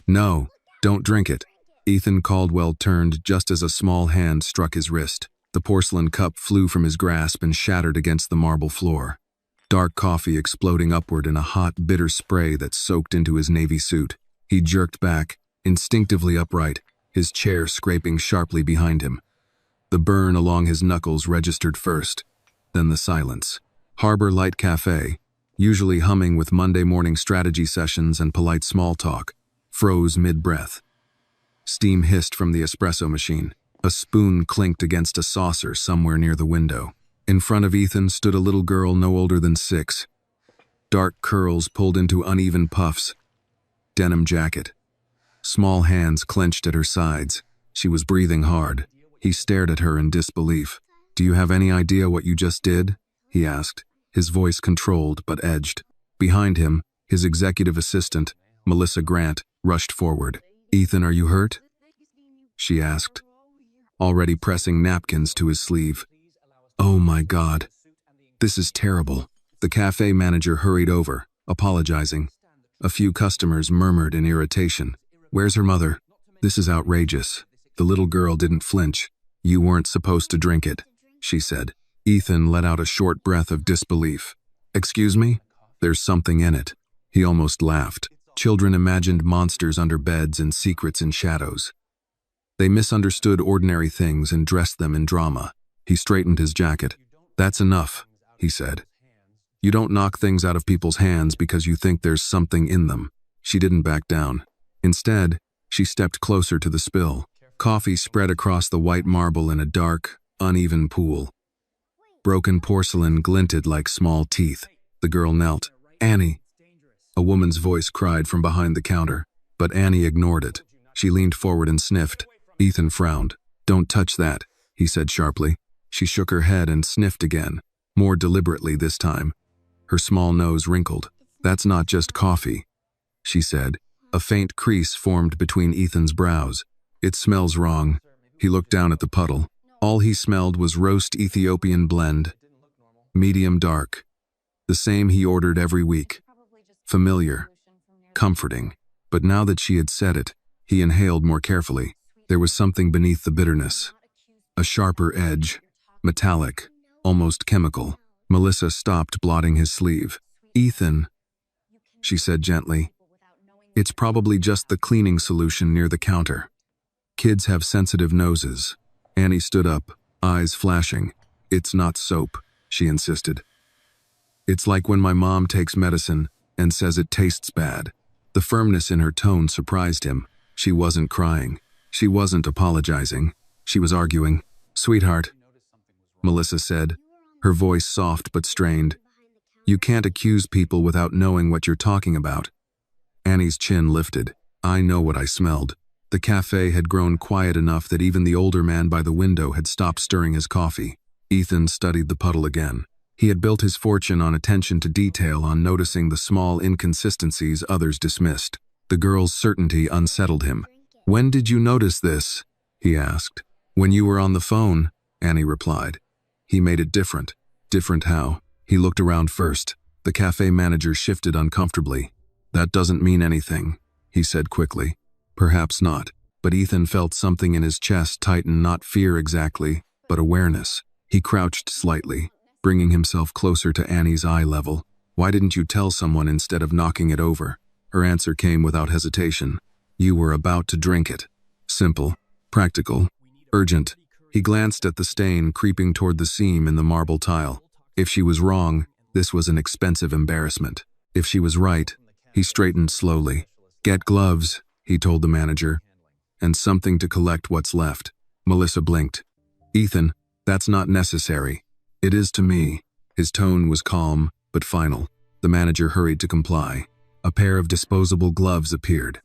No, don't drink it. Ethan Caldwell turned just as a small hand struck his wrist. The porcelain cup flew from his grasp and shattered against the marble floor. Dark coffee exploding upward in a hot, bitter spray that soaked into his navy suit. He jerked back, instinctively upright, his chair scraping sharply behind him. The burn along his knuckles registered first, then the silence. Harbor Light Cafe, usually humming with Monday morning strategy sessions and polite small talk, froze mid-breath. Steam hissed from the espresso machine. A spoon clinked against a saucer somewhere near the window. In front of Ethan stood a little girl no older than 6. Dark curls pulled into uneven puffs. Denim jacket. Small hands clenched at her sides. She was breathing hard. He stared at her in disbelief. "Do you have any idea what you just did?" he asked, his voice controlled but edged. Behind him, his executive assistant, Melissa Grant, rushed forward. "Ethan, are you hurt?" she asked, already pressing napkins to his sleeve. "Oh my God. This is terrible." The cafe manager hurried over, apologizing. A few customers murmured in irritation. "Where's her mother? This is outrageous." The little girl didn't flinch. "You weren't supposed to drink it," she said. Ethan let out a short breath of disbelief. "Excuse me? There's something in it." He almost laughed. Children imagined monsters under beds and secrets in shadows. They misunderstood ordinary things and dressed them in drama. He straightened his jacket. "That's enough," he said. "You don't knock things out of people's hands because you think there's something in them." She didn't back down. Instead, she stepped closer to the spill. Coffee spread across the white marble in a dark, uneven pool. Broken porcelain glinted like small teeth. The girl knelt. "Annie!" A woman's voice cried from behind the counter, but Annie ignored it. She leaned forward and sniffed. Ethan frowned. "Don't touch that," he said sharply. She shook her head and sniffed again, more deliberately this time. Her small nose wrinkled. "That's not just coffee," she said. A faint crease formed between Ethan's brows. "It smells wrong." He looked down at the puddle. All he smelled was roast Ethiopian blend, medium dark, the same he ordered every week. Familiar, comforting, but now that she had said it, he inhaled more carefully. There was something beneath the bitterness. A sharper edge, metallic, almost chemical. Melissa stopped blotting his sleeve. "Ethan," she said gently, "it's probably just the cleaning solution near the counter. Kids have sensitive noses." Annie stood up, eyes flashing. "It's not soap," she insisted. "It's like when my mom takes medicine and says it tastes bad." The firmness in her tone surprised him. She wasn't crying. She wasn't apologizing. She was arguing. "Sweetheart," Melissa said, her voice soft but strained, "you can't accuse people without knowing what you're talking about." Annie's chin lifted. "I know what I smelled." The cafe had grown quiet enough that even the older man by the window had stopped stirring his coffee. Ethan studied the puddle again. He had built his fortune on attention to detail, on noticing the small inconsistencies others dismissed. The girl's certainty unsettled him. "When did you notice this?" he asked. "When you were on the phone," Annie replied. He made it different. Different how? He looked around first. The cafe manager shifted uncomfortably. "That doesn't mean anything," he said quickly. Perhaps not, but Ethan felt something in his chest tighten, not fear exactly, but awareness. He crouched slightly, bringing himself closer to Annie's eye level. "Why didn't you tell someone instead of knocking it over?" Her answer came without hesitation. "You were about to drink it." Simple, practical, urgent. He glanced at the stain creeping toward the seam in the marble tile. If she was wrong, this was an expensive embarrassment. If she was right, he straightened slowly. "Get gloves," he told the manager, "and something to collect what's left." Melissa blinked. "Ethan, that's not necessary." "It is to me." His tone was calm, but final. The manager hurried to comply. A pair of disposable gloves appeared.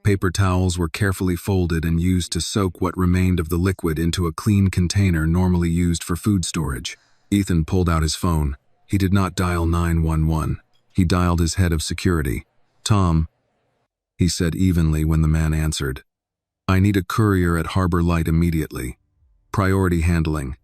Paper towels were carefully folded and used to soak what remained of the liquid into a clean container normally used for food storage. Ethan pulled out his phone. He did not dial 911. He dialed his head of security. "Tom," he said evenly when the man answered. "I need a courier at Harbor Light immediately. Priority handling.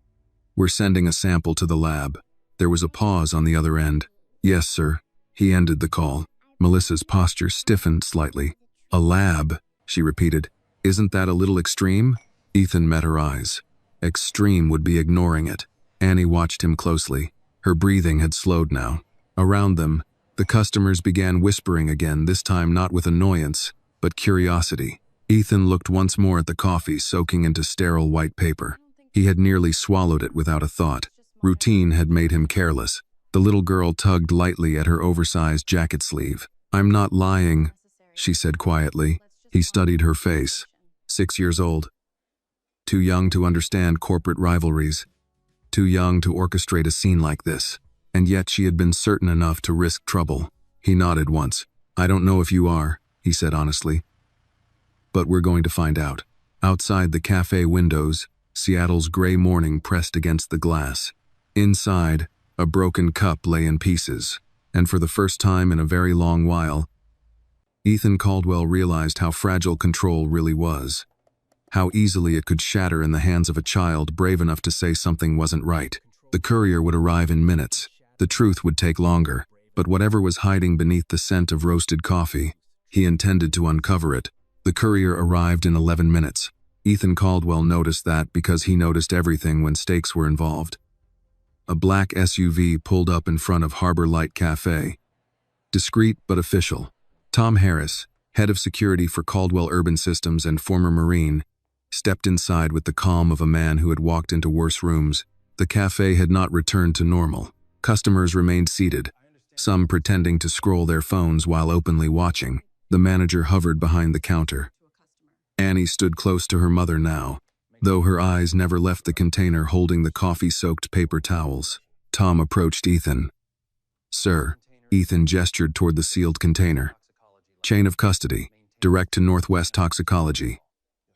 We're sending a sample to the lab." There was a pause on the other end. "Yes, sir." He ended the call. Melissa's posture stiffened slightly. A lab, she repeated. Isn't that a little extreme? Ethan met her eyes. Extreme would be ignoring it. Annie watched him closely. Her breathing had slowed now. Around them, the customers began whispering again, this time not with annoyance, but curiosity. Ethan looked once more at the coffee soaking into sterile white paper. He had nearly swallowed it without a thought. Routine had made him careless. The little girl tugged lightly at her oversized jacket sleeve. I'm not lying, she said quietly. He studied her face. 6 years old. Too young to understand corporate rivalries. Too young to orchestrate a scene like this. And yet she had been certain enough to risk trouble. He nodded once. I don't know if you are, he said honestly. But we're going to find out. Outside the cafe windows, Seattle's gray morning pressed against the glass. Inside, a broken cup lay in pieces. And for the first time in a very long while, Ethan Caldwell realized how fragile control really was. How easily it could shatter in the hands of a child brave enough to say something wasn't right. The courier would arrive in minutes. The truth would take longer. But whatever was hiding beneath the scent of roasted coffee, he intended to uncover it. The courier arrived in 11 minutes. Ethan Caldwell noticed that because he noticed everything when stakes were involved. A black SUV pulled up in front of Harbor Light Cafe. Discreet but official. Tom Harris, head of security for Caldwell Urban Systems and former Marine, stepped inside with the calm of a man who had walked into worse rooms. The cafe had not returned to normal. Customers remained seated, some pretending to scroll their phones while openly watching. The manager hovered behind the counter. Annie stood close to her mother now, though her eyes never left the container holding the coffee-soaked paper towels. Tom approached Ethan. Sir, Ethan gestured toward the sealed container. Chain of custody, direct to Northwest Toxicology.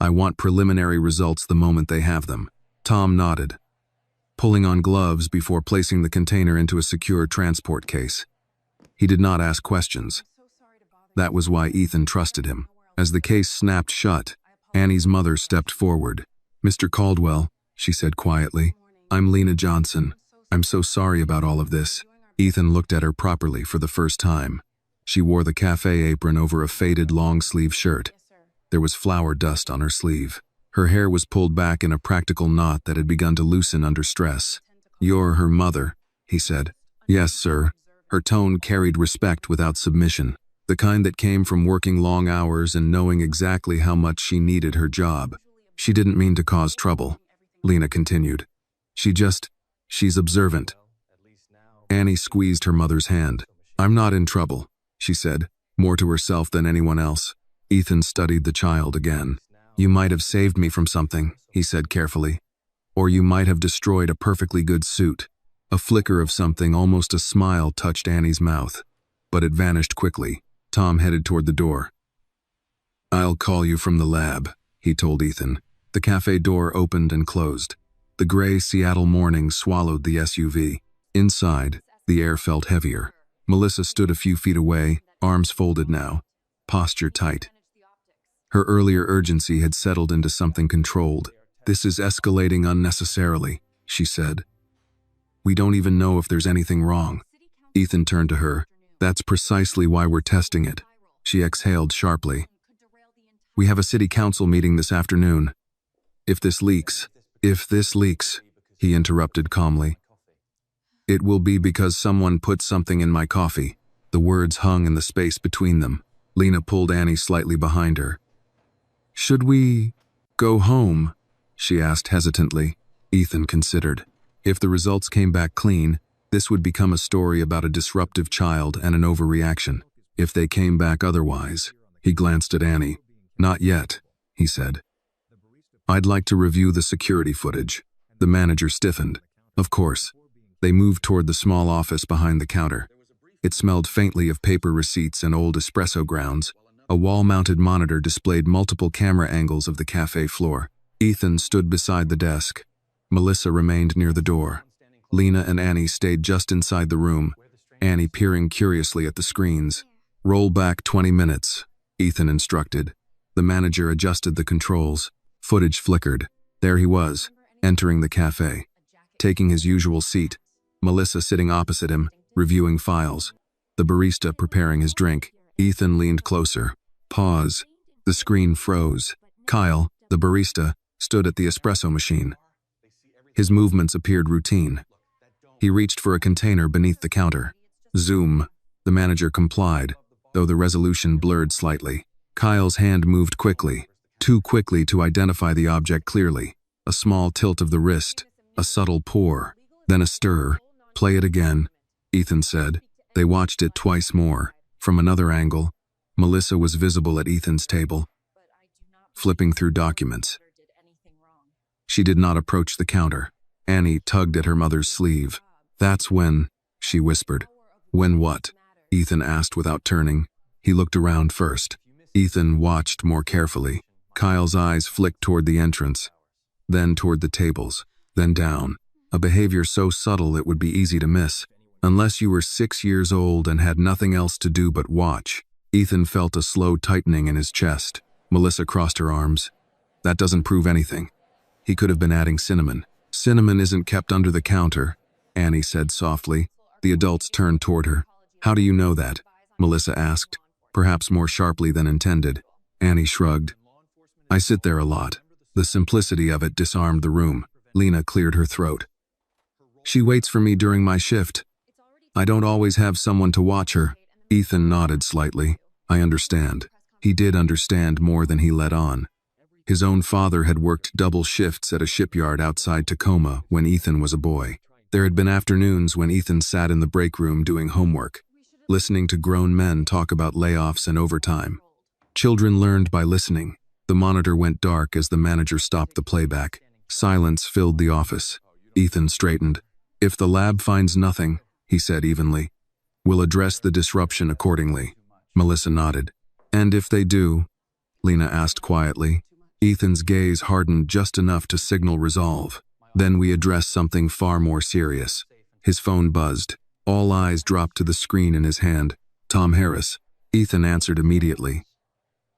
I want preliminary results the moment they have them. Tom nodded, pulling on gloves before placing the container into a secure transport case. He did not ask questions. That was why Ethan trusted him. As the case snapped shut, Annie's mother stepped forward. Mr. Caldwell, she said quietly, I'm Lena Johnson. I'm so sorry about all of this. Ethan looked at her properly for the first time. She wore the cafe apron over a faded long-sleeve shirt. There was flour dust on her sleeve. Her hair was pulled back in a practical knot that had begun to loosen under stress. You're her mother, he said. Yes, sir. Her tone carried respect without submission, the kind that came from working long hours and knowing exactly how much she needed her job. She didn't mean to cause trouble, Lena continued. She's observant. Annie squeezed her mother's hand. I'm not in trouble, she said, more to herself than anyone else. Ethan studied the child again. You might have saved me from something, he said carefully. Or you might have destroyed a perfectly good suit. A flicker of something, almost a smile, touched Annie's mouth. But it vanished quickly. Tom headed toward the door. I'll call you from the lab, he told Ethan. The cafe door opened and closed. The gray Seattle morning swallowed the SUV. Inside, the air felt heavier. Melissa stood a few feet away, arms folded now, posture tight. Her earlier urgency had settled into something controlled. This is escalating unnecessarily, she said. We don't even know if there's anything wrong. Ethan turned to her. That's precisely why we're testing it. She exhaled sharply. We have a city council meeting this afternoon. If this leaks, he interrupted calmly. It will be because someone put something in my coffee. The words hung in the space between them. Lena pulled Annie slightly behind her. Should we go home? She asked hesitantly. Ethan considered. If the results came back clean, this would become a story about a disruptive child and an overreaction. If they came back otherwise, he glanced at Annie. Not yet, he said. I'd like to review the security footage. The manager stiffened. Of course. They moved toward the small office behind the counter. It smelled faintly of paper receipts and old espresso grounds. A wall-mounted monitor displayed multiple camera angles of the cafe floor. Ethan stood beside the desk. Melissa remained near the door. Lena and Annie stayed just inside the room, Annie peering curiously at the screens. Roll back 20 minutes, Ethan instructed. The manager adjusted the controls. Footage flickered. There he was, entering the cafe. Taking his usual seat, Melissa sitting opposite him, reviewing files. The barista preparing his drink. Ethan leaned closer. Pause. The screen froze. Kyle, the barista, stood at the espresso machine. His movements appeared routine. He reached for a container beneath the counter. Zoom. The manager complied, though the resolution blurred slightly. Kyle's hand moved quickly, too quickly to identify the object clearly. A small tilt of the wrist, a subtle pour, then a stir. Play it again, Ethan said. They watched it twice more. From another angle, Melissa was visible at Ethan's table, flipping through documents. She did not approach the counter. Annie tugged at her mother's sleeve. "That's when," she whispered. "When what?" Ethan asked without turning. He looked around first. Ethan watched more carefully. Kyle's eyes flicked toward the entrance, then toward the tables, then down. A behavior so subtle it would be easy to miss, unless you were 6 years old and had nothing else to do but watch. Ethan felt a slow tightening in his chest. Melissa crossed her arms. "That doesn't prove anything." He could have been adding cinnamon. "Cinnamon isn't kept under the counter," Annie said softly. The adults turned toward her. "How do you know that?" Melissa asked, perhaps more sharply than intended. Annie shrugged. "I sit there a lot." The simplicity of it disarmed the room. Lena cleared her throat. "She waits for me during my shift. I don't always have someone to watch her." Ethan nodded slightly. "I understand." He did understand more than he let on. His own father had worked double shifts at a shipyard outside Tacoma when Ethan was a boy. There had been afternoons when Ethan sat in the break room doing homework, listening to grown men talk about layoffs and overtime. Children learned by listening. The monitor went dark as the manager stopped the playback. Silence filled the office. Ethan straightened. "If the lab finds nothing," he said evenly, "we'll address the disruption accordingly." Melissa nodded. "And if they do?" Lena asked quietly. Ethan's gaze hardened just enough to signal resolve. "Then we address something far more serious." His phone buzzed. All eyes dropped to the screen in his hand. "Tom Harris." Ethan answered immediately.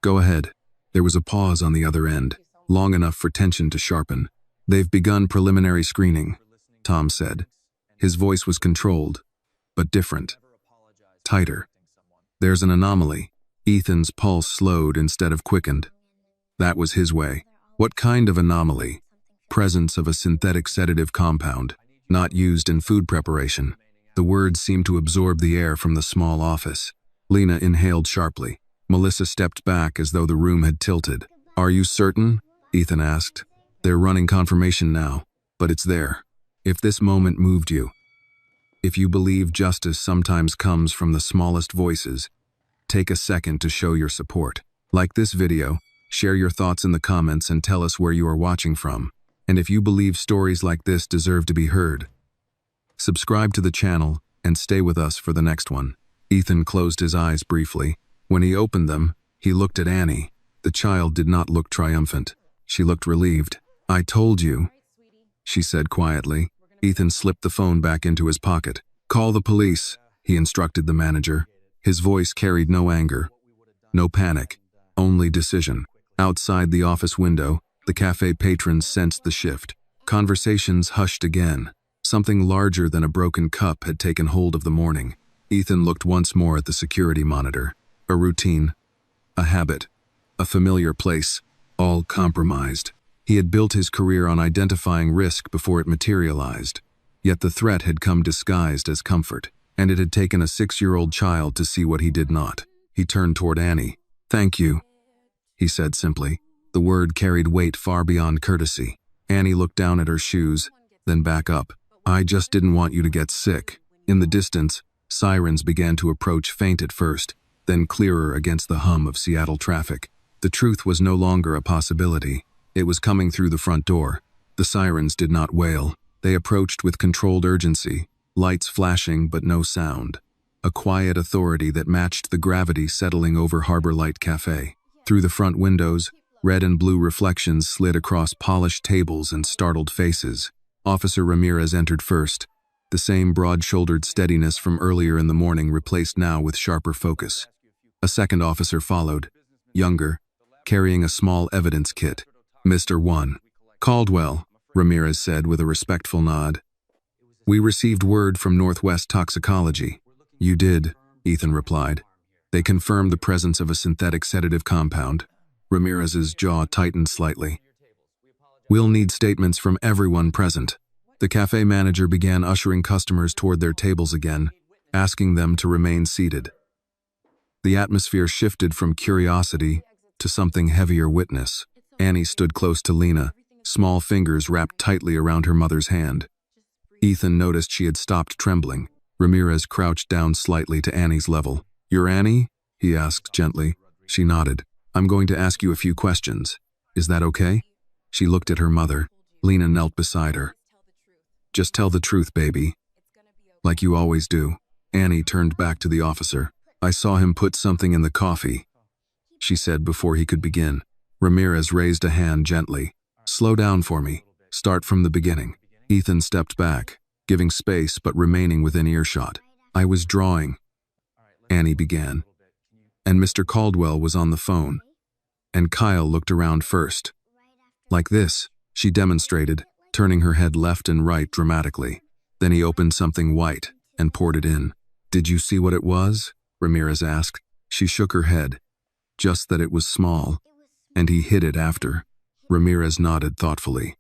"Go ahead." There was a pause on the other end, long enough for tension to sharpen. "They've begun preliminary screening," Tom said. His voice was controlled, but different. Tighter. "There's an anomaly." Ethan's pulse slowed instead of quickened. That was his way. "What kind of anomaly?" "Presence of a synthetic sedative compound, not used in food preparation." The words seemed to absorb the air from the small office. Lena inhaled sharply. Melissa stepped back as though the room had tilted. "Are you certain?" Ethan asked. "They're running confirmation now, but it's there. If this moment moved you, if you believe justice sometimes comes from the smallest voices, take a second to show your support. Like this video, share your thoughts in the comments and tell us where you are watching from. And if you believe stories like this deserve to be heard, subscribe to the channel and stay with us for the next one. Ethan closed his eyes briefly. When he opened them, he looked at Annie. The child did not look triumphant. She looked relieved. "I told you," she said quietly. Ethan slipped the phone back into his pocket. "Call the police," he instructed the manager. His voice carried no anger, no panic, only decision. Outside the office window, the cafe patrons sensed the shift. Conversations hushed again. Something larger than a broken cup had taken hold of the morning. Ethan looked once more at the security monitor. A routine, a habit, a familiar place, all compromised. He had built his career on identifying risk before it materialized. Yet the threat had come disguised as comfort, and it had taken a 6-year-old child to see what he did not. He turned toward Annie. "Thank you," he said simply. The word carried weight far beyond courtesy. Annie looked down at her shoes, then back up. "I just didn't want you to get sick." In the distance, sirens began to approach, faint at first, then clearer against the hum of Seattle traffic. The truth was no longer a possibility. It was coming through the front door. The sirens did not wail. They approached with controlled urgency, lights flashing but no sound. A quiet authority that matched the gravity settling over Harbor Light Cafe. Through the front windows, red and blue reflections slid across polished tables and startled faces. Officer Ramirez entered first. The same broad-shouldered steadiness from earlier in the morning replaced now with sharper focus. A second officer followed, younger, carrying a small evidence kit. "Mr. 1. Caldwell," Ramirez said with a respectful nod. "We received word from Northwest Toxicology." "You did," Ethan replied. They confirmed the presence of a synthetic sedative compound. Ramirez's jaw tightened slightly. "We'll need statements from everyone present." The cafe manager began ushering customers toward their tables again, asking them to remain seated. The atmosphere shifted from curiosity to something heavier witness. Annie stood close to Lena, small fingers wrapped tightly around her mother's hand. Ethan noticed she had stopped trembling. Ramirez crouched down slightly to Annie's level. "You're Annie?" he asked gently. She nodded. "I'm going to ask you a few questions. Is that okay?" She looked at her mother. Lena knelt beside her. "Just tell the truth, baby. Like you always do." Annie turned back to the officer. "I saw him put something in the coffee," she said before he could begin. Ramirez raised a hand gently. "Slow down for me. Start from the beginning." Ethan stepped back, giving space but remaining within earshot. "I was drawing," Annie began, "and Mr. Caldwell was on the phone, and Kyle looked around first. Like this," she demonstrated, turning her head left and right dramatically. Then he opened something white and poured it in. "Did you see what it was?" Ramirez asked. She shook her head. "Just that it was small, and he hid it after." Ramirez nodded thoughtfully.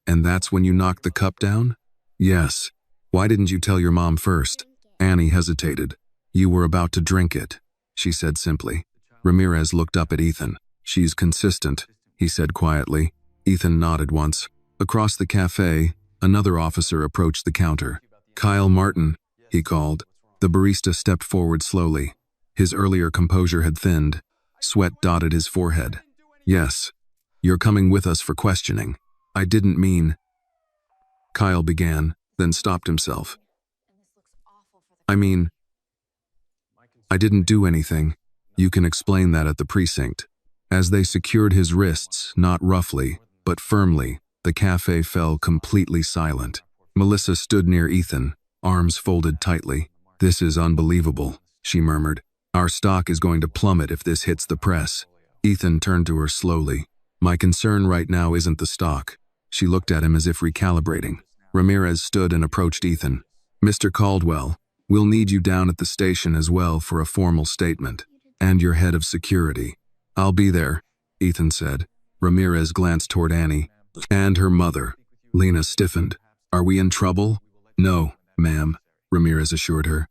"And that's when you knocked the cup down?" "Yes." "Why didn't you tell your mom first?" Annie hesitated. "You were about to drink it," she said simply. Ramirez looked up at Ethan. "She's consistent," he said quietly. Ethan nodded once. Across the cafe, another officer approached the counter. "Kyle Martin," he called. The barista stepped forward slowly. His earlier composure had thinned. Sweat dotted his forehead. "Yes. You're coming with us for questioning." "I didn't mean—" Kyle began, then stopped himself. "I mean, I didn't do anything. You can explain that at the precinct." As they secured his wrists, not roughly, but firmly, the cafe fell completely silent. Melissa stood near Ethan, arms folded tightly. "This is unbelievable," she murmured. "Our stock is going to plummet if this hits the press." Ethan turned to her slowly. "My concern right now isn't the stock." She looked at him as if recalibrating. Ramirez stood and approached Ethan. "Mr. Caldwell, we'll need you down at the station as well for a formal statement. And your head of security." "I'll be there," Ethan said. Ramirez glanced toward Annie. "And her mother." Lena stiffened. "Are we in trouble?" "No, ma'am," Ramirez assured her.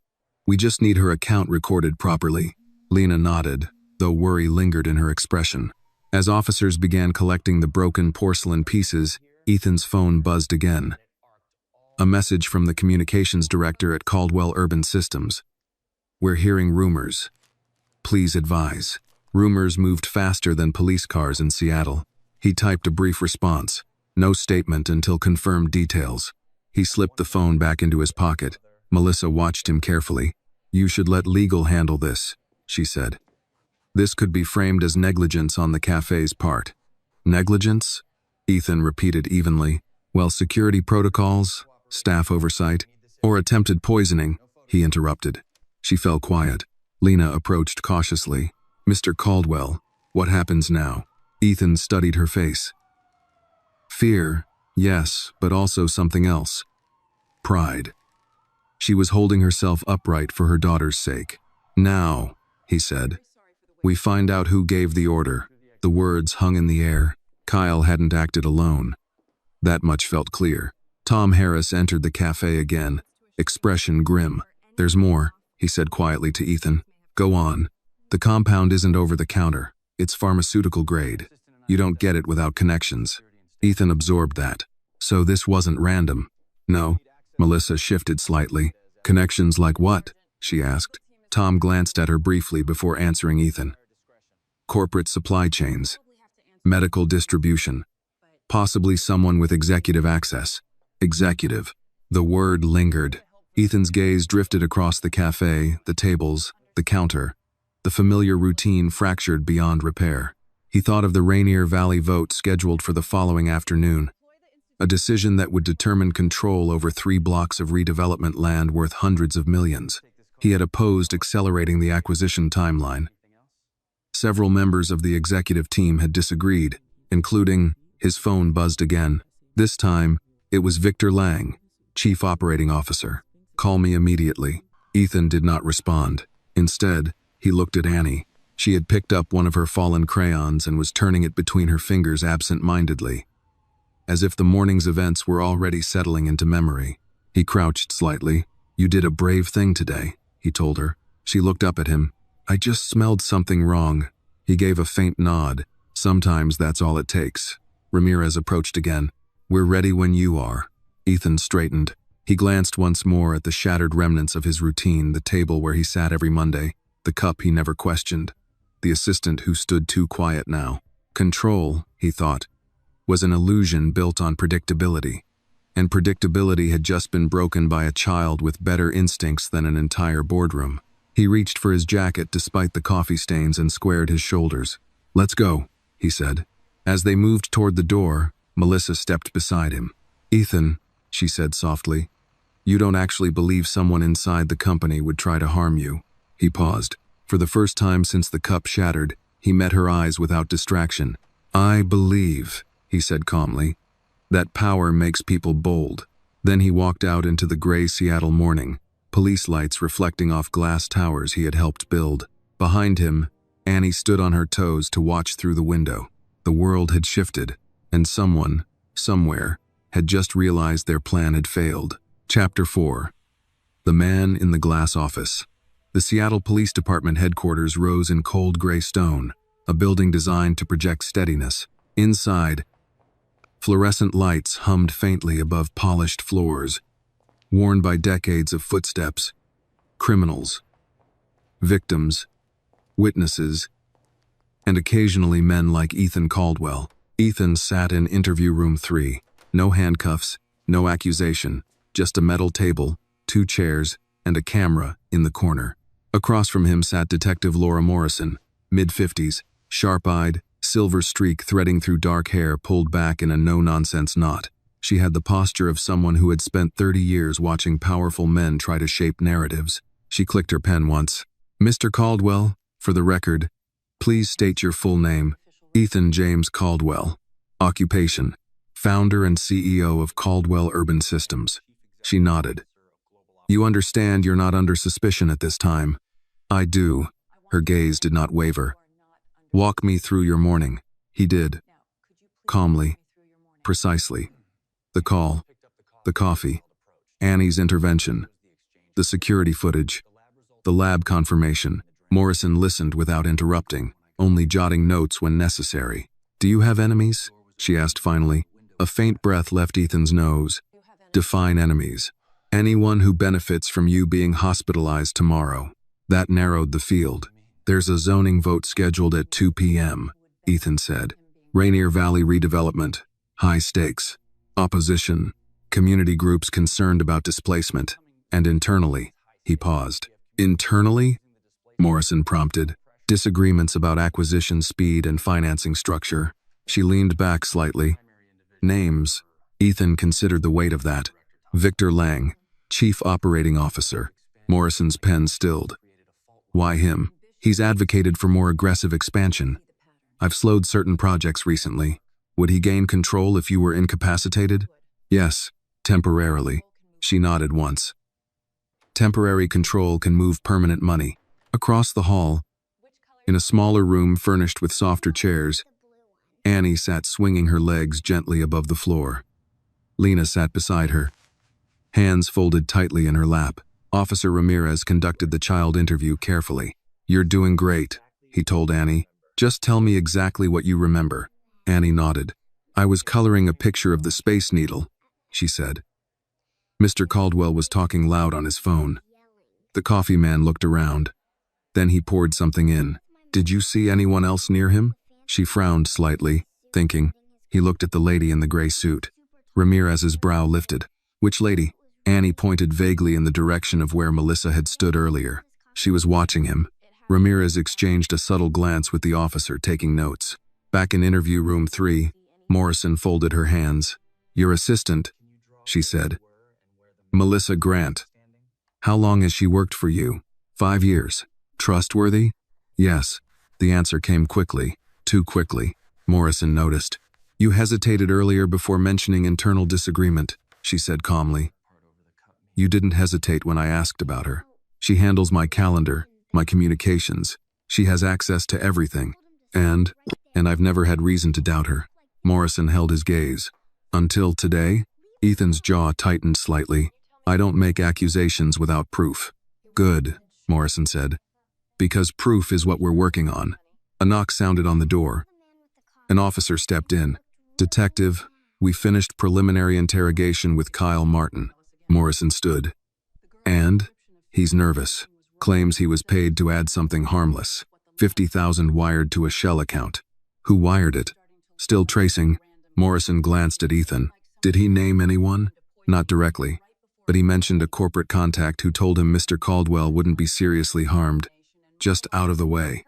"We just need her account recorded properly." Lena nodded, though worry lingered in her expression. As officers began collecting the broken porcelain pieces, Ethan's phone buzzed again. A message from the communications director at Caldwell Urban Systems. "We're hearing rumors. Please advise." Rumors moved faster than police cars in Seattle. He typed a brief response. No statement until confirmed details. He slipped the phone back into his pocket. Melissa watched him carefully. "You should let legal handle this," she said. "This could be framed as negligence on the cafe's part." "Negligence?" Ethan repeated evenly. "Well, security protocols, staff oversight, or attempted poisoning," he interrupted. She fell quiet. Lena approached cautiously. "Mr. Caldwell, what happens now?" Ethan studied her face. "Fear, yes, but also something else. Pride." She was holding herself upright for her daughter's sake. "Now," he said, "we find out who gave the order." The words hung in the air. Kyle hadn't acted alone. That much felt clear. Tom Harris entered the cafe again, expression grim. "There's more," he said quietly to Ethan. "Go on. The compound isn't over the counter. It's pharmaceutical grade. You don't get it without connections." Ethan absorbed that. "So this wasn't random?" "No." Melissa shifted slightly. "Connections like what?" she asked. Tom glanced at her briefly before answering Ethan. "Corporate supply chains. Medical distribution. Possibly someone with executive access." Executive. The word lingered. Ethan's gaze drifted across the cafe, the tables, the counter. The familiar routine fractured beyond repair. He thought of the Rainier Valley vote scheduled for the following afternoon. A decision that would determine control over 3 blocks of redevelopment land worth hundreds of millions. He had opposed accelerating the acquisition timeline. Several members of the executive team had disagreed, including— His phone buzzed again. This time, it was Victor Lang, Chief Operating Officer. "Call me immediately." Ethan did not respond. Instead, He looked at Annie. She had picked up one of her fallen crayons and was turning it between her fingers absent-mindedly, as if the morning's events were already settling into memory. He crouched slightly. "You did a brave thing today," he told her. She looked up at him. "I just smelled something wrong." He gave a faint nod. "Sometimes that's all it takes." Ramirez approached again. "We're ready when you are." Ethan straightened. He glanced once more at the shattered remnants of his routine, the table where he sat every Monday, the cup he never questioned, the assistant who stood too quiet now. Control, he thought, was an illusion built on predictability. And predictability had just been broken by a child with better instincts than an entire boardroom. He reached for his jacket despite the coffee stains and squared his shoulders. "Let's go," he said. As they moved toward the door, Melissa stepped beside him. "Ethan," she said softly, "you don't actually believe someone inside the company would try to harm you." He paused. For the first time since the cup shattered, he met her eyes without distraction. "I believe," he said calmly, "that power makes people bold." Then he walked out into the gray Seattle morning, police lights reflecting off glass towers he had helped build. Behind him, Annie stood on her toes to watch through the window. The world had shifted, and someone, somewhere, had just realized their plan had failed. Chapter 4. The Man in the Glass Office. The Seattle Police Department headquarters rose in cold gray stone, a building designed to project steadiness. Inside, fluorescent lights hummed faintly above polished floors, worn by decades of footsteps, criminals, victims, witnesses, and occasionally men like Ethan Caldwell. Ethan sat in interview room 3. No handcuffs, no accusation, just a metal table, 2 chairs, and a camera in the corner. Across from him sat Detective Laura Morrison, mid-50s, sharp-eyed, silver streak threading through dark hair pulled back in a no-nonsense knot. She had the posture of someone who had spent 30 years watching powerful men try to shape narratives. She clicked her pen once. "Mr. Caldwell, for the record, please state your full name." "Ethan James Caldwell." "Occupation?" "Founder and CEO of Caldwell Urban Systems." She nodded. "You understand you're not under suspicion at this time?" "I do." Her gaze did not waver. "Walk me through your morning." He did. Calmly. Precisely. The call. The coffee. Annie's intervention. The security footage. The lab confirmation. Morrison listened without interrupting, only jotting notes when necessary. "Do you have enemies?" she asked finally. A faint breath left Ethan's nose. "Define enemies." "Anyone who benefits from you being hospitalized tomorrow." That narrowed the field. "There's a zoning vote scheduled at 2 p.m., Ethan said. "Rainier Valley redevelopment. High stakes. Opposition. Community groups concerned about displacement. And internally." He paused. "Internally?" Morrison prompted. "Disagreements about acquisition speed and financing structure." She leaned back slightly. "Names." Ethan considered the weight of that. "Victor Lang, Chief Operating Officer." Morrison's pen stilled. "Why him?" "He's advocated for more aggressive expansion. I've slowed certain projects recently. Would he gain control if you were incapacitated?" "Yes, temporarily." She nodded once. "Temporary control can move permanent money." Across the hall, in a smaller room furnished with softer chairs, Annie sat swinging her legs gently above the floor. Lena sat beside her, hands folded tightly in her lap. Officer Ramirez conducted the child interview carefully. "You're doing great," he told Annie. "Just tell me exactly what you remember." Annie nodded. "I was coloring a picture of the Space Needle," she said. Mr. Caldwell was talking loud on his phone. The coffee man looked around. Then he poured something in. "Did you see anyone else near him?" She frowned slightly, thinking. He looked at the lady in the gray suit. Ramirez's brow lifted. "Which lady?" Annie pointed vaguely in the direction of where Melissa had stood earlier. She was watching him. Ramirez exchanged a subtle glance with the officer taking notes. Back in interview room 3, Morrison folded her hands. "Your assistant," she said. "Melissa Grant. How long has she worked for you?" 5 years. "Trustworthy?" "Yes." The answer came quickly, too quickly. Morrison noticed. "You hesitated earlier before mentioning internal disagreement," she said calmly. "You didn't hesitate when I asked about her. She handles my calendar, my communications. She has access to everything. And I've never had reason to doubt her. Morrison held his gaze. Until today? Ethan's jaw tightened slightly. I don't make accusations without proof. Good, Morrison said. Because proof is what we're working on. A knock sounded on the door. An officer stepped in. Detective, we finished preliminary interrogation with Kyle Martin. Morrison stood. And? He's nervous. Claims he was paid to add something harmless. 50,000 wired to a Shell account. Who wired it? Still tracing. Morrison glanced at Ethan. Did he name anyone? Not directly. But he mentioned a corporate contact who told him Mr. Caldwell wouldn't be seriously harmed. Just out of the way.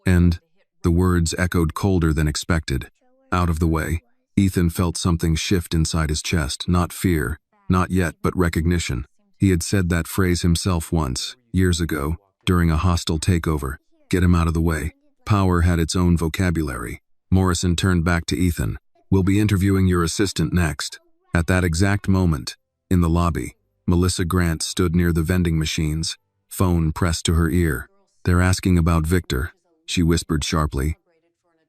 And the words echoed colder than expected. Out of the way. Ethan felt something shift inside his chest, not fear, not yet, but recognition. He had said that phrase himself once, years ago, during a hostile takeover. Get him out of the way. Power had its own vocabulary. Morrison turned back to Ethan. We'll be interviewing your assistant next. At that exact moment, in the lobby, Melissa Grant stood near the vending machines, phone pressed to her ear. They're asking about Victor, she whispered sharply.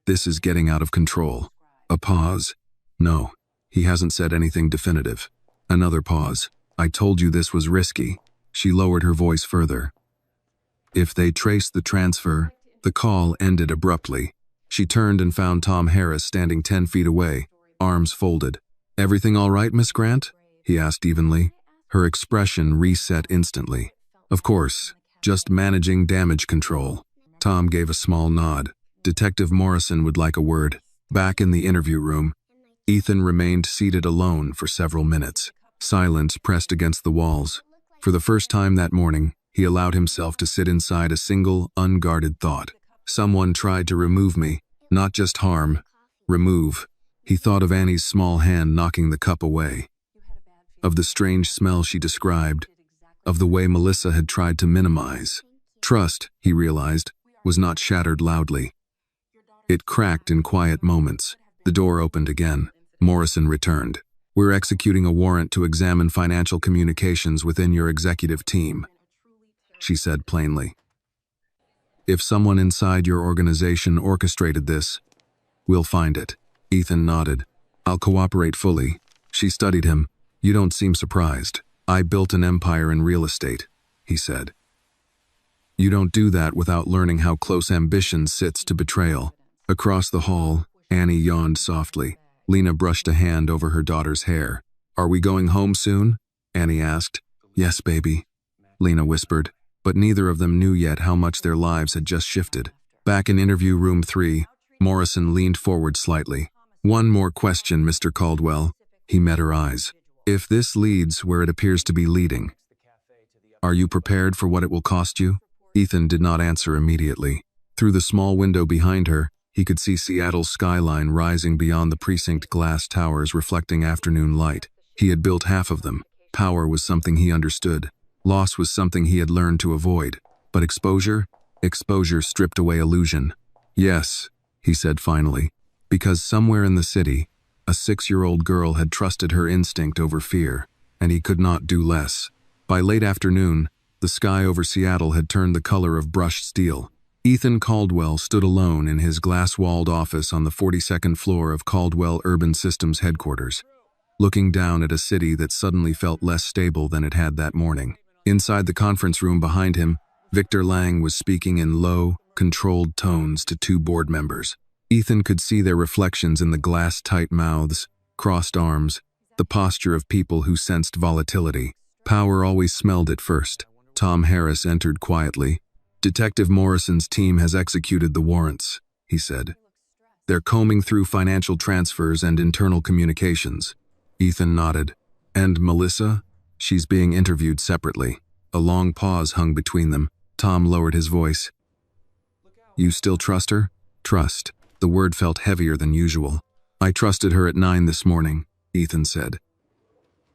This is getting out of control. A pause. No, he hasn't said anything definitive. Another pause. I told you this was risky. She lowered her voice further. If they trace the transfer, the call ended abruptly. She turned and found Tom Harris standing 10 feet away, arms folded. Everything all right, Miss Grant? He asked evenly. Her expression reset instantly. Of course, just managing damage control. Tom gave a small nod. Detective Morrison would like a word. Back in the interview room, Ethan remained seated alone for several minutes. Silence pressed against the walls. For the first time that morning, he allowed himself to sit inside a single, unguarded thought. Someone tried to remove me, not just harm. Remove. He thought of Annie's small hand knocking the cup away. Of the strange smell she described. Of the way Melissa had tried to minimize. Trust, he realized, was not shattered loudly. It cracked in quiet moments. The door opened again. Morrison returned. We're executing a warrant to examine financial communications within your executive team, she said plainly. If someone inside your organization orchestrated this, we'll find it. Ethan nodded. I'll cooperate fully. She studied him. You don't seem surprised. I built an empire in real estate, he said. You don't do that without learning how close ambition sits to betrayal. Across the hall, Annie yawned softly. Lena brushed a hand over her daughter's hair. Are we going home soon? Annie asked. Yes, baby, Lena whispered, but neither of them knew yet how much their lives had just shifted. Back in interview room 3, Morrison leaned forward slightly. One more question, Mr. Caldwell. He met her eyes. If this leads where it appears to be leading, are you prepared for what it will cost you? Ethan did not answer immediately. Through the small window behind her, he could see Seattle's skyline rising beyond the precinct glass towers reflecting afternoon light. He had built half of them. Power was something he understood. Loss was something he had learned to avoid. But exposure? Exposure stripped away illusion. Yes, he said finally, because somewhere in the city, a 6-year-old girl had trusted her instinct over fear, and he could not do less. By late afternoon, the sky over Seattle had turned the color of brushed steel. Ethan Caldwell stood alone in his glass-walled office on the 42nd floor of Caldwell Urban Systems headquarters, looking down at a city that suddenly felt less stable than it had that morning. Inside the conference room behind him, Victor Lang was speaking in low, controlled tones to 2 board members. Ethan could see their reflections in the glass-tight mouths, crossed arms, the posture of people who sensed volatility. Power always smelled it first. Tom Harris entered quietly. Detective Morrison's team has executed the warrants, he said. They're combing through financial transfers and internal communications. Ethan nodded. And Melissa? She's being interviewed separately. A long pause hung between them. Tom lowered his voice. You still trust her? Trust. The word felt heavier than usual. I trusted her at 9 this morning, Ethan said.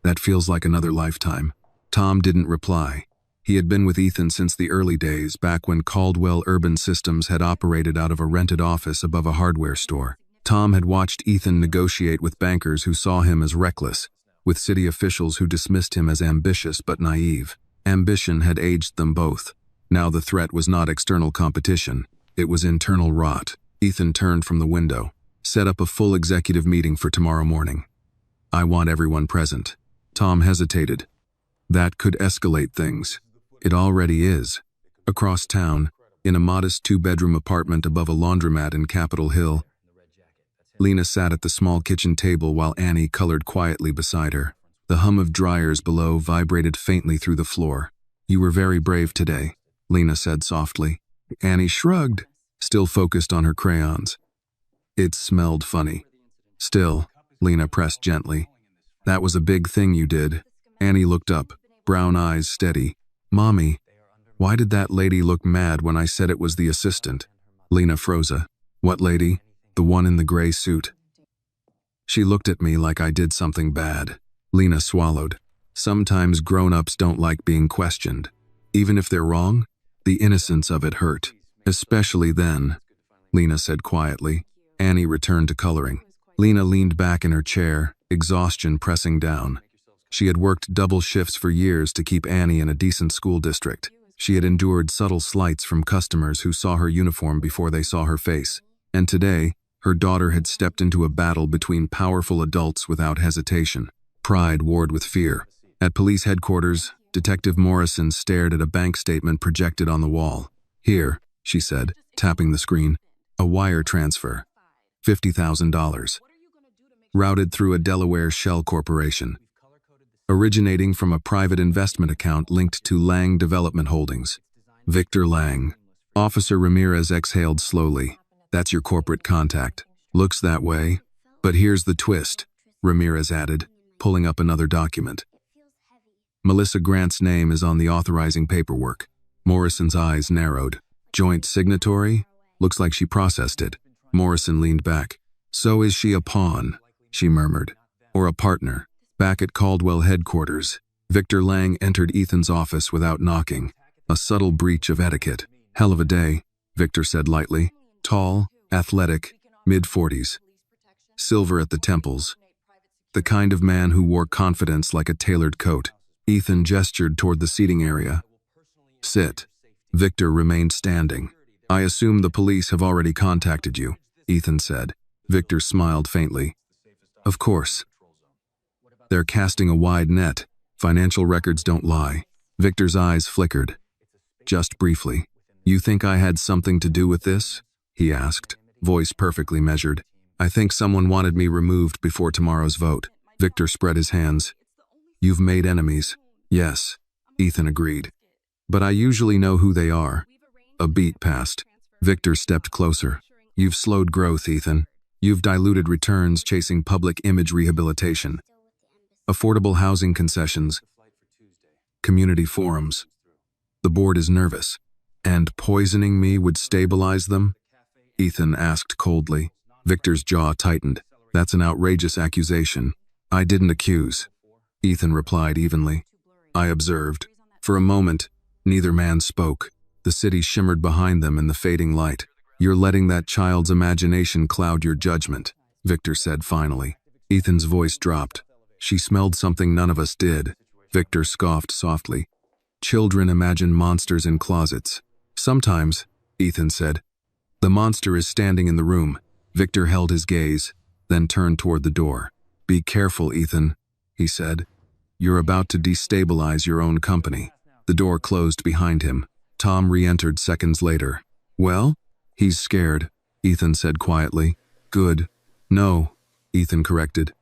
That feels like another lifetime. Tom didn't reply. He had been with Ethan since the early days, back when Caldwell Urban Systems had operated out of a rented office above a hardware store. Tom had watched Ethan negotiate with bankers who saw him as reckless, with city officials who dismissed him as ambitious but naive. Ambition had aged them both. Now the threat was not external competition. It was internal rot. Ethan turned from the window. Set up a full executive meeting for tomorrow morning. I want everyone present. Tom hesitated. That could escalate things. It already is. Across town, in a modest 2-bedroom apartment above a laundromat in Capitol Hill, Lena sat at the small kitchen table while Annie colored quietly beside her. The hum of dryers below vibrated faintly through the floor. You were very brave today, Lena said softly. Annie shrugged, still focused on her crayons. It smelled funny. Still, Lena pressed gently. That was a big thing you did. Annie looked up, brown eyes steady. Mommy, why did that lady look mad when I said it was the assistant? Lena froze. What lady? The one in the gray suit. She looked at me like I did something bad. Lena swallowed. Sometimes grown-ups don't like being questioned. Even if they're wrong, the innocence of it hurt. Especially then, Lena said quietly. Annie returned to coloring. Lena leaned back in her chair, exhaustion pressing down. She had worked double shifts for years to keep Annie in a decent school district. She had endured subtle slights from customers who saw her uniform before they saw her face. And today, her daughter had stepped into a battle between powerful adults without hesitation. Pride warred with fear. At police headquarters, Detective Morrison stared at a bank statement projected on the wall. Here, she said, tapping the screen, a wire transfer. $50,000. Routed through a Delaware shell corporation. Originating from a private investment account linked to Lang Development Holdings. Victor Lang. Officer Ramirez exhaled slowly. That's your corporate contact. Looks that way. But here's the twist, Ramirez added, pulling up another document. Melissa Grant's name is on the authorizing paperwork. Morrison's eyes narrowed. Joint signatory? Looks like she processed it. Morrison leaned back. So is she a pawn? She murmured. Or a partner? Back at Caldwell headquarters, Victor Lang entered Ethan's office without knocking. A subtle breach of etiquette. Hell of a day, Victor said lightly. Tall, athletic, mid-40s. Silver at the temples. The kind of man who wore confidence like a tailored coat. Ethan gestured toward the seating area. Sit. Victor remained standing. I assume the police have already contacted you, Ethan said. Victor smiled faintly. Of course. They're casting a wide net. Financial records don't lie. Victor's eyes flickered. Just briefly. You think I had something to do with this? He asked, voice perfectly measured. I think someone wanted me removed before tomorrow's vote. Victor spread his hands. You've made enemies. Yes, Ethan agreed. But I usually know who they are. A beat passed. Victor stepped closer. You've slowed growth, Ethan. You've diluted returns chasing public image rehabilitation. Affordable housing concessions. Community forums. The board is nervous. And poisoning me would stabilize them? Ethan asked coldly. Victor's jaw tightened. That's an outrageous accusation. I didn't accuse. Ethan replied evenly. I observed. For a moment, neither man spoke. The city shimmered behind them in the fading light. You're letting that child's imagination cloud your judgment, Victor said finally. Ethan's voice dropped. She smelled something none of us did. Victor scoffed softly. Children imagine monsters in closets. Sometimes, Ethan said. The monster is standing in the room. Victor held his gaze, then turned toward the door. Be careful, Ethan, he said. You're about to destabilize your own company. The door closed behind him. Tom re-entered seconds later. Well? He's scared, Ethan said quietly. Good. No, Ethan corrected.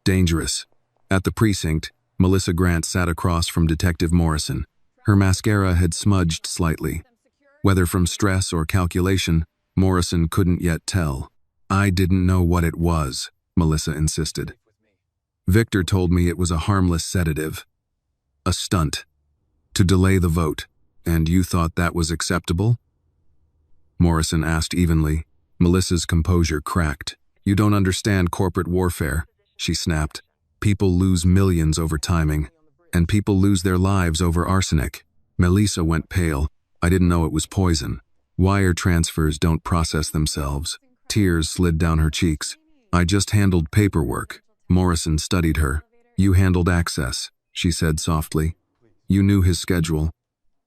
Dangerous. At the precinct, Melissa Grant sat across from Detective Morrison. Her mascara had smudged slightly. Whether from stress or calculation, Morrison couldn't yet tell. I didn't know what it was, Melissa insisted. Victor told me it was a harmless sedative. A stunt. To delay the vote. And you thought that was acceptable? Morrison asked evenly. Melissa's composure cracked. You don't understand corporate warfare, she snapped. People lose millions over timing, and people lose their lives over arsenic. Melissa went pale. I didn't know it was poison. Wire transfers don't process themselves. Tears slid down her cheeks. I just handled paperwork. Morrison studied her. You handled access, she said softly. You knew his schedule,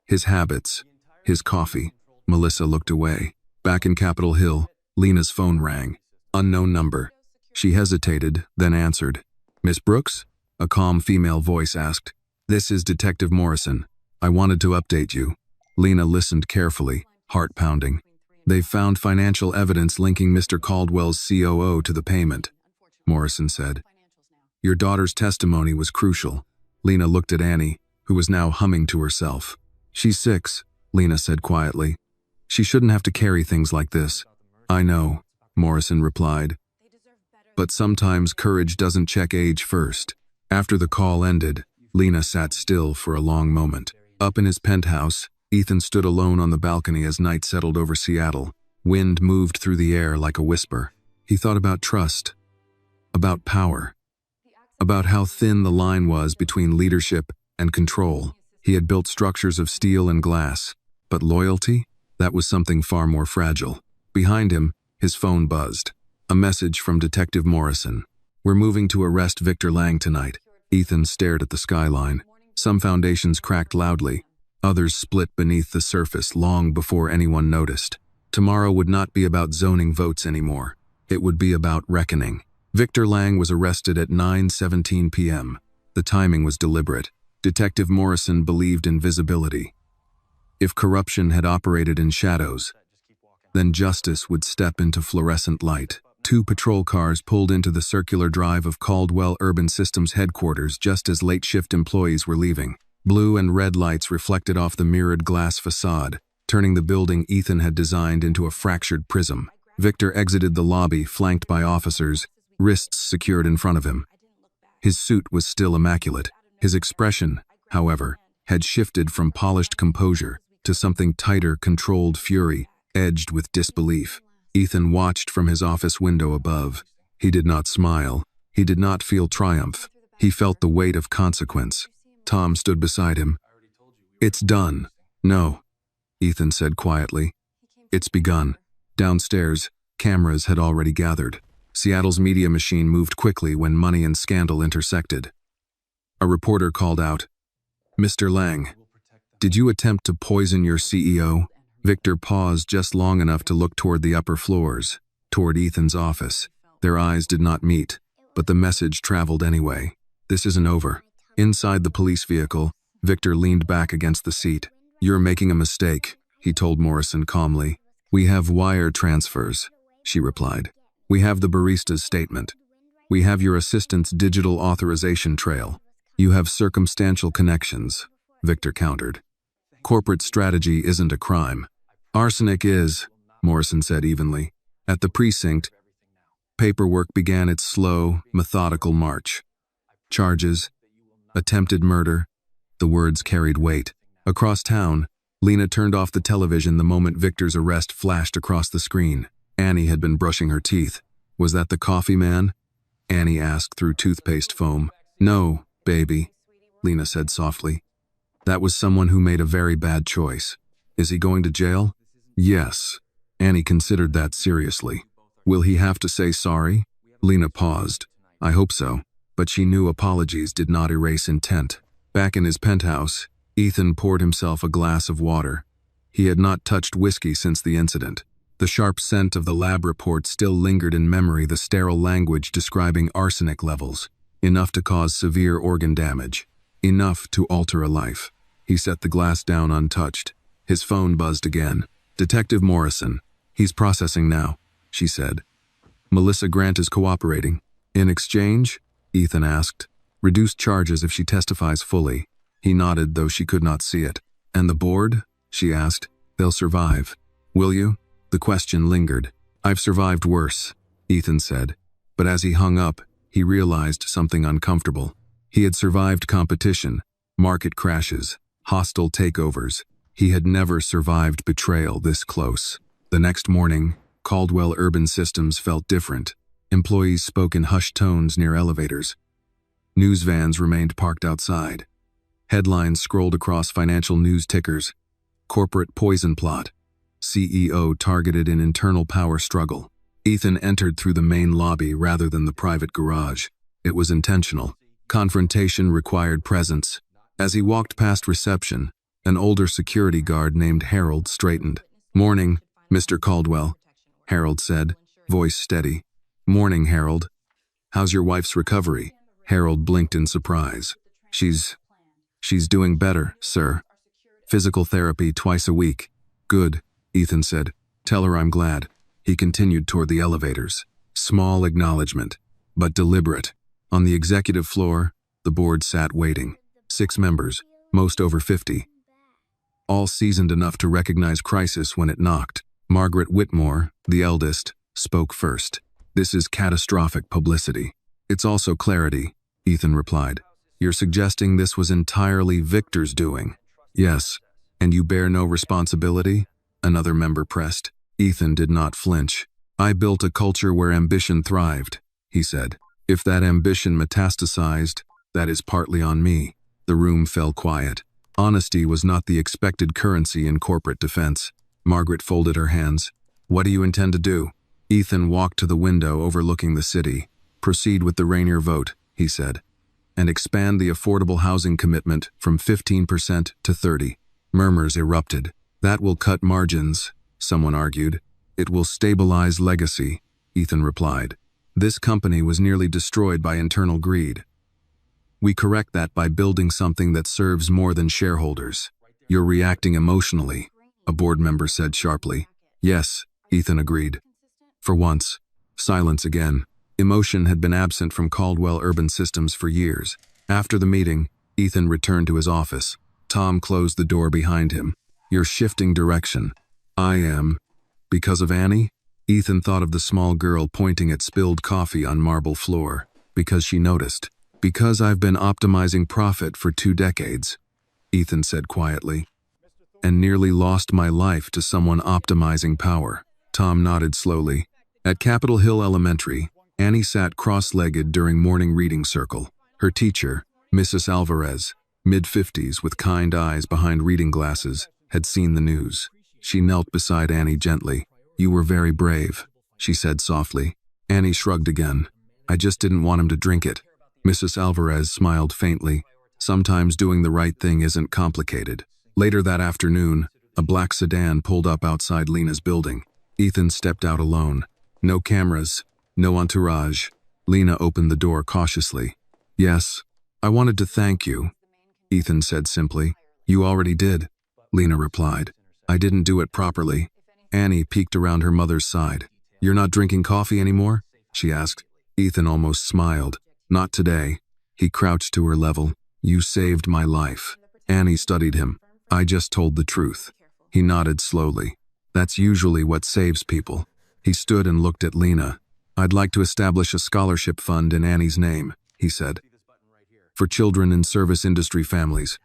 his habits, His coffee. Melissa looked away. Back in Capitol Hill, Lena's phone rang. Unknown number. She hesitated, then answered. "Miss Brooks?" A calm female voice asked. "This is Detective Morrison. I wanted to update you." Lena listened carefully, heart pounding. "They've found financial evidence linking Mr. Caldwell's COO to the payment," Morrison said. "Your daughter's testimony was crucial." Lena looked at Annie, who was now humming to herself. "She's 6, Lena said quietly. "She shouldn't have to carry things like this." "I know," Morrison replied. "But sometimes courage doesn't check age first." After the call ended, Lena sat still for a long moment. Up in his penthouse, Ethan stood alone on the balcony as night settled over Seattle. Wind moved through the air like a whisper. He thought about trust, about power, about how thin the line was between leadership and control. He had built structures of steel and glass, but loyalty? That was something far more fragile. Behind him, his phone buzzed. A message from Detective Morrison. "We're moving to arrest Victor Lang tonight." Ethan stared at the skyline. Some foundations cracked loudly. Others split beneath the surface long before anyone noticed. Tomorrow would not be about zoning votes anymore. It would be about reckoning. Victor Lang was arrested at 9:17 p.m. The timing was deliberate. Detective Morrison believed in visibility. If corruption had operated in shadows, then justice would step into fluorescent light. 2 patrol cars pulled into the circular drive of Caldwell Urban Systems headquarters just as late-shift employees were leaving. Blue and red lights reflected off the mirrored glass facade, turning the building Ethan had designed into a fractured prism. Victor exited the lobby, flanked by officers, wrists secured in front of him. His suit was still immaculate. His expression, however, had shifted from polished composure to something tighter, controlled fury, edged with disbelief. Ethan watched from his office window above. He did not smile. He did not feel triumph. He felt the weight of consequence. Tom stood beside him. "It's done." "No," Ethan said quietly. "It's begun." Downstairs, cameras had already gathered. Seattle's media machine moved quickly when money and scandal intersected. A reporter called out, "Mr. Lang, did you attempt to poison your CEO?" Victor paused just long enough to look toward the upper floors, toward Ethan's office. Their eyes did not meet, but the message traveled anyway. "This isn't over." Inside the police vehicle, Victor leaned back against the seat. "You're making a mistake," he told Morrison calmly. "We have wire transfers," she replied. "We have the barista's statement. We have your assistant's digital authorization trail. You have circumstantial connections," Victor countered. "Corporate strategy isn't a crime. Arsenic is," Morrison said evenly. At the precinct, paperwork began its slow, methodical march. Charges, attempted murder, the words carried weight. Across town, Lena turned off the television the moment Victor's arrest flashed across the screen. Annie had been brushing her teeth. "Was that the coffee man?" Annie asked through toothpaste foam. "No, baby," Lena said softly. "That was someone who made a very bad choice." "Is he going to jail?" "Yes." Annie considered that seriously. "Will he have to say sorry?" Lena paused. "I hope so." But she knew apologies did not erase intent. Back in his penthouse, Ethan poured himself a glass of water. He had not touched whiskey since the incident. The sharp scent of the lab report still lingered in memory, the sterile language describing arsenic levels, enough to cause severe organ damage, enough to alter a life. He set the glass down untouched. His phone buzzed again. "Detective Morrison. He's processing now," she said. "Melissa Grant is cooperating." "In exchange?" Ethan asked. "Reduced charges if she testifies fully." He nodded, though she could not see it. "And the board?" she asked. "They'll survive. Will you?" The question lingered. "I've survived worse," Ethan said. But as he hung up, he realized something uncomfortable. He had survived competition, market crashes, hostile takeovers. He had never survived betrayal this close. The next morning, Caldwell Urban Systems felt different. Employees spoke in hushed tones near elevators. News vans remained parked outside. Headlines scrolled across financial news tickers. Corporate poison plot. CEO targeted in internal power struggle. Ethan entered through the main lobby rather than the private garage. It was intentional. Confrontation required presence. As he walked past reception, An older security guard named Harold straightened. "Morning, Mr. Caldwell," Harold said, voice steady. "Morning, Harold. How's your wife's recovery?" Harold blinked in surprise. She's doing better, sir. Physical therapy twice a week." "Good," Ethan said. "Tell her I'm glad." He continued toward the elevators. Small acknowledgement, but deliberate. On the executive floor, the board sat waiting. 6 members, most over 50. All seasoned enough to recognize crisis when it knocked. Margaret Whitmore, the eldest, spoke first. "This is catastrophic publicity." "It's also clarity," Ethan replied. "You're suggesting this was entirely Victor's doing?" "Yes. And you bear no responsibility?" Another member pressed. Ethan did not flinch. "I built a culture where ambition thrived," he said. "If that ambition metastasized, that is partly on me." The room fell quiet. Honesty was not the expected currency in corporate defense. Margaret folded her hands. "What do you intend to do?" Ethan walked to the window overlooking the city. "Proceed with the Rainier vote," he said, "and expand the affordable housing commitment from 15% to 30%. Murmurs erupted. "That will cut margins," someone argued. "It will stabilize legacy," Ethan replied. "This company was nearly destroyed by internal greed. We correct that by building something that serves more than shareholders." "You're reacting emotionally," a board member said sharply. "Yes," Ethan agreed. For once, silence again. Emotion had been absent from Caldwell Urban Systems for years. After the meeting, Ethan returned to his office. Tom closed the door behind him. "You're shifting direction." "I am. Because of Annie?" Ethan thought of the small girl pointing at spilled coffee on marble floor. "Because she noticed." "Because I've been optimizing profit for 2 decades, Ethan said quietly, "and nearly lost my life to someone optimizing power." Tom nodded slowly. At Capitol Hill Elementary, Annie sat cross-legged during morning reading circle. Her teacher, Mrs. Alvarez, mid-50s with kind eyes behind reading glasses, had seen the news. She knelt beside Annie gently. "You were very brave," she said softly. Annie shrugged again. "I just didn't want him to drink it." Mrs. Alvarez smiled faintly. "Sometimes doing the right thing isn't complicated." Later that afternoon, a black sedan pulled up outside Lena's building. Ethan stepped out alone. No cameras, no entourage. Lena opened the door cautiously. "Yes, I wanted to thank you," Ethan said simply. "You already did," Lena replied. "I didn't do it properly." Annie peeked around her mother's side. "You're not drinking coffee anymore?" she asked. Ethan almost smiled. "Not today." He crouched to her level. "You saved my life." Annie studied him. "I just told the truth." He nodded slowly. "That's usually what saves people." He stood and looked at Lena. "I'd like to establish a scholarship fund in Annie's name," he said, "for children in service industry families.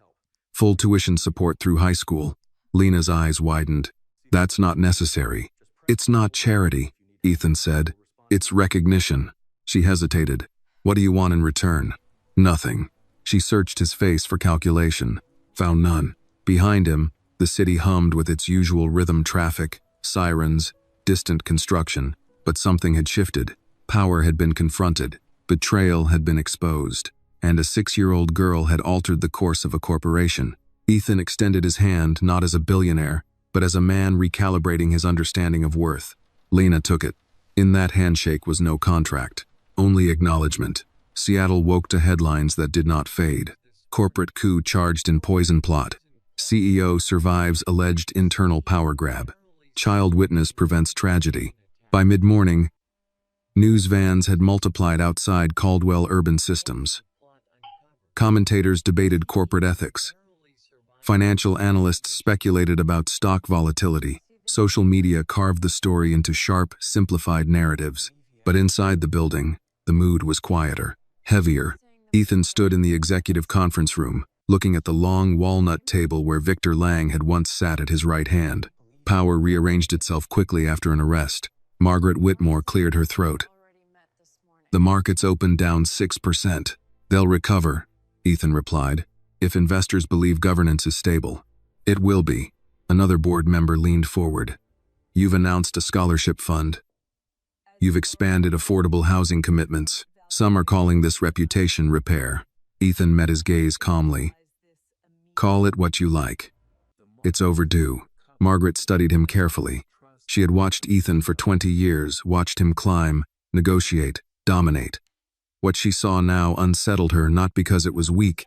Full tuition support through high school." Lena's eyes widened. "That's not necessary." "It's not charity," Ethan said. "It's recognition." She hesitated. "What do you want in return?" "Nothing." She searched his face for calculation. Found none. Behind him, the city hummed with its usual rhythm: traffic, sirens, distant construction. But something had shifted. Power had been confronted. Betrayal had been exposed. And a 6-year-old girl had altered the course of a corporation. Ethan extended his hand not as a billionaire, but as a man recalibrating his understanding of worth. Lena took it. In that handshake was no contract, only acknowledgement. Seattle woke to headlines that did not fade. Corporate coup charged in poison plot. CEO survives alleged internal power grab. Child witness prevents tragedy. By mid-morning, news vans had multiplied outside Caldwell Urban Systems. Commentators debated corporate ethics. Financial analysts speculated about stock volatility. Social media carved the story into sharp, simplified narratives. But inside the building, the mood was quieter, heavier. Ethan stood in the executive conference room, looking at the long walnut table where Victor Lang had once sat at his right hand. Power rearranged itself quickly after an arrest. Margaret Whitmore cleared her throat. "The markets opened down 6%. They'll recover," Ethan replied, "if investors believe governance is stable." "It will be." Another board member leaned forward. "You've announced a scholarship fund. You've expanded affordable housing commitments. Some are calling this reputation repair." Ethan met his gaze calmly. "Call it what you like. It's overdue. Margaret studied him carefully. She had watched Ethan for 20 years, watched him climb, negotiate, dominate. What she saw now unsettled her not because it was weak,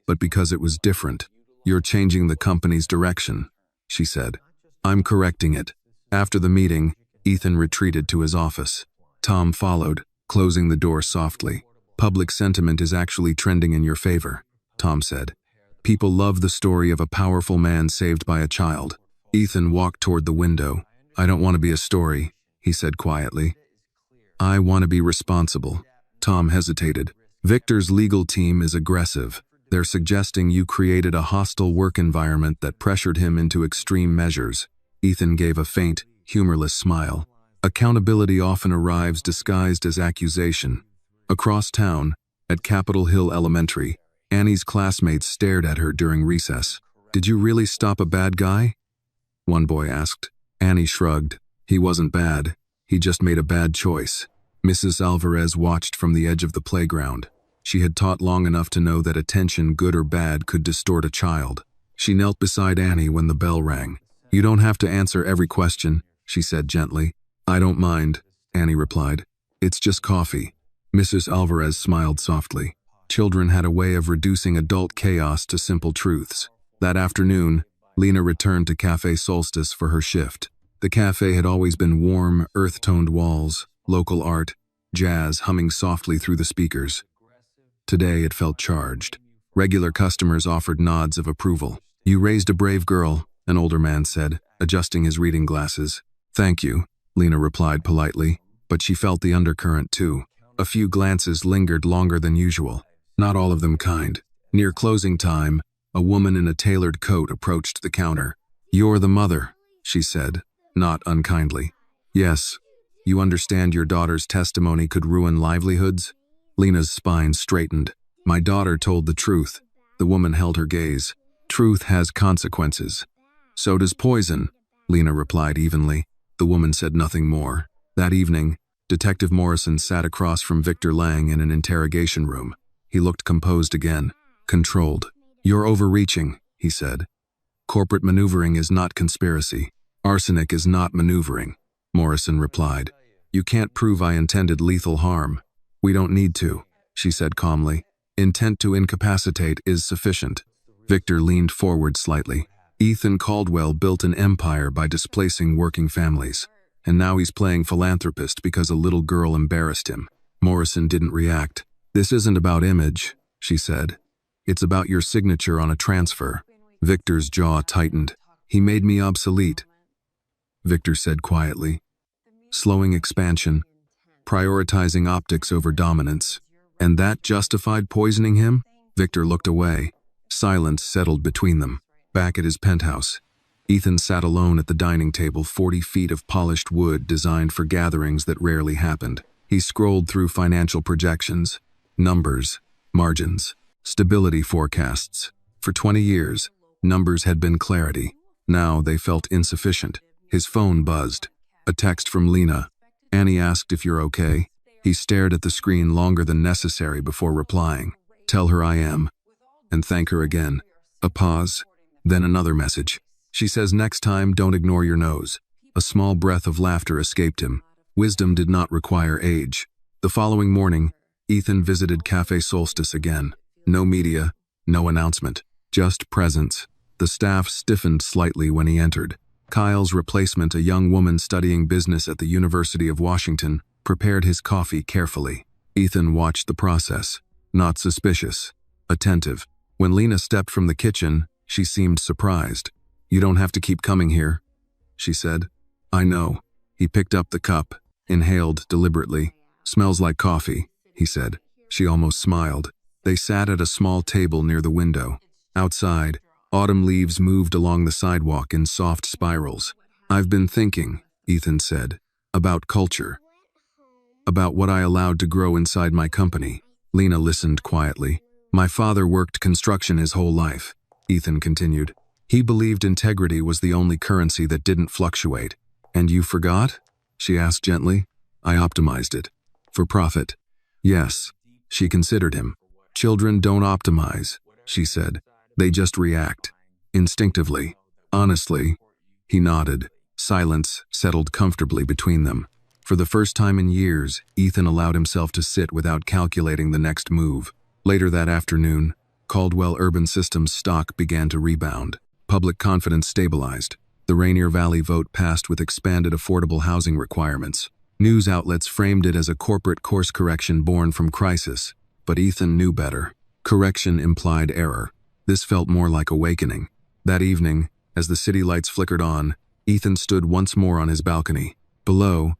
but because it was different. "You're changing the company's direction," she said. "I'm correcting it." After the meeting, Ethan retreated to his office. Tom followed, closing the door softly. "Public sentiment is actually trending in your favor," Tom said. "People love the story of a powerful man saved by a child." Ethan walked toward the window. "I don't want to be a story," he said quietly. "I want to be responsible." Tom hesitated. "Victor's legal team is aggressive. They're suggesting you created a hostile work environment that pressured him into extreme measures." Ethan gave a faint, humorless smile. "Accountability often arrives disguised as accusation." Across town, at Capitol Hill Elementary, Annie's classmates stared at her during recess. "Did you really stop a bad guy?" one boy asked. Annie shrugged. "He wasn't bad. He just made a bad choice." Mrs. Alvarez watched from the edge of the playground. She had taught long enough to know that attention, good or bad, could distort a child. She knelt beside Annie when the bell rang. "You don't have to answer every question," she said gently. "I don't mind," Annie replied. "It's just coffee." Mrs. Alvarez smiled softly. Children had a way of reducing adult chaos to simple truths. That afternoon, Lena returned to Café Solstice for her shift. The cafe had always been warm, earth-toned walls, local art, jazz humming softly through the speakers. Today it felt charged. Regular customers offered nods of approval. "You raised a brave girl," an older man said, adjusting his reading glasses. "Thank you," Lena replied politely, but she felt the undercurrent too. A few glances lingered longer than usual, not all of them kind. Near closing time, a woman in a tailored coat approached the counter. "You're the mother," she said, not unkindly. "Yes. You understand your daughter's testimony could ruin livelihoods?" Lena's spine straightened. "My daughter told the truth." The woman held her gaze. "Truth has consequences." "So does poison," Lena replied evenly. The woman said nothing more. That evening, Detective Morrison sat across from Victor Lang in an interrogation room. He looked composed again, controlled. "You're overreaching," he said. "Corporate maneuvering is not conspiracy. Arsenic is not maneuvering," Morrison replied. "You can't prove I intended lethal harm." "We don't need to," she said calmly. "Intent to incapacitate is sufficient." Victor leaned forward slightly. "Ethan Caldwell built an empire by displacing working families, and now he's playing philanthropist because a little girl embarrassed him." Morrison didn't react. "This isn't about image," she said. "It's about your signature on a transfer." Victor's jaw tightened. "He made me obsolete," Victor said quietly. "Slowing expansion, prioritizing optics over dominance. And that justified poisoning him?" Victor looked away. Silence settled between them. Back at his penthouse, Ethan sat alone at the dining table, 40 feet of polished wood designed for gatherings that rarely happened. He scrolled through financial projections, numbers, margins, stability forecasts. For 20 years, numbers had been clarity. Now they felt insufficient. His phone buzzed. A text from Lena. Annie asked if you're okay. He stared at the screen longer than necessary before replying. "Tell her I am. And thank her again." A pause, then another message. "She says next time don't ignore your nose." A small breath of laughter escaped him. Wisdom did not require age. The following morning, Ethan visited Café Solstice again. No media, no announcement, just presence. The staff stiffened slightly when he entered. Kyle's replacement, a young woman studying business at the University of Washington, prepared his coffee carefully. Ethan watched the process, not suspicious, attentive. When Lena stepped from the kitchen, she seemed surprised. "You don't have to keep coming here," she said. "I know." He picked up the cup, inhaled deliberately. "Smells like coffee," he said. She almost smiled. They sat at a small table near the window. Outside, autumn leaves moved along the sidewalk in soft spirals. "I've been thinking," Ethan said, "about culture. About what I allowed to grow inside my company." Lena listened quietly. "My father worked construction his whole life," Ethan continued. "He believed integrity was the only currency that didn't fluctuate." "And you forgot?" she asked gently. "I optimized it. For profit." "Yes." She considered him. "Children don't optimize," she said. "They just react. Instinctively." Honestly, he nodded. Silence settled comfortably between them. For the first time in years, Ethan allowed himself to sit without calculating the next move. Later that afternoon, Caldwell Urban Systems stock began to rebound. Public confidence stabilized. The Rainier Valley vote passed with expanded affordable housing requirements. News outlets framed it as a corporate course correction born from crisis, but Ethan knew better. Correction implied error. This felt more like awakening. That evening, as the city lights flickered on, Ethan stood once more on his balcony. Below,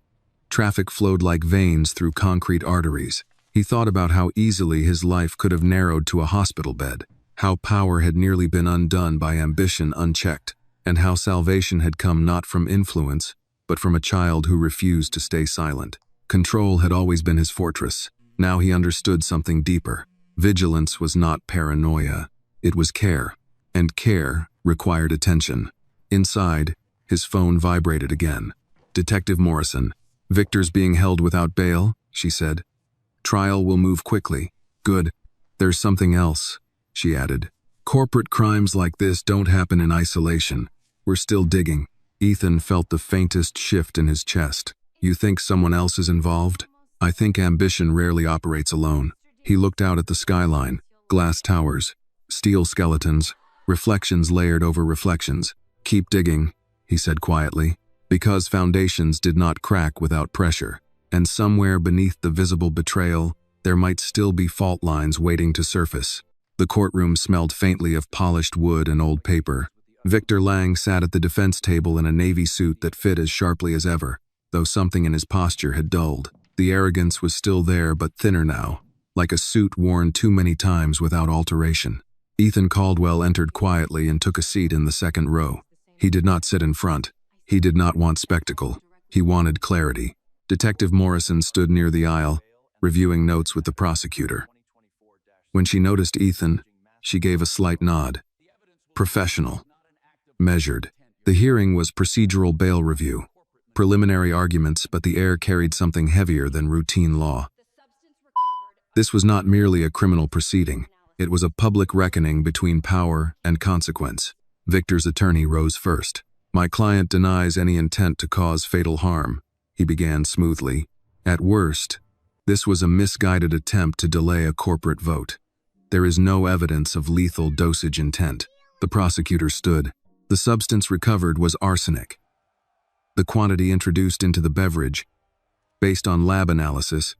traffic flowed like veins through concrete arteries. He thought about how easily his life could have narrowed to a hospital bed, how power had nearly been undone by ambition unchecked, and how salvation had come not from influence, but from a child who refused to stay silent. Control had always been his fortress. Now he understood something deeper. Vigilance was not paranoia. It was care. And care required attention. Inside, his phone vibrated again. Detective Morrison. "Victor's being held without bail," she said. "Trial will move quickly." "Good. There's something else," she added. "Corporate crimes like this don't happen in isolation. We're still digging." Ethan felt the faintest shift in his chest. "You think someone else is involved?" "I think ambition rarely operates alone." He looked out at the skyline, glass towers, steel skeletons, reflections layered over reflections. "Keep digging," he said quietly, because foundations did not crack without pressure, and somewhere beneath the visible betrayal, there might still be fault lines waiting to surface. The courtroom smelled faintly of polished wood and old paper. Victor Lang sat at the defense table in a navy suit that fit as sharply as ever, though something in his posture had dulled. The arrogance was still there, but thinner now, like a suit worn too many times without alteration. Ethan Caldwell entered quietly and took a seat in the second row. He did not sit in front. He did not want spectacle. He wanted clarity. Detective Morrison stood near the aisle, reviewing notes with the prosecutor. When she noticed Ethan, she gave a slight nod. Professional. Measured. The hearing was procedural bail review. Preliminary arguments, but the air carried something heavier than routine law. This was not merely a criminal proceeding. It was a public reckoning between power and consequence. Victor's attorney rose first. "My client denies any intent to cause fatal harm," he began smoothly. "At worst, this was a misguided attempt to delay a corporate vote. There is no evidence of lethal dosage intent." The prosecutor stood. "The substance recovered was arsenic. The quantity introduced into the beverage, based on lab analysis,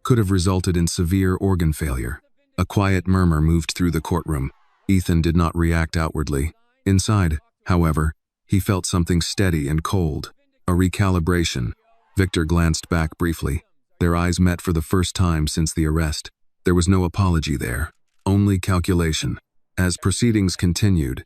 could have resulted in severe organ failure." A quiet murmur moved through the courtroom. Ethan did not react outwardly. Inside, however, he felt something steady and cold. A recalibration. Victor glanced back briefly. Their eyes met for the first time since the arrest. There was no apology there, only calculation. As proceedings continued,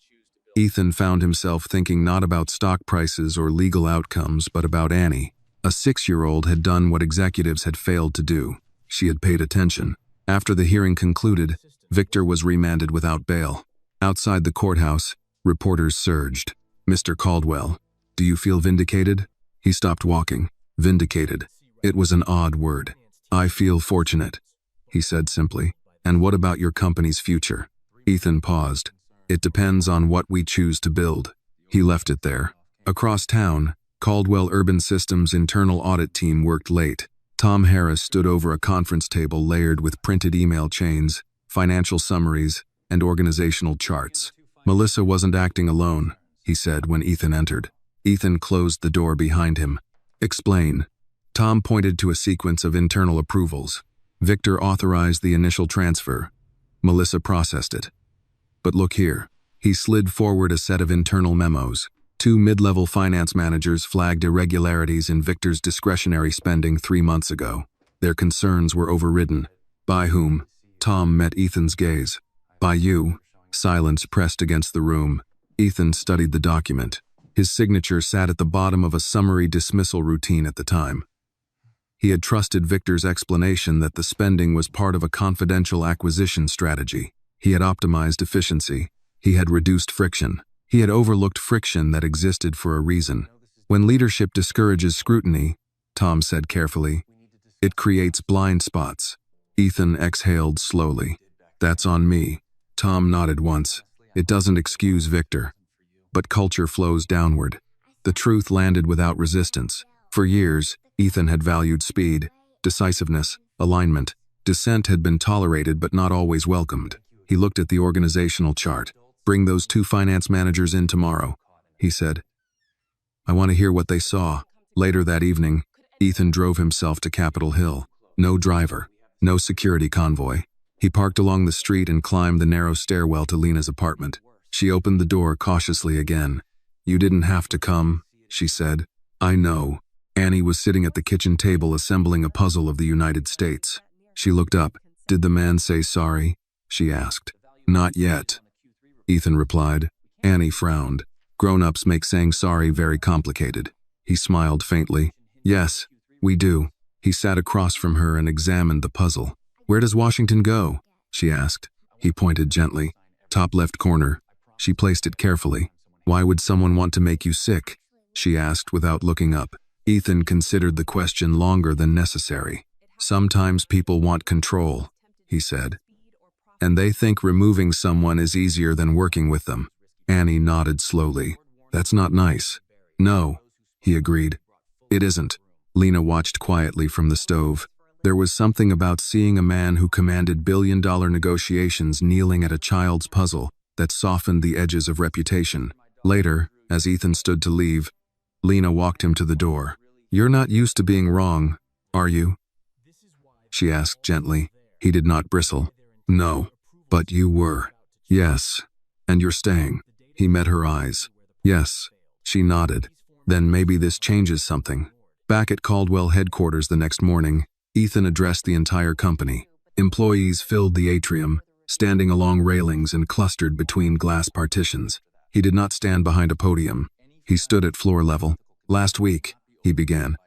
Ethan found himself thinking not about stock prices or legal outcomes, but about Annie. A 6-year-old had done what executives had failed to do. She had paid attention. After the hearing concluded, Victor was remanded without bail. Outside the courthouse, reporters surged. "Mr. Caldwell, do you feel vindicated?" He stopped walking. Vindicated. It was an odd word. "I feel fortunate," he said simply. "And what about your company's future?" Ethan paused. "It depends on what we choose to build." He left it there. Across town, Caldwell Urban Systems' internal audit team worked late. Tom Harris stood over a conference table layered with printed email chains, financial summaries, and organizational charts. "Melissa wasn't acting alone," he said when Ethan entered. Ethan closed the door behind him. "Explain." Tom pointed to a sequence of internal approvals. Victor authorized the initial transfer. Melissa processed it. "But look here." He slid forward a set of internal memos. 2 mid-level finance managers flagged irregularities in Victor's discretionary spending 3 months ago. Their concerns were overridden. "By whom?" Tom met Ethan's gaze. "By you." Silence pressed against the room. Ethan studied the document. His signature sat at the bottom of a summary dismissal routine at the time. He had trusted Victor's explanation that the spending was part of a confidential acquisition strategy. He had optimized efficiency. He had reduced friction. He had overlooked friction that existed for a reason. "When leadership discourages scrutiny," Tom said carefully, "it creates blind spots." Ethan exhaled slowly. "That's on me." Tom nodded once. "It doesn't excuse Victor." But culture flows downward. The truth landed without resistance. For years, Ethan had valued speed, decisiveness, alignment. Dissent had been tolerated but not always welcomed. He looked at the organizational chart. "Bring those 2 finance managers in tomorrow," he said. "I want to hear what they saw." Later that evening, Ethan drove himself to Capitol Hill. No driver, no security convoy. He parked along the street and climbed the narrow stairwell to Lena's apartment. She opened the door cautiously again. "You didn't have to come," she said. "I know." Annie was sitting at the kitchen table assembling a puzzle of the United States. She looked up. "Did the man say sorry?" she asked. "Not yet," Ethan replied. Annie frowned. "Grown-ups make saying sorry very complicated." He smiled faintly. "Yes, we do." He sat across from her and examined the puzzle. "Where does Washington go?" she asked. He pointed gently. "Top left corner." She placed it carefully. "Why would someone want to make you sick?" she asked without looking up. Ethan considered the question longer than necessary. "Sometimes people want control," he said. "And they think removing someone is easier than working with them." Annie nodded slowly. "That's not nice." "No," he agreed. "It isn't." Lena watched quietly from the stove. There was something about seeing a man who commanded billion-dollar negotiations kneeling at a child's puzzle that softened the edges of reputation. Later, as Ethan stood to leave, Lena walked him to the door. "You're not used to being wrong, are you?" she asked gently. He did not bristle. "No, but you were." "Yes, and you're staying." He met her eyes. "Yes," she nodded. "Then maybe this changes something." Back at Caldwell headquarters the next morning, Ethan addressed the entire company. Employees filled the atrium, standing along railings and clustered between glass partitions. He did not stand behind a podium. He stood at floor level. "Last week," he began,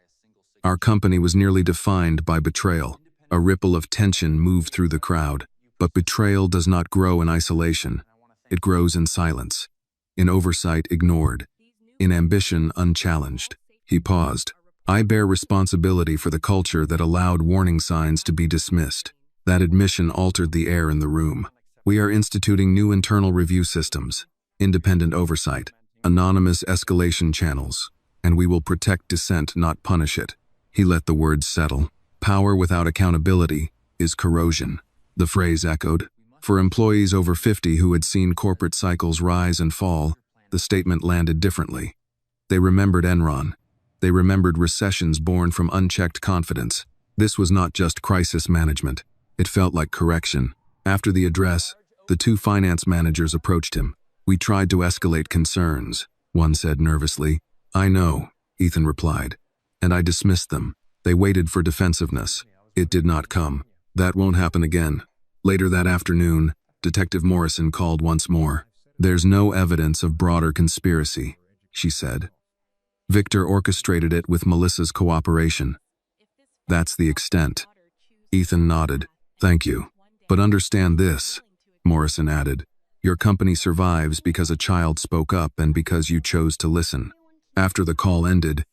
"our company was nearly defined by betrayal." A ripple of tension moved through the crowd. But betrayal does not grow in isolation. It grows in silence, in oversight ignored, in ambition unchallenged. He paused. "I bear responsibility for the culture that allowed warning signs to be dismissed." That admission altered the air in the room. "We are instituting new internal review systems, independent oversight, anonymous escalation channels, and we will protect dissent, not punish it." He let the words settle. "Power without accountability is corrosion." The phrase echoed. For employees over 50 who had seen corporate cycles rise and fall, the statement landed differently. They remembered Enron. They remembered recessions born from unchecked confidence. This was not just crisis management. It felt like correction. After the address, the 2 finance managers approached him. "We tried to escalate concerns," one said nervously. "I know," Ethan replied. "And I dismissed them. They waited for defensiveness. It did not come. That won't happen again." Later that afternoon, Detective Morrison called once more. "There's no evidence of broader conspiracy," she said. "Victor orchestrated it with Melissa's cooperation." "That's the extent." Ethan nodded. "Thank you. But understand this," Morrison added. "Your company survives because a child spoke up and because you chose to listen." After the call ended,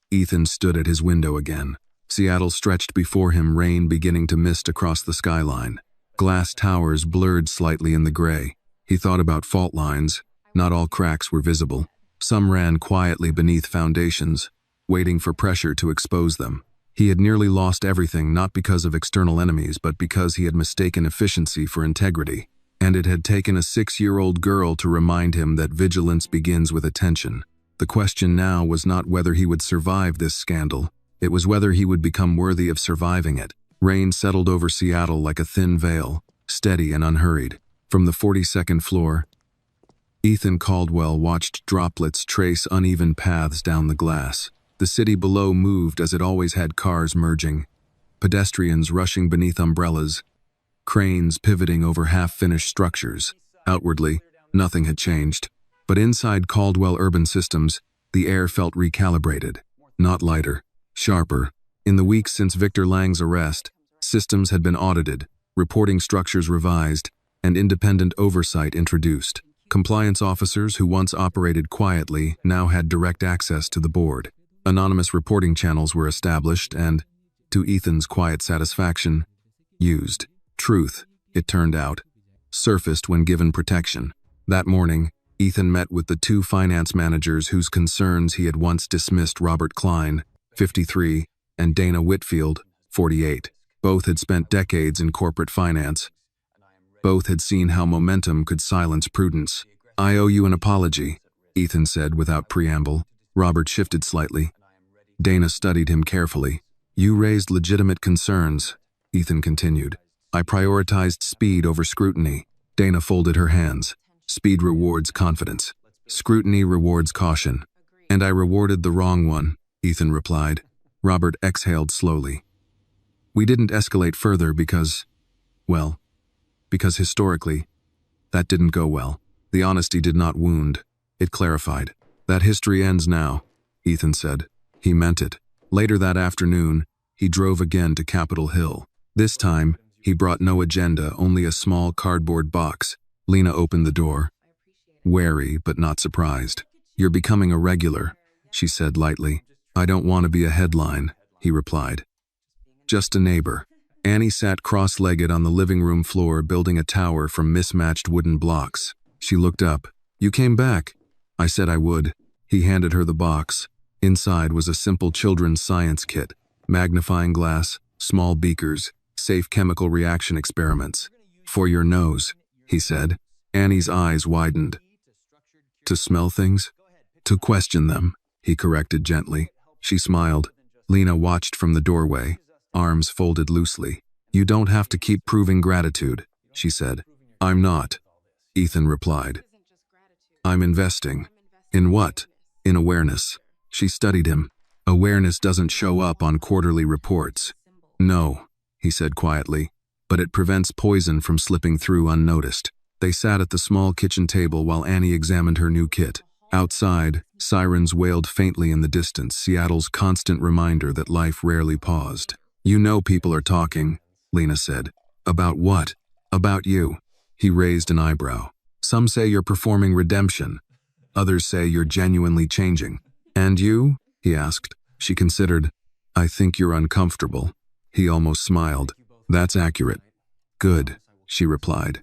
Ethan stood at his window again. Seattle stretched before him, rain beginning to mist across the skyline. Glass towers blurred slightly in the gray. He thought about fault lines. Not all cracks were visible. Some ran quietly beneath foundations, waiting for pressure to expose them. He had nearly lost everything, not because of external enemies, but because he had mistaken efficiency for integrity. And it had taken a 6-year-old girl to remind him that vigilance begins with attention. The question now was not whether he would survive this scandal. It was whether he would become worthy of surviving it. Rain settled over Seattle like a thin veil, steady and unhurried. From the 42nd floor, Ethan Caldwell watched droplets trace uneven paths down the glass. The city below moved as it always had, cars merging, pedestrians rushing beneath umbrellas, cranes pivoting over half-finished structures. Outwardly, nothing had changed. But inside Caldwell Urban Systems, the air felt recalibrated. Not lighter, sharper. In the weeks since Victor Lang's arrest, systems had been audited, reporting structures revised, and independent oversight introduced. Compliance officers who once operated quietly now had direct access to the board. Anonymous reporting channels were established and, to Ethan's quiet satisfaction, used. Truth, it turned out, surfaced when given protection. That morning, Ethan met with the two finance managers whose concerns he had once dismissed: Robert Klein, 53, and Dana Whitfield, 48. Both had spent decades in corporate finance. Both had seen how momentum could silence prudence. "I owe you an apology," Ethan said without preamble. Robert shifted slightly. Dana studied him carefully. "You raised legitimate concerns," Ethan continued. "I prioritized speed over scrutiny." Dana folded her hands. "Speed rewards confidence. Scrutiny rewards caution." "And I rewarded the wrong one," Ethan replied. Robert exhaled slowly. "We didn't escalate further because historically, that didn't go well." The honesty did not wound. It clarified. "That history ends now," Ethan said. He meant it. Later that afternoon, he drove again to Capitol Hill. This time, he brought no agenda, only a small cardboard box. Lena opened the door, wary but not surprised. "You're becoming a regular," she said lightly. "I don't want to be a headline," he replied. "Just a neighbor." Annie sat cross-legged on the living room floor, building a tower from mismatched wooden blocks. She looked up. "You came back." "I said I would." He handed her the box. Inside was a simple children's science kit: magnifying glass, small beakers, safe chemical reaction experiments. "For your nose," he said. Annie's eyes widened. "To smell things?" "To question them," he corrected gently. She smiled. Lena watched from the doorway, arms folded loosely. "You don't have to keep proving gratitude," she said. "I'm not," Ethan replied. "I'm investing." "In what?" "In awareness." She studied him. "Awareness doesn't show up on quarterly reports." "No," he said quietly, "but it prevents poison from slipping through unnoticed." They sat at the small kitchen table while Annie examined her new kit. Outside, sirens wailed faintly in the distance, Seattle's constant reminder that life rarely paused. "You know people are talking," Lena said. "About what?" "About you." He raised an eyebrow. "Some say you're performing redemption. Others say you're genuinely changing." "And you?" he asked. She considered. "I think you're uncomfortable." He almost smiled. "That's accurate." "Good," she replied.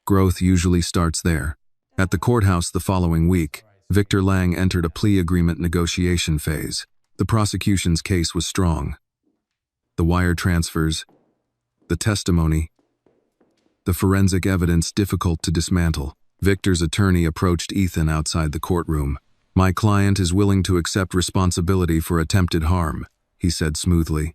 "Growth usually starts there." At the courthouse the following week, Victor Lang entered a plea agreement negotiation phase. The prosecution's case was strong. The wire transfers, the testimony, the forensic evidence difficult to dismantle. Victor's attorney approached Ethan outside the courtroom. "My client is willing to accept responsibility for attempted harm," he said smoothly.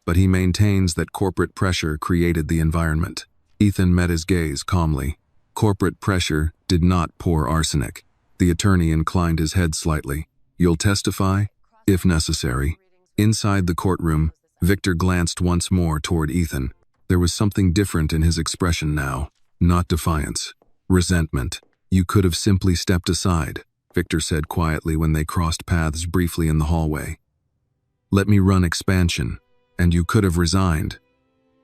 "But he maintains that corporate pressure created the environment." Ethan met his gaze calmly. "Corporate pressure did not pour arsenic." The attorney inclined his head slightly. "You'll testify?" "If necessary." Inside the courtroom, Victor glanced once more toward Ethan. There was something different in his expression now. Not defiance. Resentment. "You could have simply stepped aside," Victor said quietly when they crossed paths briefly in the hallway. "Let me run expansion, and you could have resigned."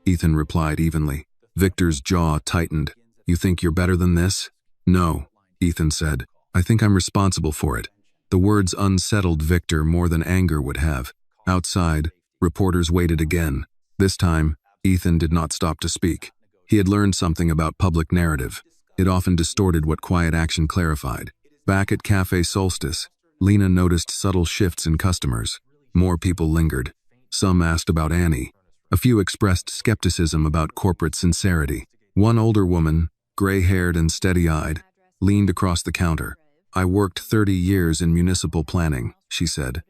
Ethan replied evenly. Victor's jaw tightened. "You think you're better than this?" "No," Ethan said. "I think I'm responsible for it." The words unsettled Victor more than anger would have. Outside, reporters waited again. This time, Ethan did not stop to speak. He had learned something about public narrative. It often distorted what quiet action clarified. Back at Cafe Solstice, Lena noticed subtle shifts in customers. More people lingered. Some asked about Annie. A few expressed skepticism about corporate sincerity. One older woman, gray-haired and steady-eyed, leaned across the counter. "I worked 30 years in municipal planning," she said.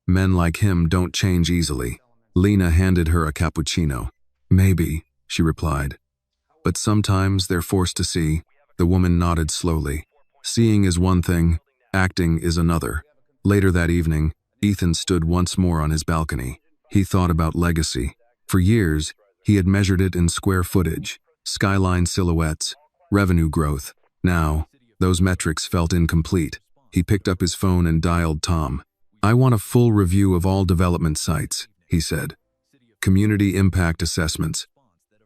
"Men like him don't change easily." Lena handed her a cappuccino. "Maybe," she replied. "But sometimes they're forced to see." The woman nodded slowly. "Seeing is one thing, acting is another." Later that evening, Ethan stood once more on his balcony. He thought about legacy. For years, he had measured it in square footage, skyline silhouettes, revenue growth. Now, those metrics felt incomplete. He picked up his phone and dialed Tom. "I want a full review of all development sites," he said. "Community impact assessments.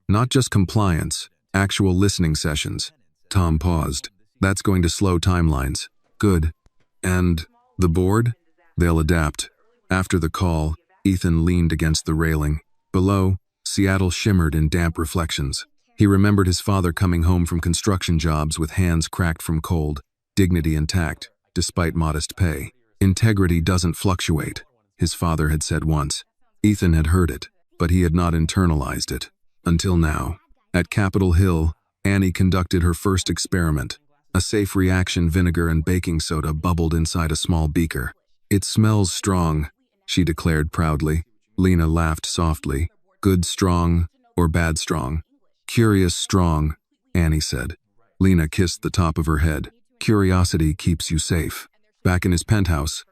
Not just compliance, actual listening sessions." Tom paused. "That's going to slow timelines." "Good. And the board?" "They'll adapt." After the call, Ethan leaned against the railing. Below, Seattle shimmered in damp reflections. He remembered his father coming home from construction jobs with hands cracked from cold. dignity intact, despite modest pay. Integrity doesn't fluctuate, his father had said once. Ethan had heard it, but he had not internalized it. Until now. At Capitol Hill, Annie conducted her first experiment. A safe reaction vinegar and baking soda bubbled inside a small beaker. "It smells strong," she declared proudly. Lena laughed softly. "Good strong or bad strong?" "Curious strong," Annie said. Lena kissed the top of her head. "Curiosity keeps you safe." Back in his penthouse,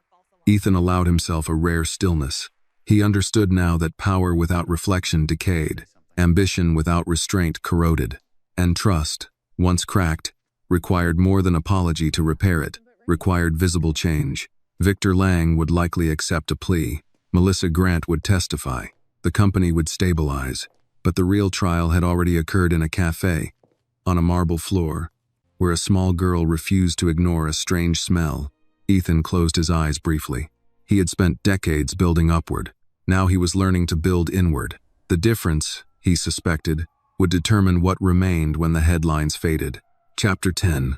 Ethan allowed himself a rare stillness. He understood now that power without reflection decayed, ambition without restraint corroded, and trust, once cracked, required more than apology to repair it, required visible change. Victor Lang would likely accept a plea. Melissa Grant would testify. The company would stabilize. But the real trial had already occurred in a cafe, on a marble floor, where a small girl refused to ignore a strange smell. Ethan closed his eyes briefly. He had spent decades building upward. Now he was learning to build inward. The difference, he suspected, would determine what remained when the headlines faded. Chapter 10.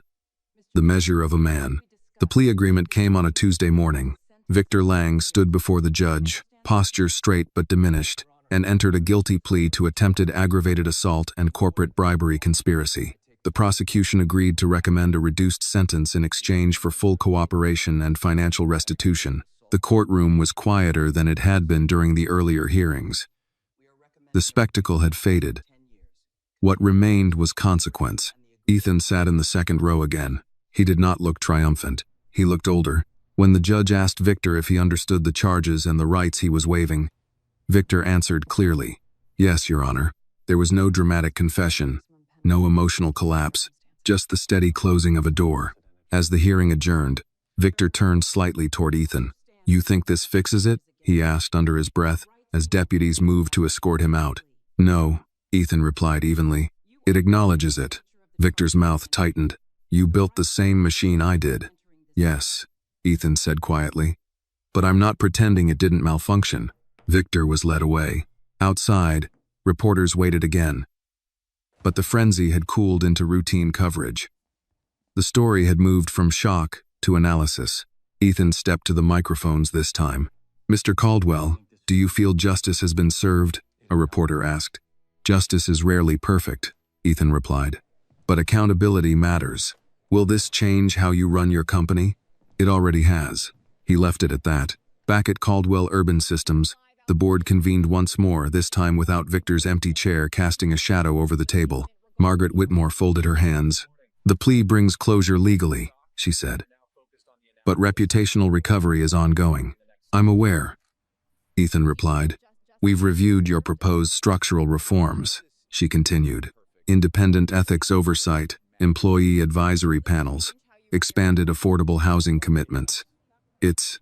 The Measure of a Man. The plea agreement came on a Tuesday morning. Victor Lang stood before the judge, posture straight but diminished, and entered a guilty plea to attempted aggravated assault and corporate bribery conspiracy. The prosecution agreed to recommend a reduced sentence in exchange for full cooperation and financial restitution. The courtroom was quieter than it had been during the earlier hearings. The spectacle had faded. What remained was consequence. Ethan sat in the second row again. He did not look triumphant. He looked older. When the judge asked Victor if he understood the charges and the rights he was waiving, Victor answered clearly, "Yes, Your Honor." There was no dramatic confession, no emotional collapse, just the steady closing of a door. As the hearing adjourned, Victor turned slightly toward Ethan. "You think this fixes it?" he asked under his breath, as deputies moved to escort him out. "No," Ethan replied evenly. "It acknowledges it." Victor's mouth tightened. "You built the same machine I did." "Yes," Ethan said quietly. "But I'm not pretending it didn't malfunction." Victor was led away. Outside, reporters waited again. But the frenzy had cooled into routine coverage. The story had moved from shock to analysis. Ethan stepped to the microphones this time. "Mr. Caldwell, do you feel justice has been served?" a reporter asked. "Justice is rarely perfect," Ethan replied. "But accountability matters. Will this change how you run your company?" "It already has." He left it at that. Back at Caldwell Urban Systems, the board convened once more, this time without Victor's empty chair casting a shadow over the table. Margaret Whitmore folded her hands. "The plea brings closure legally," she said. "But reputational recovery is ongoing." "I'm aware," Ethan replied. "We've reviewed your proposed structural reforms," she continued. "Independent ethics oversight, employee advisory panels, expanded affordable housing commitments. It's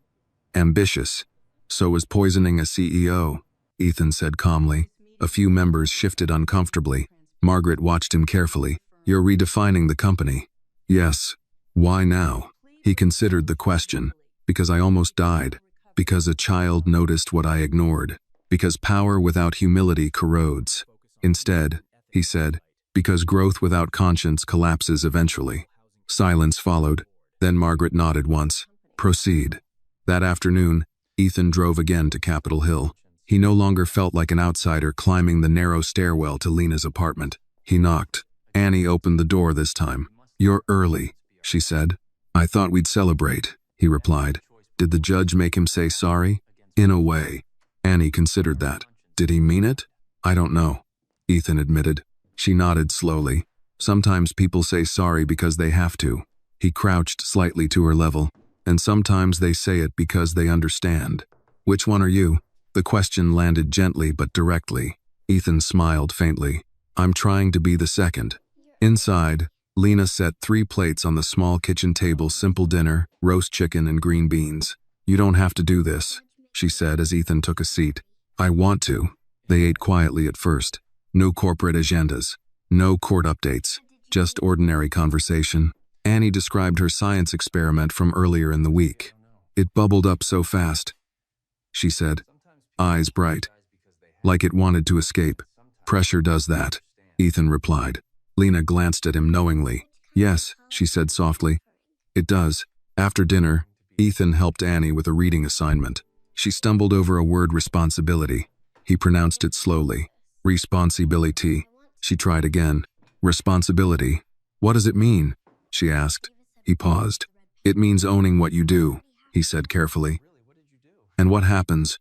ambitious. So is poisoning a CEO," Ethan said calmly. A few members shifted uncomfortably. Margaret watched him carefully. "You're redefining the company." "Yes." "Why now?" He considered the question. "Because I almost died. Because a child noticed what I ignored. Because power without humility corrodes. Instead," he said, "because growth without conscience collapses eventually." Silence followed. Then Margaret nodded once. "Proceed." That afternoon, Ethan drove again to Capitol Hill. He no longer felt like an outsider climbing the narrow stairwell to Lena's apartment. He knocked. Annie opened the door this time. "You're early," she said. "I thought we'd celebrate," he replied. "Did the judge make him say sorry?" "In a way." Annie considered that. "Did he mean it?" "I don't know," Ethan admitted. She nodded slowly. "Sometimes people say sorry because they have to." He crouched slightly to her level. "And sometimes they say it because they understand." "Which one are you?" The question landed gently but directly. Ethan smiled faintly. "I'm trying to be the second." Inside, Lena set 3 plates on the small kitchen table, simple dinner, roast chicken and green beans. "You don't have to do this," she said as Ethan took a seat. "I want to." They ate quietly at first. No corporate agendas. No court updates. Just ordinary conversation. Annie described her science experiment from earlier in the week. "It bubbled up so fast," she said, eyes bright, like it wanted to escape. "Pressure does that," Ethan replied. Lena glanced at him knowingly. "Yes," she said softly. It does. After dinner, Ethan helped Annie with a reading assignment. She stumbled over a word responsibility. He pronounced it slowly. Responsibility. She tried again. Responsibility. What does it mean? She asked. He paused. It means owning what you do, he said carefully. And what happens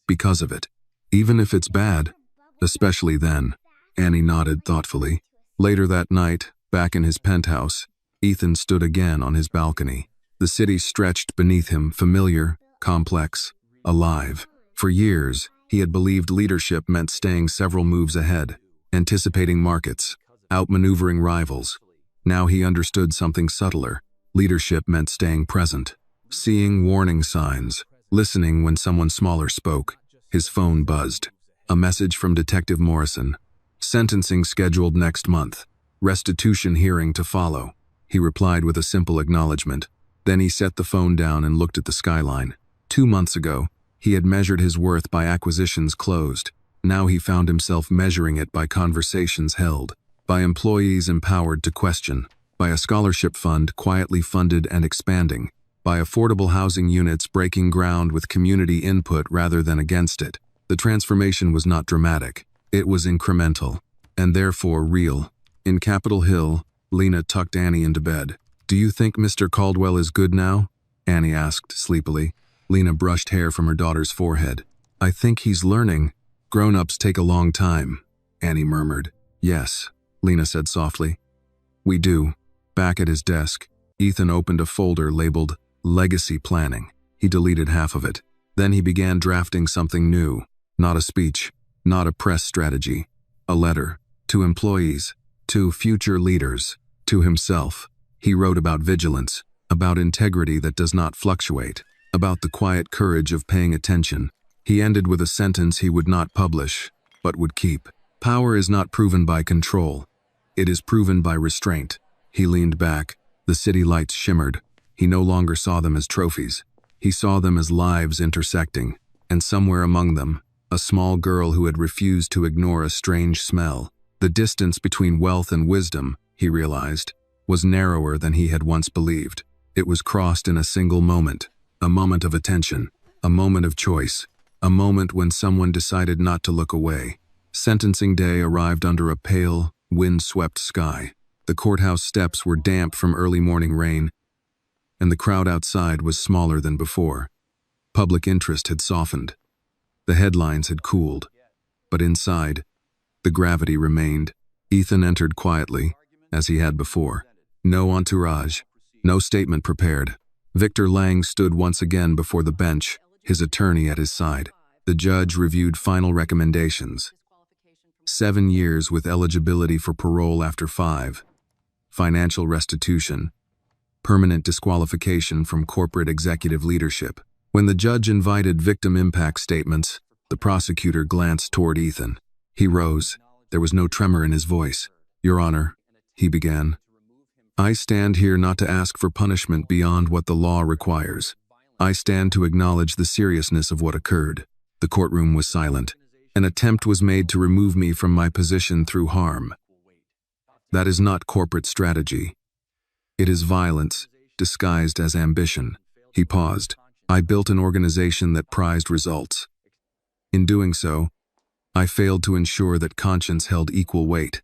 because of it? Even if it's bad, especially then. Annie nodded thoughtfully. Later that night, back in his penthouse, Ethan stood again on his balcony. The city stretched beneath him, familiar, complex, alive. For years, he had believed leadership meant staying several moves ahead, anticipating markets, outmaneuvering rivals. Now he understood something subtler. Leadership meant staying present, seeing warning signs, listening when someone smaller spoke. His phone buzzed. A message from Detective Morrison. Sentencing scheduled next month. Restitution hearing to follow. He replied with a simple acknowledgement. Then he set the phone down and looked at the skyline. 2 months ago, he had measured his worth by acquisitions closed. Now he found himself measuring it by conversations held, by employees empowered to question, by a scholarship fund quietly funded and expanding, by affordable housing units breaking ground with community input rather than against it. The transformation was not dramatic. It was incremental, and therefore real. In Capitol Hill, Lena tucked Annie into bed. "Do you think Mr. Caldwell is good now?" Annie asked sleepily. Lena brushed hair from her daughter's forehead. "I think he's learning. Grown-ups take a long time," Annie murmured. "Yes," Lena said softly. "We do." Back at his desk, Ethan opened a folder labeled Legacy Planning. He deleted half of it. Then he began drafting something new. Not a speech, not a press strategy. A letter. To employees. To future leaders. To himself. He wrote about vigilance. About integrity that does not fluctuate. About the quiet courage of paying attention. He ended with a sentence he would not publish, but would keep. Power is not proven by control. It is proven by restraint. He leaned back. The city lights shimmered. He no longer saw them as trophies. He saw them as lives intersecting. And somewhere among them, a small girl who had refused to ignore a strange smell. The distance between wealth and wisdom, he realized, was narrower than he had once believed. It was crossed in a single moment. A moment of attention. A moment of choice. A moment when someone decided not to look away. Sentencing day arrived under a pale, wind-swept sky. The courthouse steps were damp from early morning rain, and the crowd outside was smaller than before. Public interest had softened. The headlines had cooled. But inside, the gravity remained. Ethan entered quietly, as he had before. No entourage, no statement prepared. Victor Lang stood once again before the bench, his attorney at his side. The judge reviewed final recommendations. 7 years with eligibility for parole after 5. Financial restitution. Permanent disqualification from corporate executive leadership. When the judge invited victim impact statements, the prosecutor glanced toward Ethan. He rose. There was no tremor in his voice. "Your Honor," he began, "I stand here not to ask for punishment beyond what the law requires. I stand to acknowledge the seriousness of what occurred." The courtroom was silent. An attempt was made to remove me from my position through harm. That is not corporate strategy. It is violence, disguised as ambition. He paused. I built an organization that prized results. In doing so, I failed to ensure that conscience held equal weight.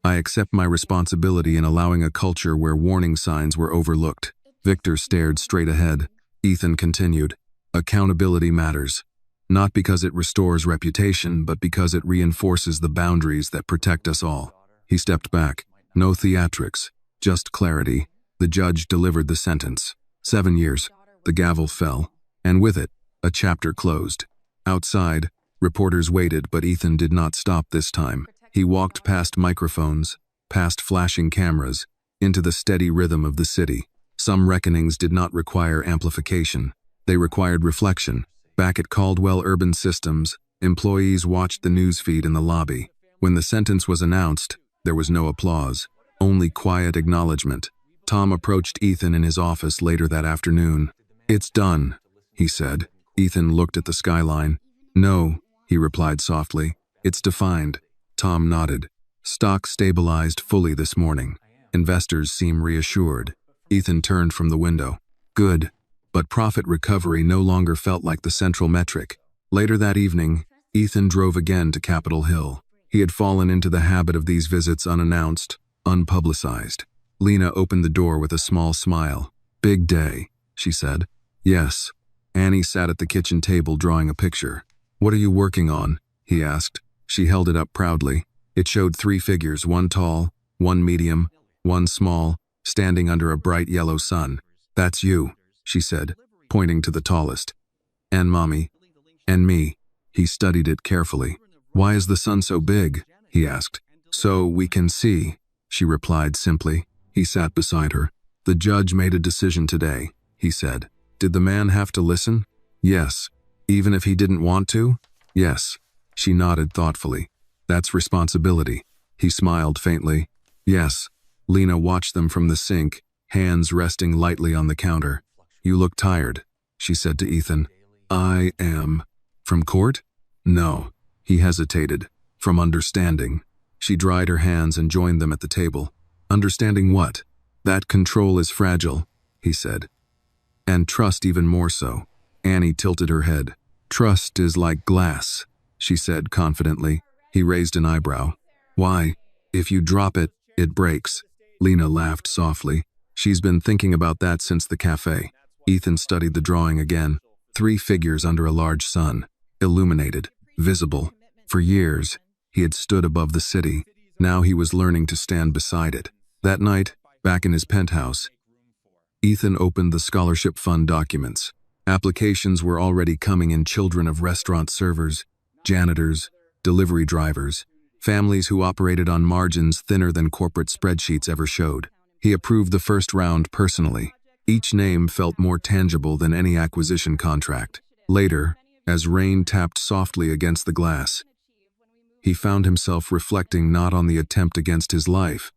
I accept my responsibility in allowing a culture where warning signs were overlooked. Victor stared straight ahead. Ethan continued. Accountability matters. Not because it restores reputation, but because it reinforces the boundaries that protect us all. He stepped back. No theatrics, just clarity. The judge delivered the sentence. 7 years. The gavel fell, and with it, a chapter closed. Outside, reporters waited, but Ethan did not stop this time. He walked past microphones, past flashing cameras, into the steady rhythm of the city. Some reckonings did not require amplification. They required reflection. Back at Caldwell Urban Systems, employees watched the newsfeed in the lobby. When the sentence was announced, there was no applause, only quiet acknowledgement. Tom approached Ethan in his office later that afternoon. "It's done," he said. Ethan looked at the skyline. "No," he replied softly. "It's defined." Tom nodded. "Stock stabilized fully this morning. Investors seem reassured." Ethan turned from the window. Good. But profit recovery no longer felt like the central metric. Later that evening, Ethan drove again to Capitol Hill. He had fallen into the habit of these visits unannounced, unpublicized. Lena opened the door with a small smile. Big day, she said. Yes. Annie sat at the kitchen table drawing a picture. What are you working on? He asked. She held it up proudly. It showed 3 figures, one tall, one medium, one small, standing under a bright yellow sun. That's you, she said, pointing to the tallest. And Mommy. And me. He studied it carefully. Why is the sun so big? He asked. So we can see, she replied simply. He sat beside her. The judge made a decision today, he said. Did the man have to listen? Yes. Even if he didn't want to? Yes. She nodded thoughtfully. That's responsibility. He smiled faintly. Yes. Lena watched them from the sink, hands resting lightly on the counter. You look tired, she said to Ethan. I am. From court? No. He hesitated. From understanding. She dried her hands and joined them at the table. Understanding what? That control is fragile, he said. And trust even more so. Annie tilted her head. Trust is like glass, she said confidently. He raised an eyebrow. Why? If you drop it, it breaks. Lena laughed softly. She's been thinking about that since the cafe. Ethan studied the drawing again. 3 figures under a large sun. Illuminated. Visible. For years, he had stood above the city. Now he was learning to stand beside it. That night, back in his penthouse, Ethan opened the scholarship fund documents. Applications were already coming in: children of restaurant servers, janitors, delivery drivers, families who operated on margins thinner than corporate spreadsheets ever showed. He approved the first round personally. Each name felt more tangible than any acquisition contract. Later, as rain tapped softly against the glass, he found himself reflecting not on the attempt against his life,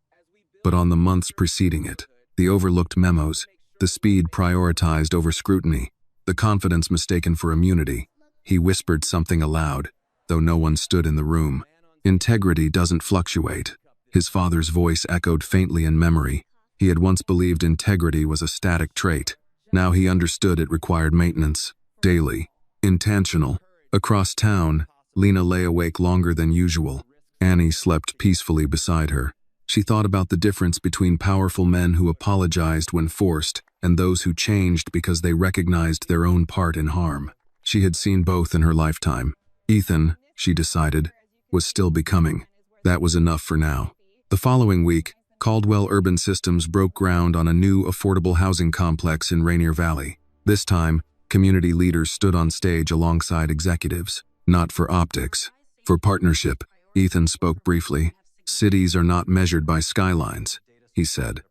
but on the months preceding it. The overlooked memos, the speed prioritized over scrutiny, the confidence mistaken for immunity. He whispered something aloud, though no one stood in the room. Integrity doesn't fluctuate. His father's voice echoed faintly in memory. He had once believed integrity was a static trait. Now he understood it required maintenance, daily, intentional. Across town, Lena lay awake longer than usual. Annie slept peacefully beside her. She thought about the difference between powerful men who apologized when forced and those who changed because they recognized their own part in harm. She had seen both in her lifetime. Ethan, she decided, was still becoming. That was enough for now. The following week, Caldwell Urban Systems broke ground on a new affordable housing complex in Rainier Valley. This time, community leaders stood on stage alongside executives. Not for optics, for partnership. Ethan spoke briefly. Cities are not measured by skylines, he said.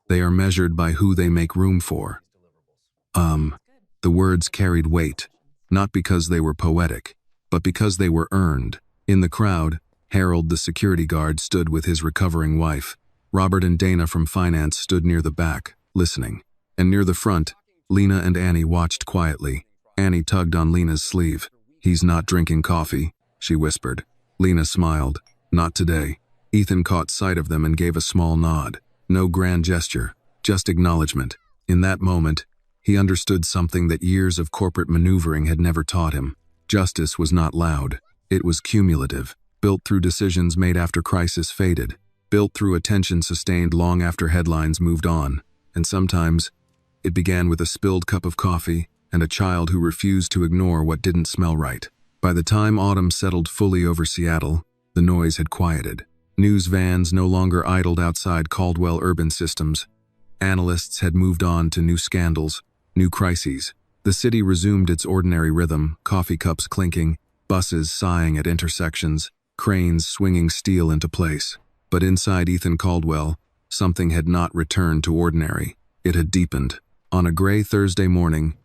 They are measured by who they make room for. The words carried weight, not because they were poetic, but because they were earned. In the crowd, Harold, the security guard, stood with his recovering wife. Robert and Dana from finance stood near the back, listening. And near the front, Lena and Annie watched quietly. Annie tugged on Lena's sleeve. He's not drinking coffee, she whispered. Lena smiled. Not today. Ethan caught sight of them and gave a small nod. No grand gesture, just acknowledgement. In that moment, he understood something that years of corporate maneuvering had never taught him. Justice was not loud. It was cumulative, built through decisions made after crisis faded, built through attention sustained long after headlines moved on. And sometimes, it began with a spilled cup of coffee and a child who refused to ignore what didn't smell right. By the time autumn settled fully over Seattle, the noise had quieted. News vans no longer idled outside Caldwell Urban Systems. Analysts had moved on to new scandals, new crises. The city resumed its ordinary rhythm, coffee cups clinking, buses sighing at intersections, cranes swinging steel into place. But inside Ethan Caldwell, something had not returned to ordinary. It had deepened. On a gray Thursday morning,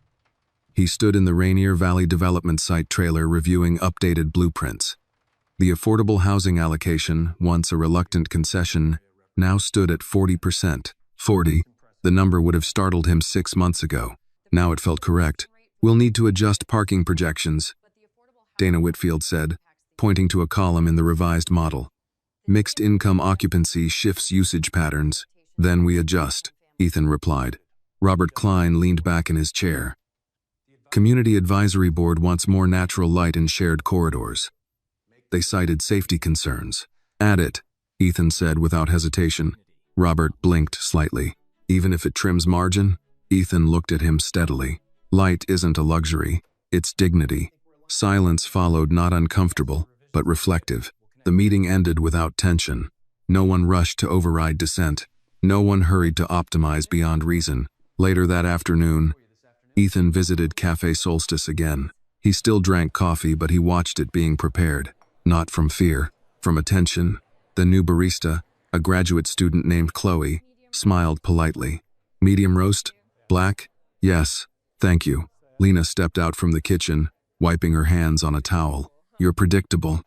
he stood in the Rainier Valley Development Site trailer reviewing updated blueprints. The affordable housing allocation, once a reluctant concession, now stood at 40%. 40. The number would have startled him 6 months ago. Now it felt correct. We'll need to adjust parking projections, Dana Whitfield said, pointing to a column in the revised model. Mixed income occupancy shifts usage patterns. Then we adjust. Ethan replied. Robert Klein leaned back in his chair. Community Advisory Board wants more natural light in shared corridors. They cited safety concerns. Add it, Ethan said without hesitation. Robert blinked slightly. Even if it trims margin? Ethan looked at him steadily. Light isn't a luxury, it's dignity. Silence followed, not uncomfortable, but reflective. The meeting ended without tension. No one rushed to override dissent. No one hurried to optimize beyond reason. Later that afternoon, Ethan visited Cafe Solstice again. He still drank coffee, but he watched it being prepared. Not from fear, from attention. The new barista, a graduate student named Chloe, smiled politely. Medium roast? Black? Yes, thank you. Lena stepped out from the kitchen, wiping her hands on a towel. You're predictable,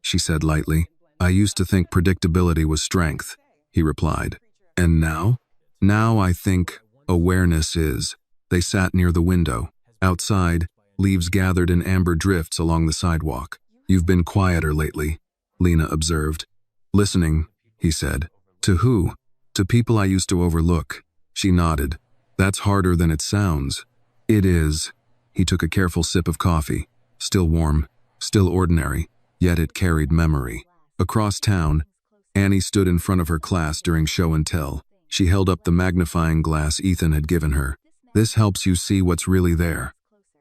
she said lightly. I used to think predictability was strength, he replied. And now? Now I think awareness is. They sat near the window. Outside, leaves gathered in amber drifts along the sidewalk. You've been quieter lately, Lena observed. Listening, he said. To who? To people I used to overlook. She nodded. That's harder than it sounds. It is. He took a careful sip of coffee. Still warm, still ordinary, yet it carried memory. Across town, Annie stood in front of her class during show and tell. She held up the magnifying glass Ethan had given her. This helps you see what's really there,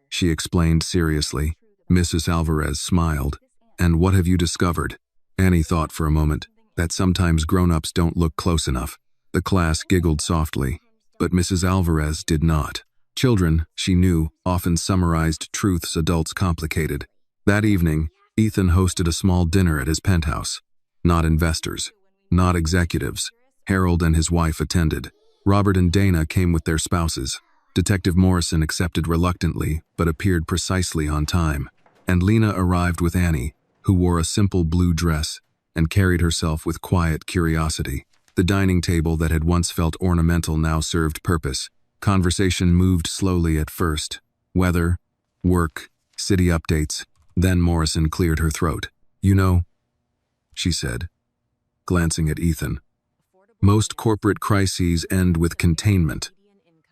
she explained seriously. Mrs. Alvarez smiled. And what have you discovered? Annie thought for a moment that sometimes grown-ups don't look close enough. The class giggled softly, but Mrs. Alvarez did not. Children, she knew, often summarized truths adults complicated. That evening, Ethan hosted a small dinner at his penthouse. Not investors, not executives. Harold and his wife attended. Robert and Dana came with their spouses. Detective Morrison accepted reluctantly, but appeared precisely on time. And Lena arrived with Annie, who wore a simple blue dress and carried herself with quiet curiosity. The dining table that had once felt ornamental now served purpose. Conversation moved slowly at first. Weather, work, city updates. Then Morrison cleared her throat. You know, she said, glancing at Ethan. Most corporate crises end with containment,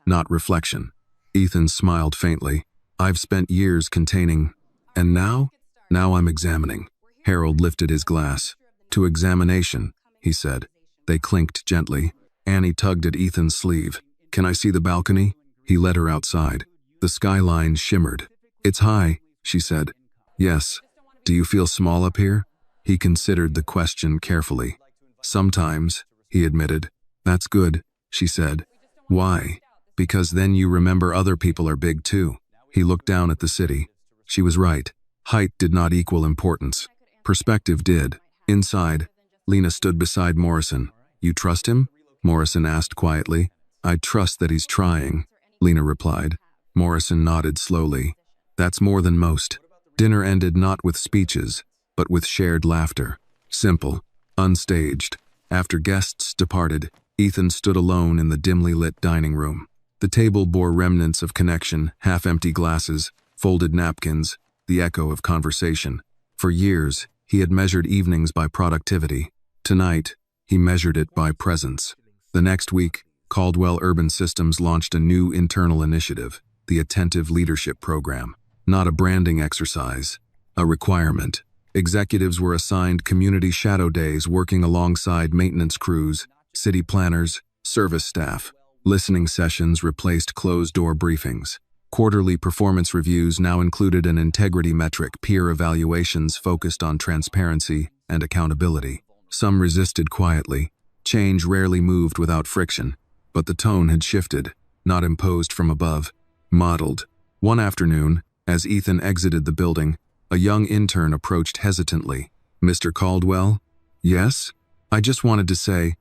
not reflection. Ethan smiled faintly. I've spent years containing, and now? Now I'm examining. Harold lifted his glass. To examination, he said. They clinked gently. Annie tugged at Ethan's sleeve. Can I see the balcony? He led her outside. The skyline shimmered. It's high, she said. Yes. Do you feel small up here? He considered the question carefully. Sometimes, he admitted. That's good, she said. Why? Because then you remember other people are big too. He looked down at the city. She was right. Height did not equal importance. Perspective did. Inside, Lena stood beside Morrison. You trust him? Morrison asked quietly. I trust that he's trying, Lena replied. Morrison nodded slowly. That's more than most. Dinner ended not with speeches, but with shared laughter. Simple, unstaged. After guests departed, Ethan stood alone in the dimly lit dining room. The table bore remnants of connection, half-empty glasses, folded napkins, the echo of conversation. For years, he had measured evenings by productivity. Tonight, he measured it by presence. The next week, Caldwell Urban Systems launched a new internal initiative, the Attentive Leadership Program. Not a branding exercise, a requirement. Executives were assigned community shadow days working alongside maintenance crews, city planners, service staff. Listening sessions replaced closed-door briefings. Quarterly performance reviews now included an integrity metric, peer evaluations focused on transparency and accountability. Some resisted quietly. Change rarely moved without friction, but the tone had shifted, not imposed from above, modeled. One afternoon, as Ethan exited the building, a young intern approached hesitantly. Mr. Caldwell? Yes? I just wanted to say,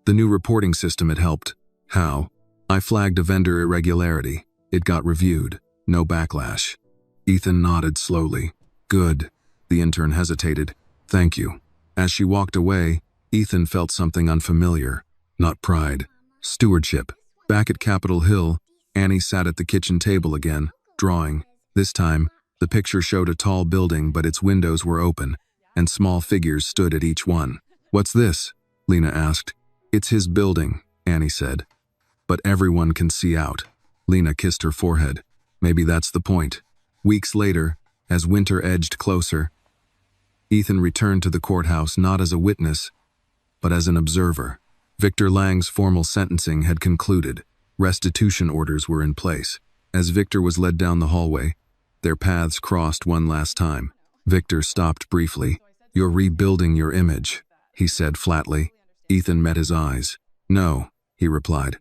the new reporting system had helped. How? I flagged a vendor irregularity. It got reviewed. No backlash. Ethan nodded slowly. Good. The intern hesitated. Thank you. As she walked away, Ethan felt something unfamiliar. Not pride. Stewardship. Back at Capitol Hill, Annie sat at the kitchen table again, drawing. This time, the picture showed a tall building, but its windows were open, and small figures stood at each one. What's this? Lena asked. It's his building, Annie said. But everyone can see out. Lena kissed her forehead. Maybe that's the point. Weeks later, as winter edged closer, Ethan returned to the courthouse not as a witness, but as an observer. Victor Lang's formal sentencing had concluded. Restitution orders were in place. As Victor was led down the hallway, their paths crossed one last time. Victor stopped briefly. "You're rebuilding your image," he said flatly. Ethan met his eyes. "No," he replied.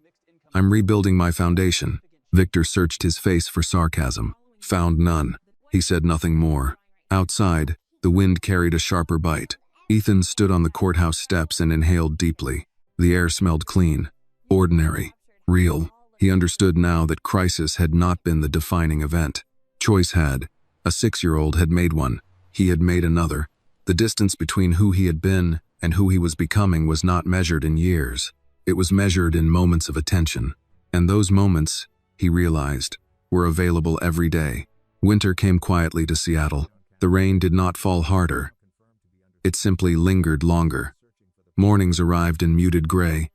"I'm rebuilding my foundation." Victor searched his face for sarcasm. Found none. He said nothing more. Outside, the wind carried a sharper bite. Ethan stood on the courthouse steps and inhaled deeply. The air smelled clean, ordinary, real. He understood now that crisis had not been the defining event. Choice had. A 6-year-old had made one. He had made another. The distance between who he had been and who he was becoming was not measured in years. It was measured in moments of attention. And those moments, he realized, were available every day. Winter came quietly to Seattle. The rain did not fall harder. It simply lingered longer. Mornings arrived in muted gray,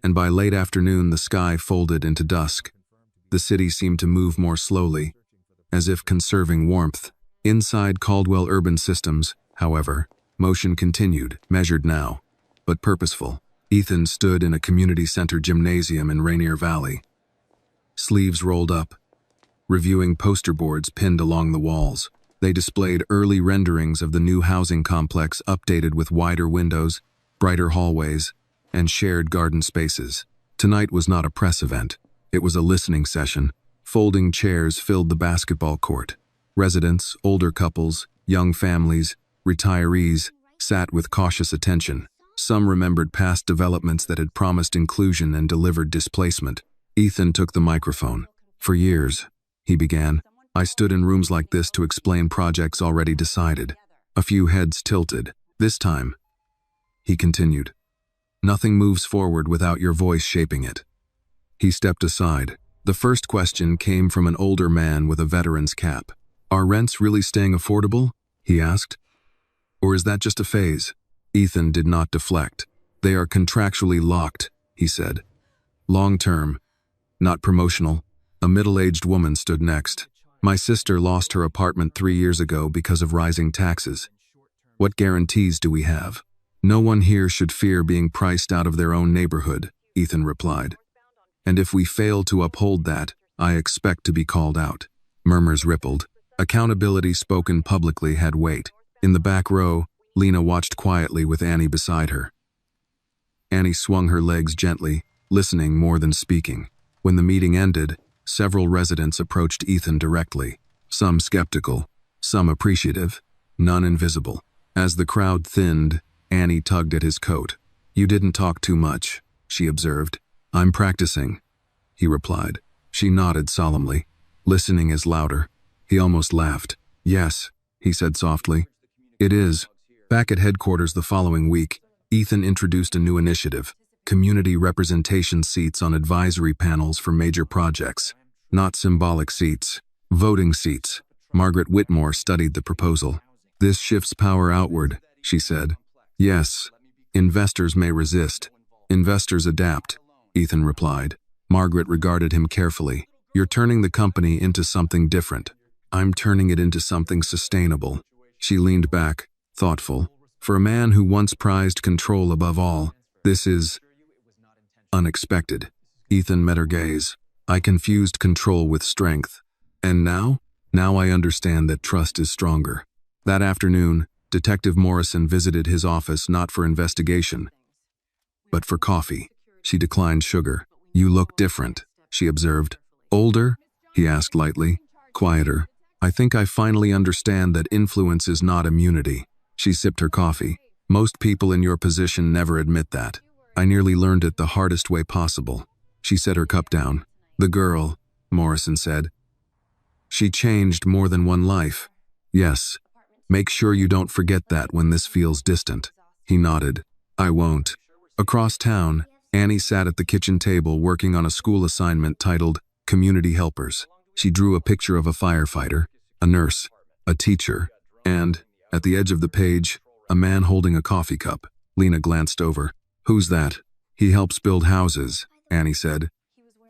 and by late afternoon the sky folded into dusk. The city seemed to move more slowly, as if conserving warmth. Inside Caldwell Urban Systems, however, motion continued, measured now, but purposeful. Ethan stood in a community center gymnasium in Rainier Valley, sleeves rolled up, reviewing poster boards pinned along the walls. They displayed early renderings of the new housing complex, updated with wider windows, brighter hallways, and shared garden spaces. Tonight was not a press event. It was a listening session. Folding chairs filled the basketball court. Residents, older couples, young families, retirees sat with cautious attention. Some remembered past developments that had promised inclusion and delivered displacement. Ethan took the microphone. "For years," he began, "I stood in rooms like this to explain projects already decided." A few heads tilted. "This time," he continued, "nothing moves forward without your voice shaping it." He stepped aside. The first question came from an older man with a veteran's cap. "Are rents really staying affordable?" he asked. "Or is that just a phase?" Ethan did not deflect. "They are contractually locked," he said. "Long-term, not promotional." A middle-aged woman stood next. "My sister lost her apartment 3 years ago because of rising taxes. What guarantees do we have?" "No one here should fear being priced out of their own neighborhood," Ethan replied. "And if we fail to uphold that, I expect to be called out." Murmurs rippled. Accountability spoken publicly had weight. In the back row, Lena watched quietly with Annie beside her. Annie swung her legs gently, listening more than speaking. When the meeting ended, several residents approached Ethan directly, some skeptical, some appreciative, none invisible. As the crowd thinned, Annie tugged at his coat. "You didn't talk too much," she observed. "I'm practicing," he replied. She nodded solemnly. "Listening is louder." He almost laughed. "Yes," he said softly. "It is." Back at headquarters the following week, Ethan introduced a new initiative: community representation seats on advisory panels for major projects. Not symbolic seats, voting seats. Margaret Whitmore studied the proposal. "This shifts power outward," she said. "Yes, investors may resist. Investors adapt," Ethan replied. Margaret regarded him carefully. "You're turning the company into something different. I'm turning it into something sustainable." She leaned back, thoughtful. For a man who once prized control above all, this is unexpected. Ethan met her gaze. "I confused control with strength. And now? Now I understand that trust is stronger." That afternoon, Detective Morrison visited his office not for investigation, but for coffee. She declined sugar. "You look different," she observed. "Older?" he asked lightly. "Quieter. I think I finally understand that influence is not immunity." She sipped her coffee. "Most people in your position never admit that. I nearly learned it the hardest way possible." She set her cup down. "The girl," Morrison said. "She changed more than one life." "Yes. Make sure you don't forget that when this feels distant." He nodded. "I won't." Across town, Annie sat at the kitchen table working on a school assignment titled Community Helpers. She drew a picture of a firefighter, a nurse, a teacher, and, at the edge of the page, a man holding a coffee cup. Lena glanced over. "Who's that?" "He helps build houses," Annie said.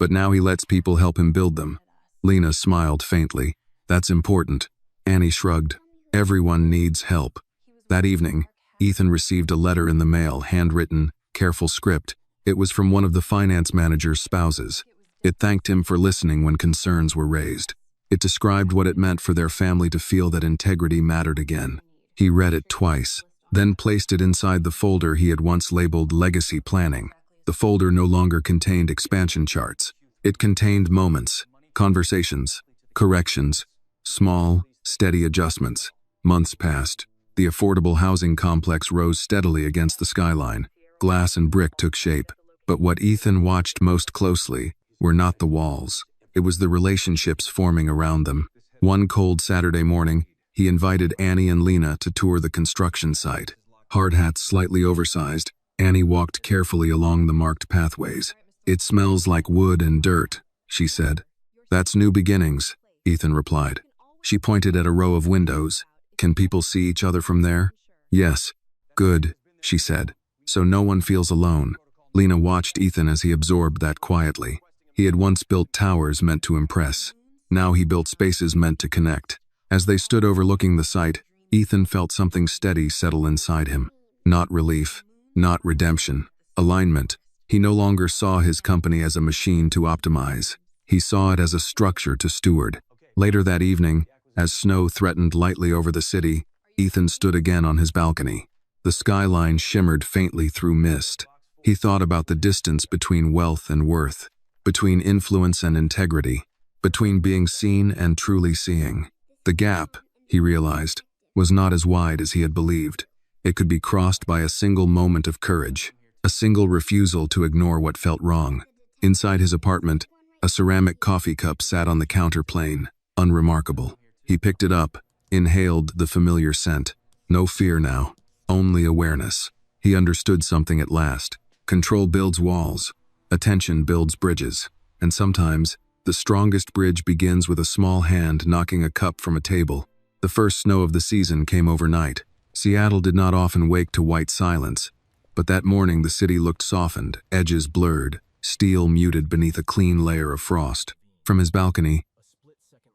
but now he lets people help him build them. Lena smiled faintly. That's important. Annie shrugged. Everyone needs help. That evening, Ethan received a letter in the mail, handwritten, careful script. It was from one of the finance manager's spouses. It thanked him for listening when concerns were raised. It described what it meant for their family to feel that integrity mattered again. He read it twice, then placed it inside the folder he had once labeled Legacy Planning. The folder no longer contained expansion charts. It contained moments, conversations, corrections, small, steady adjustments. Months passed. The affordable housing complex rose steadily against the skyline. Glass and brick took shape. But what Ethan watched most closely were not the walls. It was the relationships forming around them. One cold Saturday morning, he invited Annie and Lena to tour the construction site. Hard hats slightly oversized, Annie walked carefully along the marked pathways. "It smells like wood and dirt," she said. "That's new beginnings," Ethan replied. She pointed at a row of windows. "Can people see each other from there?" "Yes." "Good," she said. "So no one feels alone." Lena watched Ethan as he absorbed that quietly. He had once built towers meant to impress. Now he built spaces meant to connect. As they stood overlooking the site, Ethan felt something steady settle inside him. Not relief, not redemption, alignment. He no longer saw his company as a machine to optimize. He saw it as a structure to steward. Later that evening, as snow threatened lightly over the city, Ethan stood again on his balcony. The skyline shimmered faintly through mist. He thought about the distance between wealth and worth, between influence and integrity, between being seen and truly seeing. The gap, he realized, was not as wide as he had believed. It could be crossed by a single moment of courage, a single refusal to ignore what felt wrong. Inside his apartment, a ceramic coffee cup sat on the counterplane, unremarkable. He picked it up, inhaled the familiar scent. No fear now, only awareness. He understood something at last. Control builds walls. Attention builds bridges. And sometimes, the strongest bridge begins with a small hand knocking a cup from a table. The first snow of the season came overnight. Seattle did not often wake to white silence, but that morning the city looked softened, edges blurred, steel muted beneath a clean layer of frost. From his balcony,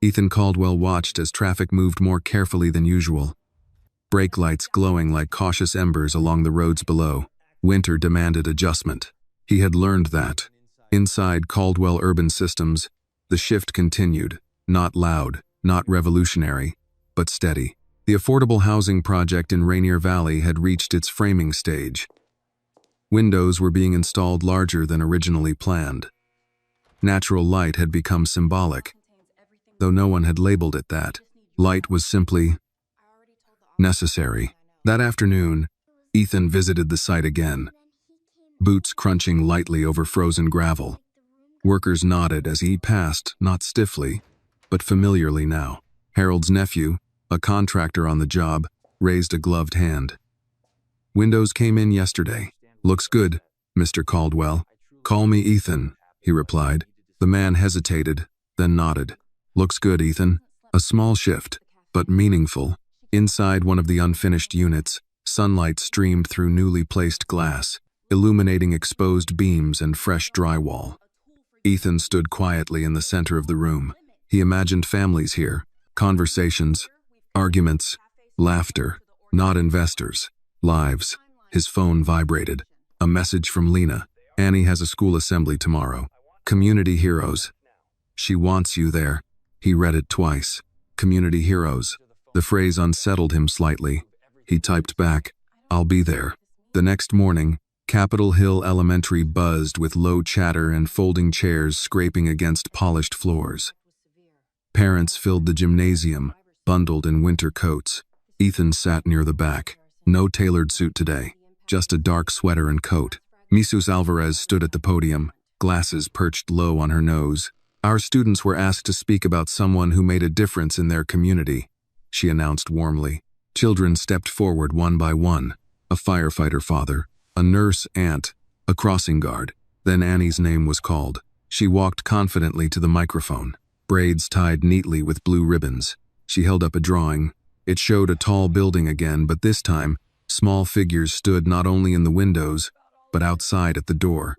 Ethan Caldwell watched as traffic moved more carefully than usual. Brake lights glowing like cautious embers along the roads below. Winter demanded adjustment. He had learned that. Inside Caldwell Urban Systems, the shift continued, not loud, not revolutionary, but steady. The affordable housing project in Rainier Valley had reached its framing stage. Windows were being installed larger than originally planned. Natural light had become symbolic, though no one had labeled it that. Light was simply necessary. That afternoon, Ethan visited the site again, boots crunching lightly over frozen gravel. Workers nodded as he passed, not stiffly, but familiarly now. Harold's nephew, a contractor on the job, raised a gloved hand. "Windows came in yesterday. Looks good, Mr. Caldwell." "Call me Ethan," he replied. The man hesitated, then nodded. "Looks good, Ethan." A small shift, but meaningful. Inside one of the unfinished units, sunlight streamed through newly placed glass, illuminating exposed beams and fresh drywall. Ethan stood quietly in the center of the room. He imagined families here, conversations, arguments, laughter, not investors, lives. His phone vibrated. A message from Lena. "Annie has a school assembly tomorrow. Community heroes. She wants you there." He read it twice. Community heroes. The phrase unsettled him slightly. He typed back, "I'll be there." The next morning, Capitol Hill Elementary buzzed with low chatter and folding chairs scraping against polished floors. Parents filled the gymnasium, bundled in winter coats. Ethan sat near the back. No tailored suit today, just a dark sweater and coat. Mrs. Alvarez stood at the podium, glasses perched low on her nose. "Our students were asked to speak about someone who made a difference in their community," she announced warmly. Children stepped forward one by one. A firefighter father, a nurse aunt, a crossing guard. Then Annie's name was called. She walked confidently to the microphone, braids tied neatly with blue ribbons. She held up a drawing. It showed a tall building again, but this time, small figures stood not only in the windows, but outside at the door,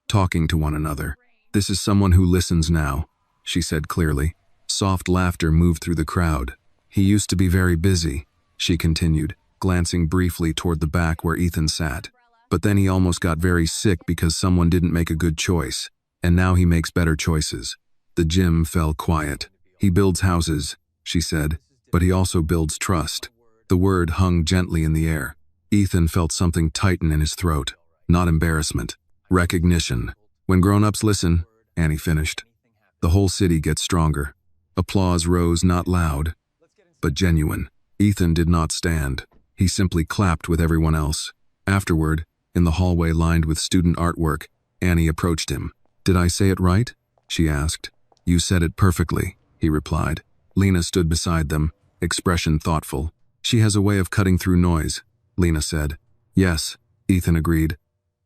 talking to one another. This is someone who listens now, she said clearly. Soft laughter moved through the crowd. He used to be very busy, she continued, glancing briefly toward the back where Ethan sat. But then he almost got very sick because someone didn't make a good choice, and now he makes better choices. The gym fell quiet. He builds houses, she said, but he also builds trust. The word hung gently in the air. Ethan felt something tighten in his throat. Not embarrassment. Recognition. When grown-ups listen, Annie finished, the whole city gets stronger. Applause rose not loud, but genuine. Ethan did not stand. He simply clapped with everyone else. Afterward, in the hallway lined with student artwork, Annie approached him. Did I say it right? She asked. You said it perfectly, he replied. Lena stood beside them, expression thoughtful. She has a way of cutting through noise, Lena said. Yes, Ethan agreed.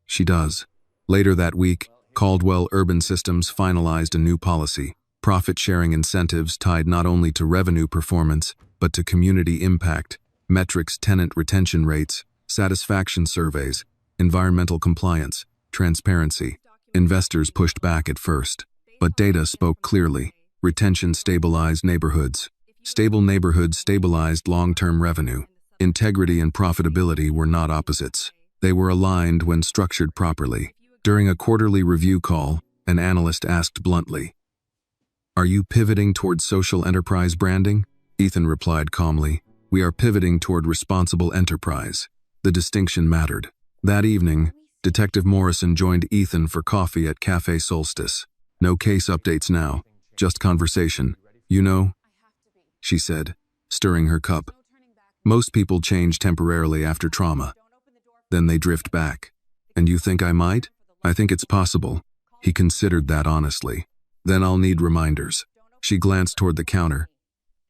She does. Later that week, Caldwell Urban Systems finalized a new policy, profit-sharing incentives tied not only to revenue performance, but to community impact, metrics, tenant retention rates, satisfaction surveys, environmental compliance, transparency. Investors pushed back at first, but data spoke clearly. Retention stabilized neighborhoods. Stable neighborhoods stabilized long-term revenue. Integrity and profitability were not opposites. They were aligned when structured properly. During a quarterly review call, an analyst asked bluntly, "Are you pivoting toward social enterprise branding?" Ethan replied calmly, "We are pivoting toward responsible enterprise." The distinction mattered. That evening, Detective Morrison joined Ethan for coffee at Cafe Solstice. No case updates now, just conversation. You know, she said, stirring her cup. Most people change temporarily after trauma. Then they drift back. And you think I might? I think it's possible. He considered that honestly. Then I'll need reminders. She glanced toward the counter,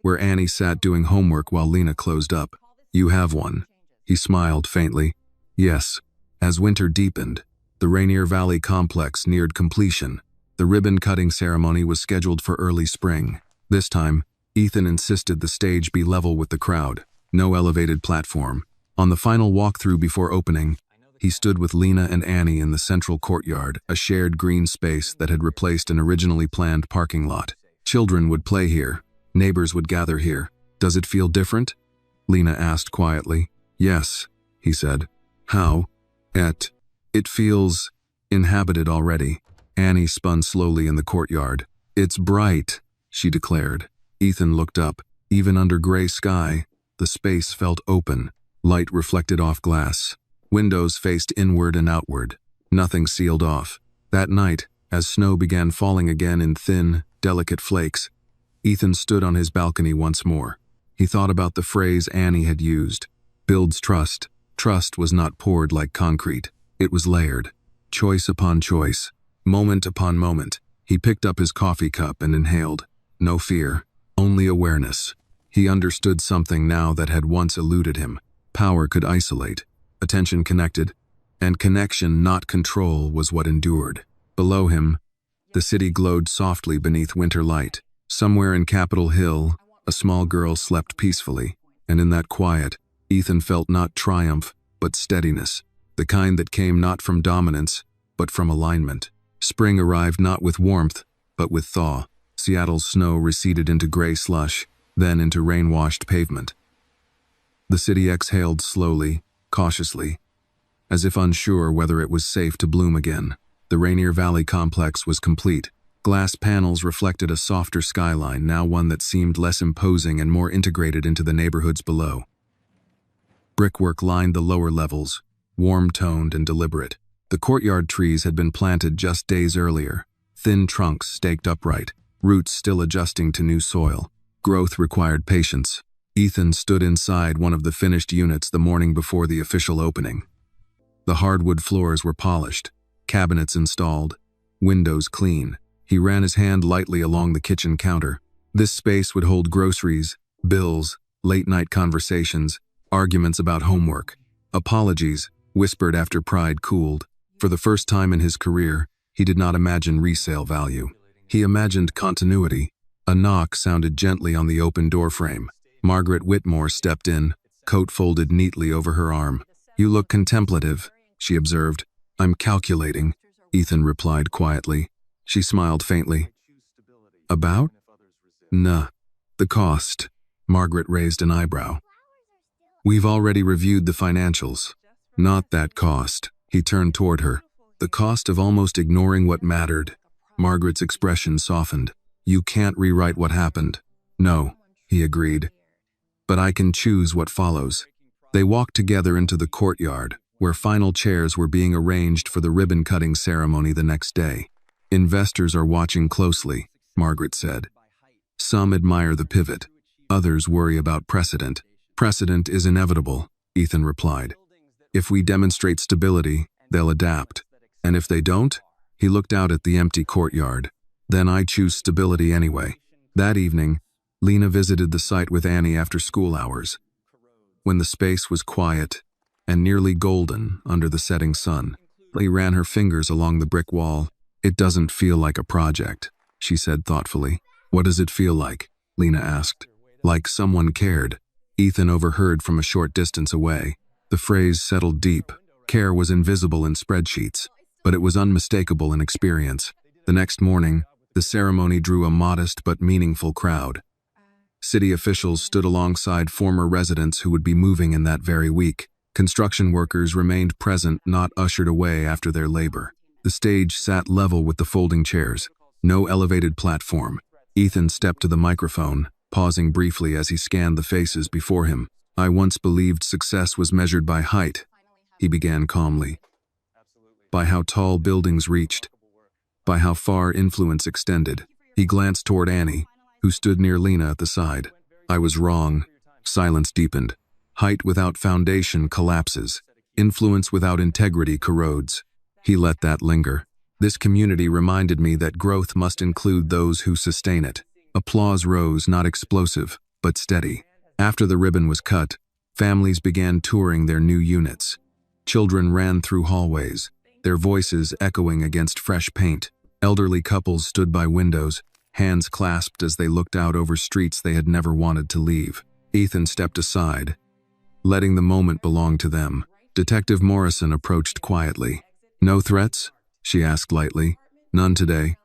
where Annie sat doing homework while Lena closed up. You have one. He smiled faintly. Yes. As winter deepened, the Rainier Valley complex neared completion. The ribbon-cutting ceremony was scheduled for early spring. This time, Ethan insisted the stage be level with the crowd. No elevated platform. On the final walkthrough before opening, he stood with Lena and Annie in the central courtyard, a shared green space that had replaced an originally planned parking lot. Children would play here. Neighbors would gather here. Does it feel different? Lena asked quietly. Yes, he said. How? It feels inhabited already. Annie spun slowly in the courtyard. It's bright, she declared. Ethan looked up. Even under gray sky, the space felt open. Light reflected off glass. Windows faced inward and outward. Nothing sealed off. That night, as snow began falling again in thin, delicate flakes, Ethan stood on his balcony once more. He thought about the phrase Annie had used. Builds trust. Trust was not poured like concrete. It was layered. Choice upon choice. Moment upon moment. He picked up his coffee cup and inhaled. No fear. Only awareness. He understood something now that had once eluded him. Power could isolate. Attention connected. And connection, not control, was what endured. Below him, the city glowed softly beneath winter light. Somewhere in Capitol Hill, a small girl slept peacefully. And in that quiet, Ethan felt not triumph, but steadiness. The kind that came not from dominance, but from alignment. Spring arrived not with warmth, but with thaw. Seattle's snow receded into gray slush, then into rain-washed pavement. The city exhaled slowly, cautiously, as if unsure whether it was safe to bloom again. The Rainier Valley complex was complete. Glass panels reflected a softer skyline, now one that seemed less imposing and more integrated into the neighborhoods below. Brickwork lined the lower levels, warm-toned and deliberate. The courtyard trees had been planted just days earlier, thin trunks staked upright, roots still adjusting to new soil. Growth required patience. Ethan stood inside one of the finished units the morning before the official opening. The hardwood floors were polished, cabinets installed, windows clean. He ran his hand lightly along the kitchen counter. This space would hold groceries, bills, late-night conversations, arguments about homework, apologies, whispered after pride cooled. For the first time in his career, he did not imagine resale value. He imagined continuity. A knock sounded gently on the open doorframe. Margaret Whitmore stepped in, coat folded neatly over her arm. You look contemplative, she observed. I'm calculating, Ethan replied quietly. She smiled faintly. About? Nah. The cost. Margaret raised an eyebrow. We've already reviewed the financials. Not that cost. He turned toward her. The cost of almost ignoring what mattered. Margaret's expression softened. You can't rewrite what happened. No, he agreed. But I can choose what follows. They walked together into the courtyard, where final chairs were being arranged for the ribbon-cutting ceremony the next day. Investors are watching closely, Margaret said. Some admire the pivot. Others worry about precedent. Precedent is inevitable, Ethan replied. If we demonstrate stability, they'll adapt. And if they don't? He looked out at the empty courtyard. Then I choose stability anyway. That evening, Lena visited the site with Annie after school hours. When the space was quiet and nearly golden under the setting sun, Lee ran her fingers along the brick wall. It doesn't feel like a project, she said thoughtfully. What does it feel like? Lena asked. Like someone cared. Ethan overheard from a short distance away. The phrase settled deep. Care was invisible in spreadsheets, but it was unmistakable in experience. The next morning, the ceremony drew a modest but meaningful crowd. City officials stood alongside former residents who would be moving in that very week. Construction workers remained present, not ushered away after their labor. The stage sat level with the folding chairs. No elevated platform. Ethan stepped to the microphone, pausing briefly as he scanned the faces before him. I once believed success was measured by height, he began calmly. By how tall buildings reached. By how far influence extended. He glanced toward Annie, who stood near Lena at the side. I was wrong. Silence deepened. Height without foundation collapses. Influence without integrity corrodes. He let that linger. This community reminded me that growth must include those who sustain it. Applause rose, not explosive, but steady. After the ribbon was cut, families began touring their new units. Children ran through hallways, their voices echoing against fresh paint. Elderly couples stood by windows, hands clasped as they looked out over streets they had never wanted to leave. Ethan stepped aside, letting the moment belong to them. Detective Morrison approached quietly. No threats? She asked lightly. None today,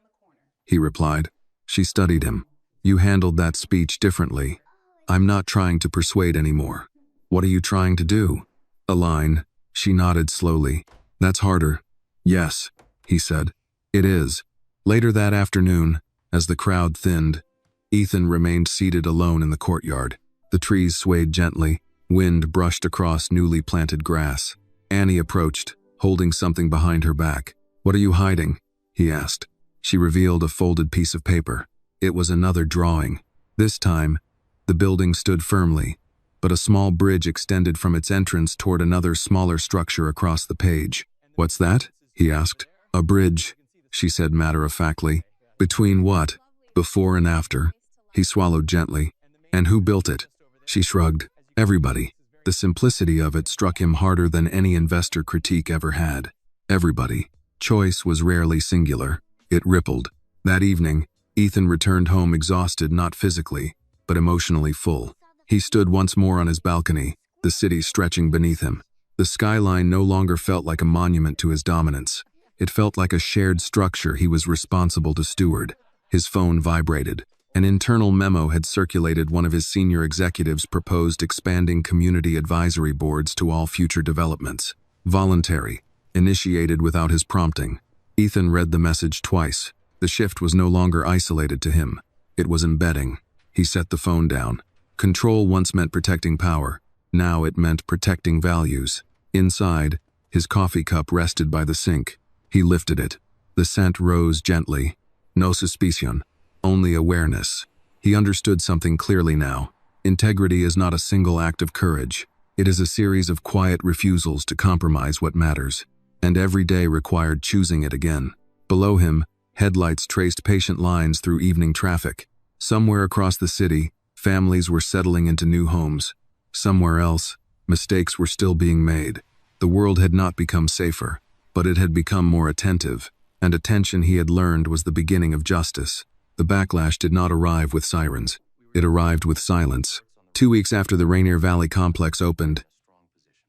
he replied. She studied him. You handled that speech differently. I'm not trying to persuade anymore. What are you trying to do? Align. She nodded slowly. That's harder. Yes, he said. It is. Later that afternoon, as the crowd thinned, Ethan remained seated alone in the courtyard. The trees swayed gently. Wind brushed across newly planted grass. Annie approached, holding something behind her back. What are you hiding? He asked. She revealed a folded piece of paper. It was another drawing. This time, the building stood firmly, but a small bridge extended from its entrance toward another smaller structure across the page. What's that? He asked. A bridge, she said matter-of-factly. Between what? Before and after? He swallowed gently. And who built it? She shrugged. Everybody. The simplicity of it struck him harder than any investor critique ever had. Everybody. Choice was rarely singular. It rippled. That evening, Ethan returned home exhausted not physically, but emotionally full. He stood once more on his balcony, the city stretching beneath him. The skyline no longer felt like a monument to his dominance. It felt like a shared structure he was responsible to steward. His phone vibrated. An internal memo had circulated. One of his senior executives proposed expanding community advisory boards to all future developments. Voluntary. Initiated without his prompting. Ethan read the message twice. The shift was no longer isolated to him. It was embedding. He set the phone down. Control once meant protecting power. Now it meant protecting values. Inside, his coffee cup rested by the sink. He lifted it. The scent rose gently. No suspicion. Only awareness. He understood something clearly now. Integrity is not a single act of courage. It is a series of quiet refusals to compromise what matters. And every day required choosing it again. Below him, headlights traced patient lines through evening traffic. Somewhere across the city, families were settling into new homes. Somewhere else, mistakes were still being made. The world had not become safer, but it had become more attentive, and attention, he had learned, was the beginning of justice. The backlash did not arrive with sirens. It arrived with silence. 2 weeks after the Rainier Valley complex opened,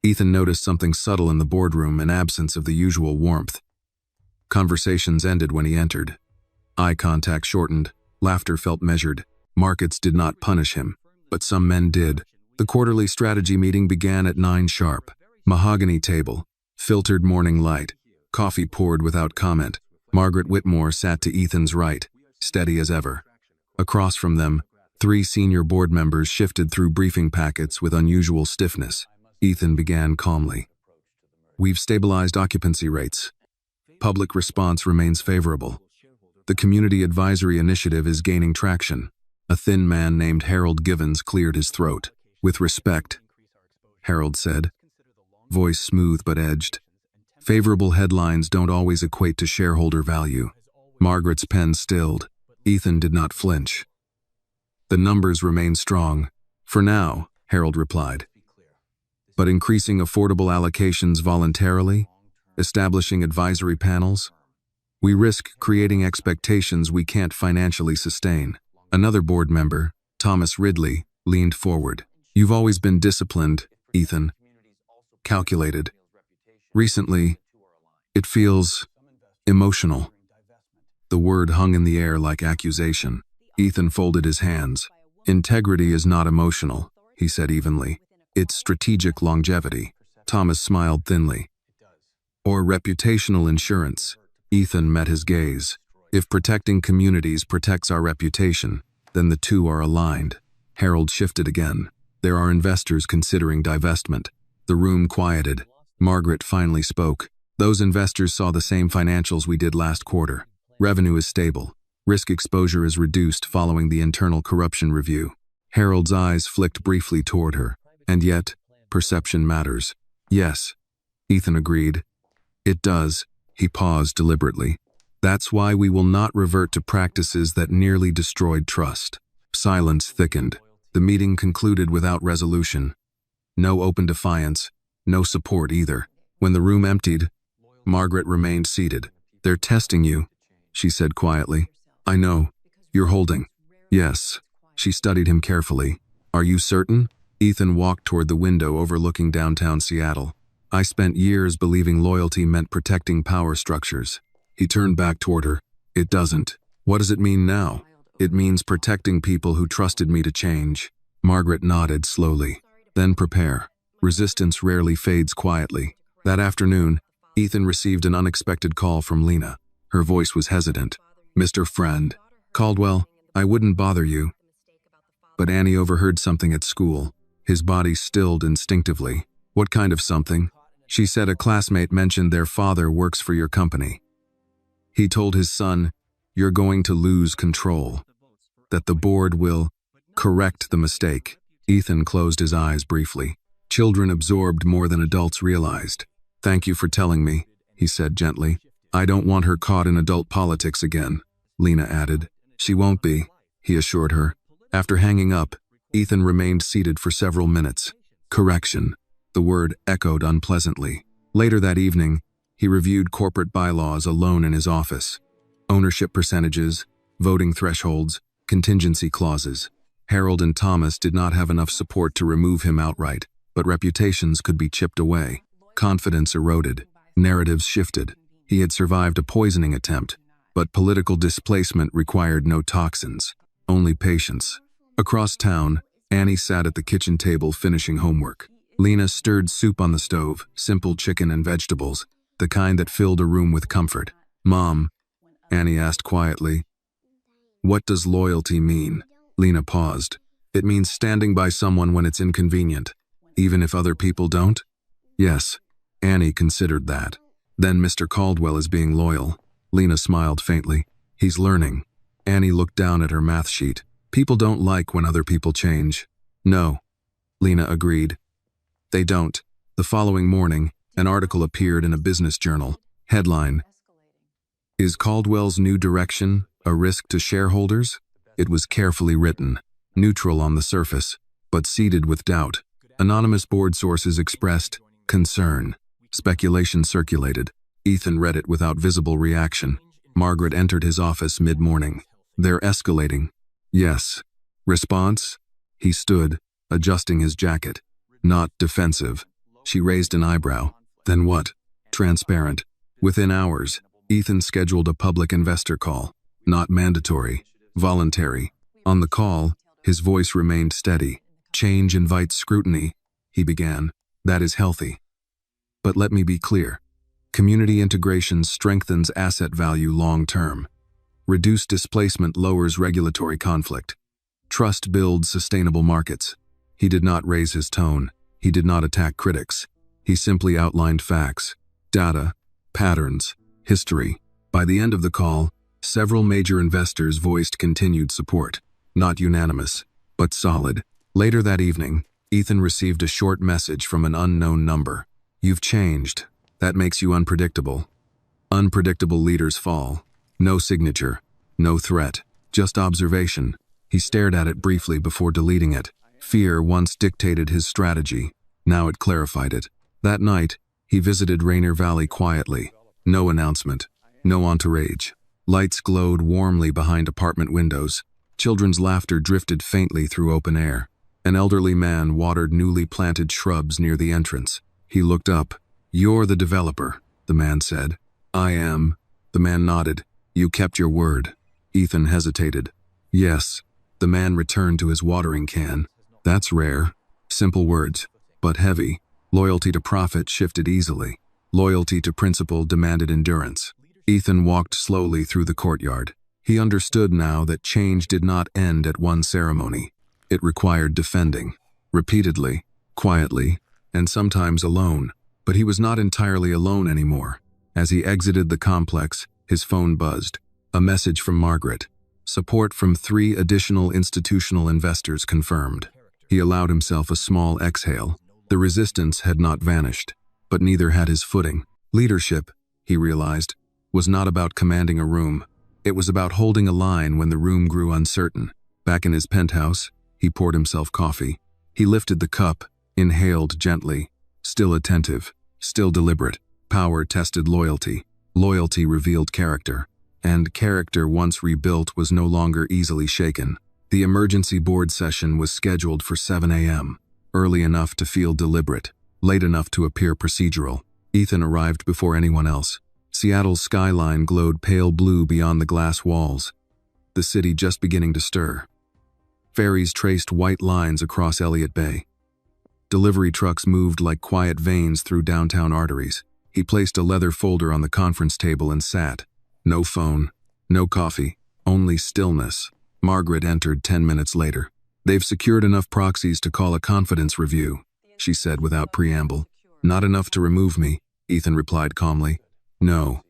Ethan noticed something subtle in the boardroom, an absence of the usual warmth. Conversations ended when he entered. Eye contact shortened. Laughter felt measured. Markets did not punish him, but some men did. The quarterly strategy meeting began at 9 sharp. Mahogany table, filtered morning light, coffee poured without comment. Margaret Whitmore sat to Ethan's right, steady as ever. Across from them, 3 senior board members shifted through briefing packets with unusual stiffness. Ethan began calmly. We've stabilized occupancy rates. Public response remains favorable. The Community Advisory Initiative is gaining traction. A thin man named Harold Givens cleared his throat. With respect, Harold said, voice smooth but edged. Favorable headlines don't always equate to shareholder value. Margaret's pen stilled. Ethan did not flinch. The numbers remain strong. For now, Harold replied. But increasing affordable allocations voluntarily, establishing advisory panels, we risk creating expectations we can't financially sustain. Another board member, Thomas Ridley, leaned forward. You've always been disciplined, Ethan. Calculated. Recently, it feels emotional. The word hung in the air like accusation. Ethan folded his hands. Integrity is not emotional, he said evenly. It's strategic longevity. Thomas smiled thinly. Or reputational insurance. Ethan met his gaze. If protecting communities protects our reputation, then the two are aligned. Harold shifted again. There are investors considering divestment. The room quieted. Margaret finally spoke. Those investors saw the same financials we did last quarter. Revenue is stable. Risk exposure is reduced following the internal corruption review. Harold's eyes flicked briefly toward her. And yet, perception matters. Yes, Ethan agreed. It does. He paused deliberately. That's why we will not revert to practices that nearly destroyed trust. Silence thickened. The meeting concluded without resolution. No open defiance, no support either. When the room emptied, Margaret remained seated. They're testing you, she said quietly. I know. You're holding. Yes. She studied him carefully. Are you certain? Ethan walked toward the window overlooking downtown Seattle. I spent years believing loyalty meant protecting power structures. He turned back toward her. It doesn't. What does it mean now? It means protecting people who trusted me to change. Margaret nodded slowly. Then prepare. Resistance rarely fades quietly. That afternoon, Ethan received an unexpected call from Lena. Her voice was hesitant. Mr. Friend. Caldwell, I wouldn't bother you. But Annie overheard something at school. His body stilled instinctively. What kind of something? She said a classmate mentioned their father works for your company. He told his son, you're going to lose control. That the board will correct the mistake. Ethan closed his eyes briefly. Children absorbed more than adults realized. Thank you for telling me, he said gently. I don't want her caught in adult politics again, Lena added. She won't be, he assured her. After hanging up, Ethan remained seated for several minutes. Correction. The word echoed unpleasantly. Later that evening, he reviewed corporate bylaws alone in his office. Ownership percentages, voting thresholds, contingency clauses. Harold and Thomas did not have enough support to remove him outright, but reputations could be chipped away. Confidence eroded. Narratives shifted. He had survived a poisoning attempt, but political displacement required no toxins, only patience. Across town, Annie sat at the kitchen table finishing homework. Lena stirred soup on the stove, simple chicken and vegetables, the kind that filled a room with comfort. Mom, Annie asked quietly, what does loyalty mean? Lena paused. It means standing by someone when it's inconvenient, even if other people don't? Yes, Annie considered that. Then Mr. Caldwell is being loyal. Lena smiled faintly. He's learning. Annie looked down at her math sheet. People don't like when other people change. No, Lena agreed. They don't. The following morning, an article appeared in a business journal. Headline: Is Caldwell's new direction a risk to shareholders? It was carefully written, neutral on the surface, but seeded with doubt. Anonymous board sources expressed concern. Speculation circulated. Ethan read it without visible reaction. Margaret entered his office mid-morning. They're escalating. Yes. Response? He stood, adjusting his jacket. Not defensive. She raised an eyebrow. Then what? Transparent. Within hours, Ethan scheduled a public investor call. Not mandatory. Voluntary. On the call, his voice remained steady. Change invites scrutiny, he began. That is healthy. But let me be clear. Community integration strengthens asset value long-term. Reduced displacement lowers regulatory conflict. Trust builds sustainable markets. He did not raise his tone. He did not attack critics. He simply outlined facts, data, patterns, history. By the end of the call, several major investors voiced continued support. Not unanimous, but solid. Later that evening, Ethan received a short message from an unknown number. You've changed. That makes you unpredictable. Unpredictable leaders fall. No signature, no threat, just observation. He stared at it briefly before deleting it. Fear once dictated his strategy. Now it clarified it. That night, he visited Rainier Valley quietly. No announcement, no entourage. Lights glowed warmly behind apartment windows. Children's laughter drifted faintly through open air. An elderly man watered newly planted shrubs near the entrance. He looked up. You're the developer, the man said. I am. The man nodded. You kept your word. Ethan hesitated. Yes. The man returned to his watering can. That's rare. Simple words, but heavy. Loyalty to profit shifted easily. Loyalty to principle demanded endurance. Ethan walked slowly through the courtyard. He understood now that change did not end at one ceremony. It required defending. Repeatedly, quietly, and sometimes alone. But he was not entirely alone anymore. As he exited the complex, his phone buzzed. A message from Margaret. Support from 3 additional institutional investors confirmed. He allowed himself a small exhale. The resistance had not vanished, but neither had his footing. Leadership, he realized, was not about commanding a room. It was about holding a line when the room grew uncertain. Back in his penthouse, he poured himself coffee. He lifted the cup, inhaled gently, still attentive, still deliberate. Power tested loyalty. Loyalty revealed character. And character once rebuilt was no longer easily shaken. The emergency board session was scheduled for 7 a.m., early enough to feel deliberate, late enough to appear procedural. Ethan arrived before anyone else. Seattle's skyline glowed pale blue beyond the glass walls, the city just beginning to stir. Ferries traced white lines across Elliott Bay. Delivery trucks moved like quiet veins through downtown arteries. He placed a leather folder on the conference table and sat. No phone, no coffee, only stillness. Margaret entered 10 minutes later. They've secured enough proxies to call a confidence review, she said without preamble. Not enough to remove me, Ethan replied calmly. No,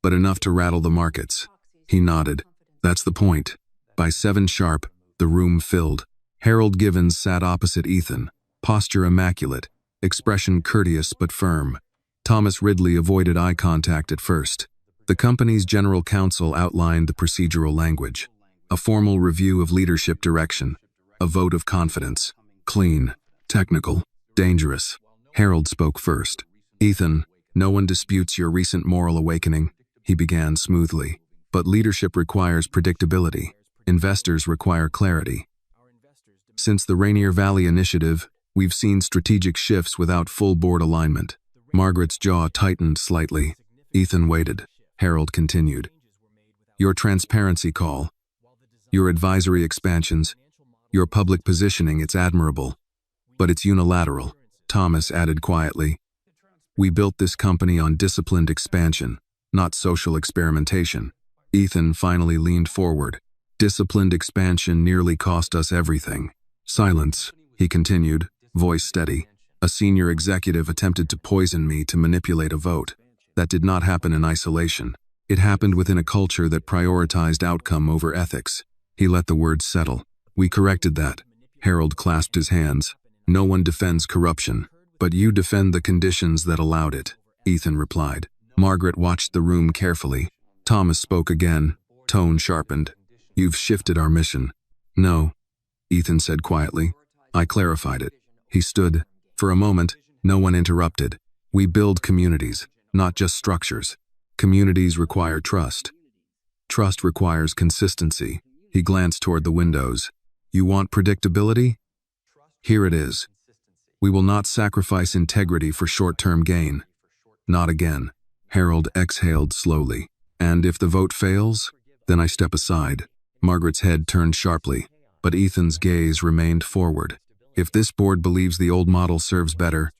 but enough to rattle the markets. He nodded. That's the point. By 7 sharp, the room filled. Harold Givens sat opposite Ethan, posture immaculate, expression courteous but firm. Thomas Ridley avoided eye contact at first. The company's general counsel outlined the procedural language. A formal review of leadership direction. A vote of confidence. Clean. Technical. Dangerous. Harold spoke first. Ethan, no one disputes your recent moral awakening, he began smoothly. But leadership requires predictability. Investors require clarity. Since the Rainier Valley initiative, we've seen strategic shifts without full board alignment. Margaret's jaw tightened slightly. Ethan waited. Harold continued. Your transparency call, your advisory expansions, your public positioning, it's admirable. But it's unilateral, Thomas added quietly. We built this company on disciplined expansion, not social experimentation. Ethan finally leaned forward. Disciplined expansion nearly cost us everything. Silence, he continued, voice steady. A senior executive attempted to poison me to manipulate a vote. That did not happen in isolation. It happened within a culture that prioritized outcome over ethics. He let the words settle. We corrected that. Harold clasped his hands. No one defends corruption, but you defend the conditions that allowed it, Ethan replied. Margaret watched the room carefully. Thomas spoke again, tone sharpened. You've shifted our mission. No, Ethan said quietly. I clarified it. He stood. For a moment, no one interrupted. We build communities, not just structures. Communities require trust. Trust requires consistency. He glanced toward the windows. You want predictability? Here it is. We will not sacrifice integrity for short-term gain. Not again. Harold exhaled slowly. And if the vote fails, Then I step aside. Margaret's head turned sharply, but Ethan's gaze remained forward. If this board believes the old model serves better,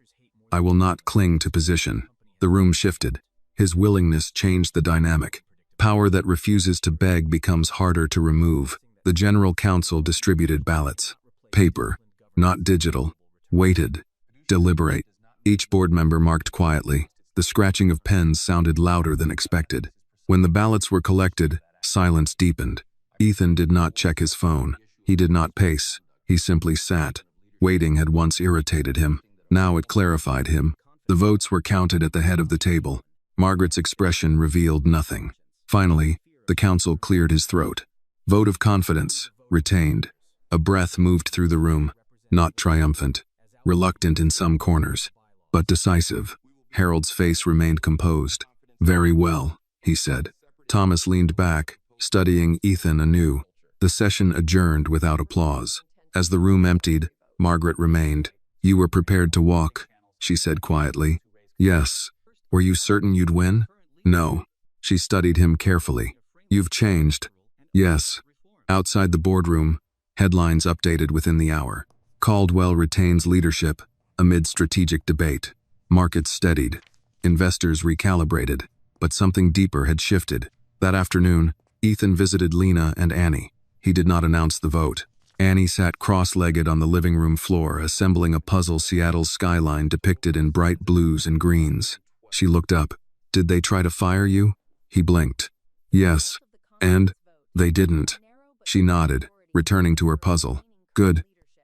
I will not cling to position. The room shifted. His willingness changed the dynamic. Power that refuses to beg becomes harder to remove. The General Council distributed ballots. Paper, not digital. Waited. Deliberate. Each board member marked quietly. The scratching of pens sounded louder than expected. When the ballots were collected, silence deepened. Ethan did not check his phone. He did not pace. He simply sat. Waiting had once irritated him. Now it clarified him. The votes were counted at the head of the table. Margaret's expression revealed nothing. Finally, the council cleared his throat. Vote of confidence, retained. A breath moved through the room, not triumphant, reluctant in some corners, but decisive. Harold's face remained composed. Very well, he said. Thomas leaned back, studying Ethan anew. The session adjourned without applause. As the room emptied, Margaret remained. You were prepared to walk, she said quietly. Yes. Were you certain you'd win? No. She studied him carefully. You've changed. Yes. Outside the boardroom, headlines updated within the hour. Caldwell retains leadership amid strategic debate. Markets steadied. Investors recalibrated. But something deeper had shifted. That afternoon, Ethan visited Lena and Annie. He did not announce the vote. Annie sat cross-legged on the living room floor, assembling a puzzle Seattle's skyline depicted in bright blues and greens. She looked up. Did they try to fire you? He blinked. Yes. And? They didn't. She nodded, returning to her puzzle. Good.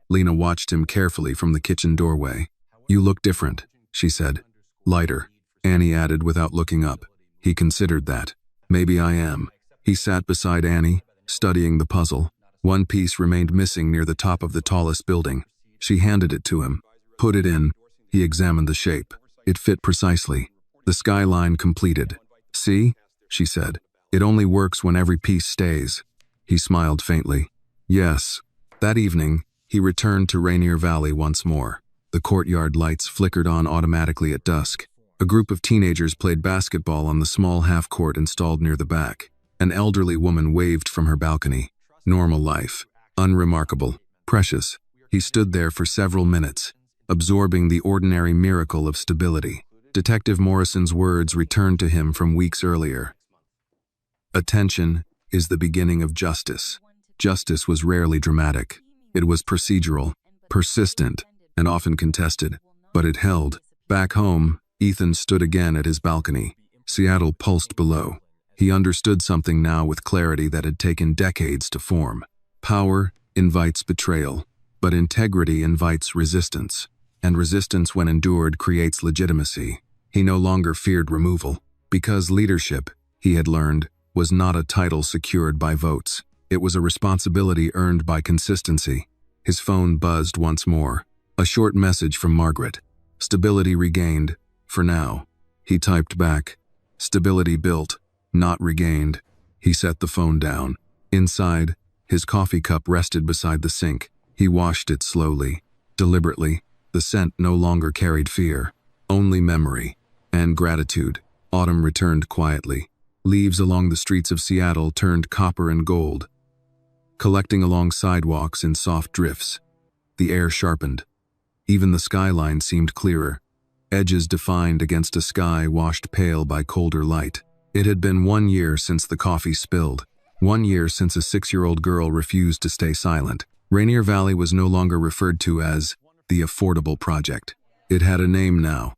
Lena watched him carefully from the kitchen doorway. You look different, she said. Lighter, Annie added without looking up. He considered that. Maybe I am. He sat beside Annie, studying the puzzle. One piece remained missing near the top of the tallest building. She handed it to him. Put it in. He examined the shape. It fit precisely. The skyline completed. See? She said. It only works when every piece stays. He smiled faintly. Yes. That evening, he returned to Rainier Valley once more. The courtyard lights flickered on automatically at dusk. A group of teenagers played basketball on the small half-court installed near the back. An elderly woman waved from her balcony. Normal life. Unremarkable. Precious. He stood there for several minutes, absorbing the ordinary miracle of stability. Detective Morrison's words returned to him from weeks earlier. Attention is the beginning of justice. Justice was rarely dramatic. It was procedural, persistent, and often contested. But it held. Back home, Ethan stood again at his balcony. Seattle pulsed below. He understood something now with clarity that had taken decades to form. Power invites betrayal, but integrity invites resistance. And resistance, when endured, creates legitimacy. He no longer feared removal, because leadership, he had learned, was not a title secured by votes. It was a responsibility earned by consistency. His phone buzzed once more. A short message from Margaret. Stability regained, for now. He typed back. Stability built, not regained. He set the phone down. Inside, his coffee cup rested beside the sink. He washed it slowly, deliberately. The scent no longer carried fear, only memory and gratitude. Autumn returned quietly. Leaves along the streets of Seattle turned copper and gold, collecting along sidewalks in soft drifts. The air sharpened. Even the skyline seemed clearer, edges defined against a sky washed pale by colder light. It had been 1 year since the coffee spilled. 1 year since a 6-year-old girl refused to stay silent. Rainier Valley was no longer referred to as the Affordable Project. It had a name now.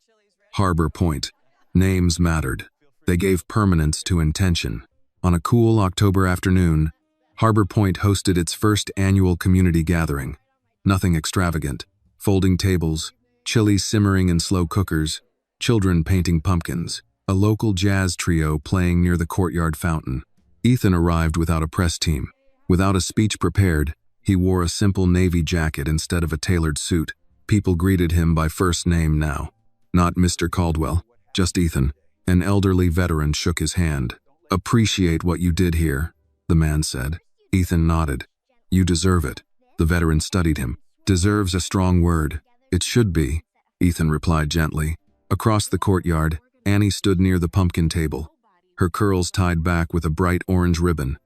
Harbor Point. Names mattered. They gave permanence to intention. On a cool October afternoon, Harbor Point hosted its first annual community gathering. Nothing extravagant. Folding tables, chili simmering in slow cookers, children painting pumpkins, a local jazz trio playing near the courtyard fountain. Ethan arrived without a press team. Without a speech prepared, he wore a simple navy jacket instead of a tailored suit. People greeted him by first name now. Not Mr. Caldwell, just Ethan. An elderly veteran shook his hand. Appreciate what you did here, the man said. Ethan nodded. You deserve it. The veteran studied him. Deserves a strong word. It should be, Ethan replied gently. Across the courtyard, Annie stood near the pumpkin table, her curls tied back with a bright orange ribbon.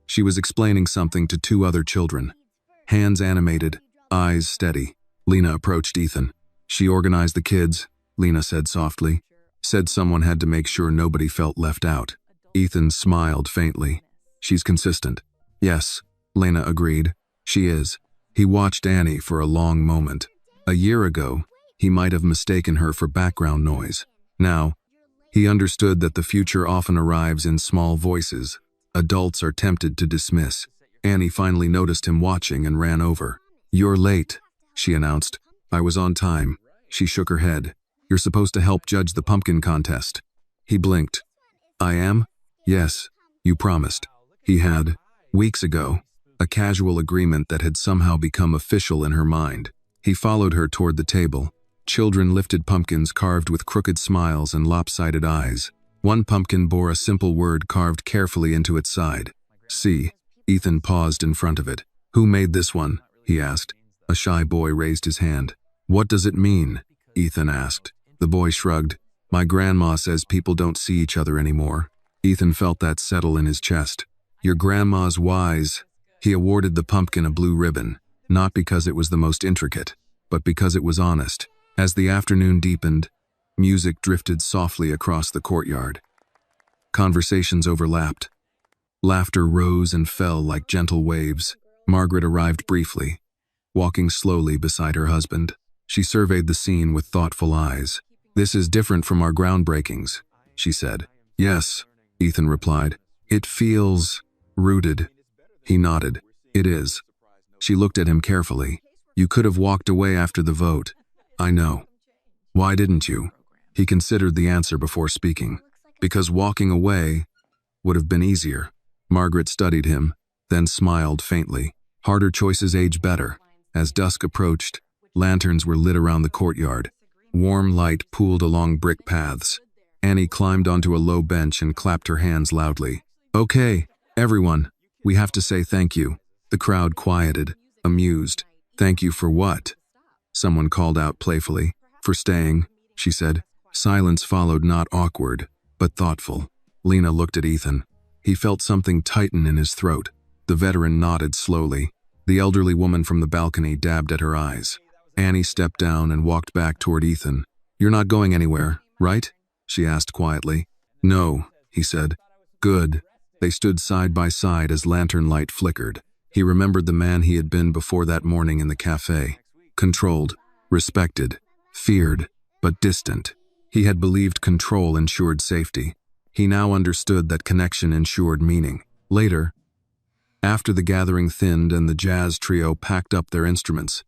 She was explaining something to two other children. Hands animated, eyes steady. Lena approached Ethan. She organized the kids, Lena said softly. Said someone had to make sure nobody felt left out. Ethan smiled faintly. She's consistent. Yes, Lena agreed. She is. He watched Annie for a long moment. A year ago, he might have mistaken her for background noise. Now, he understood that the future often arrives in small voices adults are tempted to dismiss. Annie finally noticed him watching and ran over. "You're late," she announced. "I was on time." She shook her head. "You're supposed to help judge the pumpkin contest." He blinked. "I am?" "Yes, you promised." He had, weeks ago, a casual agreement that had somehow become official in her mind. He followed her toward the table. Children lifted pumpkins carved with crooked smiles and lopsided eyes. One pumpkin bore a simple word carved carefully into its side. "C." Ethan paused in front of it. "Who made this one?" he asked. A shy boy raised his hand. "What does it mean?" Ethan asked. The boy shrugged. "My grandma says people don't see each other anymore." Ethan felt that settle in his chest. "Your grandma's wise." He awarded the pumpkin a blue ribbon, not because it was the most intricate, but because it was honest. As the afternoon deepened, music drifted softly across the courtyard. Conversations overlapped. Laughter rose and fell like gentle waves. Margaret arrived briefly, walking slowly beside her husband. She surveyed the scene with thoughtful eyes. "This is different from our groundbreakings," she said. "Yes," Ethan replied. "It feels rooted." He nodded. "It is." She looked at him carefully. "You could have walked away after the vote." "I know." "Why didn't you?" He considered the answer before speaking. "Because walking away would have been easier." Margaret studied him, then smiled faintly. Harder choices age better. As dusk approached, lanterns were lit around the courtyard. Warm light pooled along brick paths. Annie climbed onto a low bench and clapped her hands loudly. "Okay, everyone, we have to say thank you." The crowd quieted, amused. "Thank you for what?" Someone called out playfully. "For staying," she said. Silence followed, not awkward, but thoughtful. Lena looked at Ethan. He felt something tighten in his throat. The veteran nodded slowly. The elderly woman from the balcony dabbed at her eyes. Annie stepped down and walked back toward Ethan. "You're not going anywhere, right?" she asked quietly. "No," he said. "Good." They stood side by side as lantern light flickered. He remembered the man he had been before that morning in the cafe. Controlled, respected, feared, but distant. He had believed control ensured safety. He now understood that connection ensured meaning. Later, after the gathering thinned and the jazz trio packed up their instruments,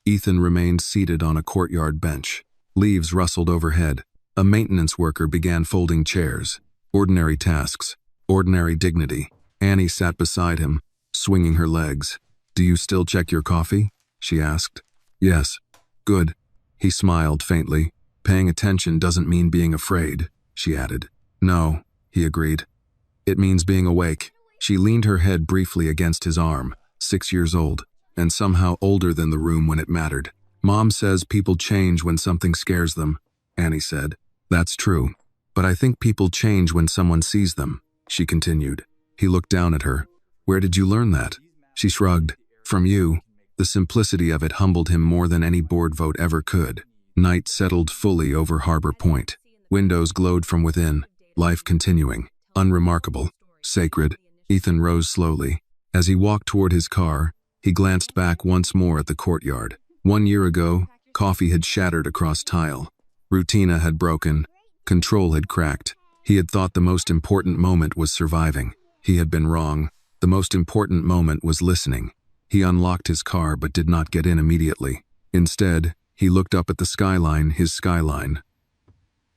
Ethan remained seated on a courtyard bench. Leaves rustled overhead. A maintenance worker began folding chairs. Ordinary tasks, ordinary dignity. Annie sat beside him, swinging her legs. "Do you still check your coffee?" she asked. "Yes." "Good." He smiled faintly. "Paying attention doesn't mean being afraid," she added. "No," he agreed. "It means being awake." She leaned her head briefly against his arm, 6 years old, and somehow older than the room when it mattered. "Mom says people change when something scares them," Annie said. "That's true. But I think people change when someone sees them," she continued. He looked down at her. "Where did you learn that?" She shrugged. "From you." The simplicity of it humbled him more than any board vote ever could. Night settled fully over Harbor Point. Windows glowed from within, life continuing, unremarkable, sacred. Ethan rose slowly. As he walked toward his car, he glanced back once more at the courtyard. 1 year ago, coffee had shattered across tile. Rutina had broken. Control had cracked. He had thought the most important moment was surviving. He had been wrong. The most important moment was listening. He unlocked his car but did not get in immediately. Instead, he looked up at the skyline, his skyline.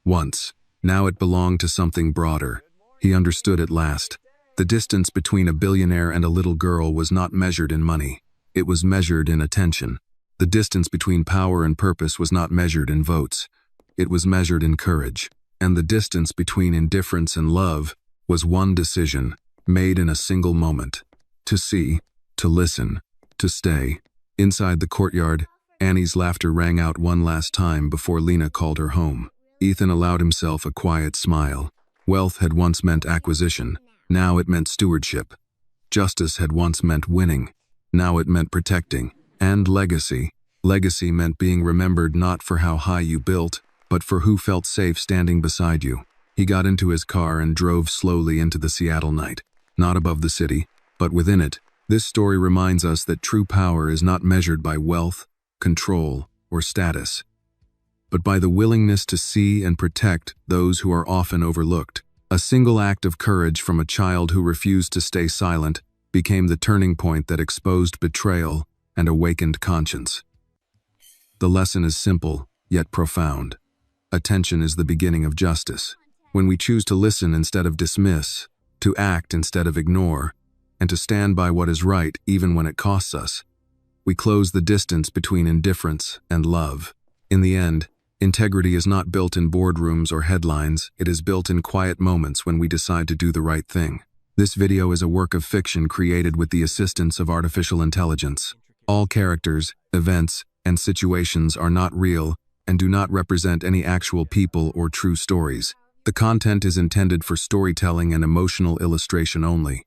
Once. Now it belonged to something broader. He understood at last. The distance between a billionaire and a little girl was not measured in money. It was measured in attention. The distance between power and purpose was not measured in votes. It was measured in courage. And the distance between indifference and love was one decision, made in a single moment. To see, to listen, to stay. Inside the courtyard, Annie's laughter rang out one last time before Lena called her home. Ethan allowed himself a quiet smile. Wealth had once meant acquisition. Now it meant stewardship. Justice had once meant winning. Now it meant protecting. And legacy. Legacy meant being remembered not for how high you built, but for who felt safe standing beside you. He got into his car and drove slowly into the Seattle night. Not above the city, but within it. This story reminds us that true power is not measured by wealth, control, or status, but by the willingness to see and protect those who are often overlooked. A single act of courage from a child who refused to stay silent became the turning point that exposed betrayal and awakened conscience. The lesson is simple, yet profound. Attention is the beginning of justice. When we choose to listen instead of dismiss, to act instead of ignore, and to stand by what is right even when it costs us, we close the distance between indifference and love. In the end, integrity is not built in boardrooms or headlines, it is built in quiet moments when we decide to do the right thing. This video is a work of fiction created with the assistance of artificial intelligence. All characters, events, and situations are not real and do not represent any actual people or true stories. The content is intended for storytelling and emotional illustration only.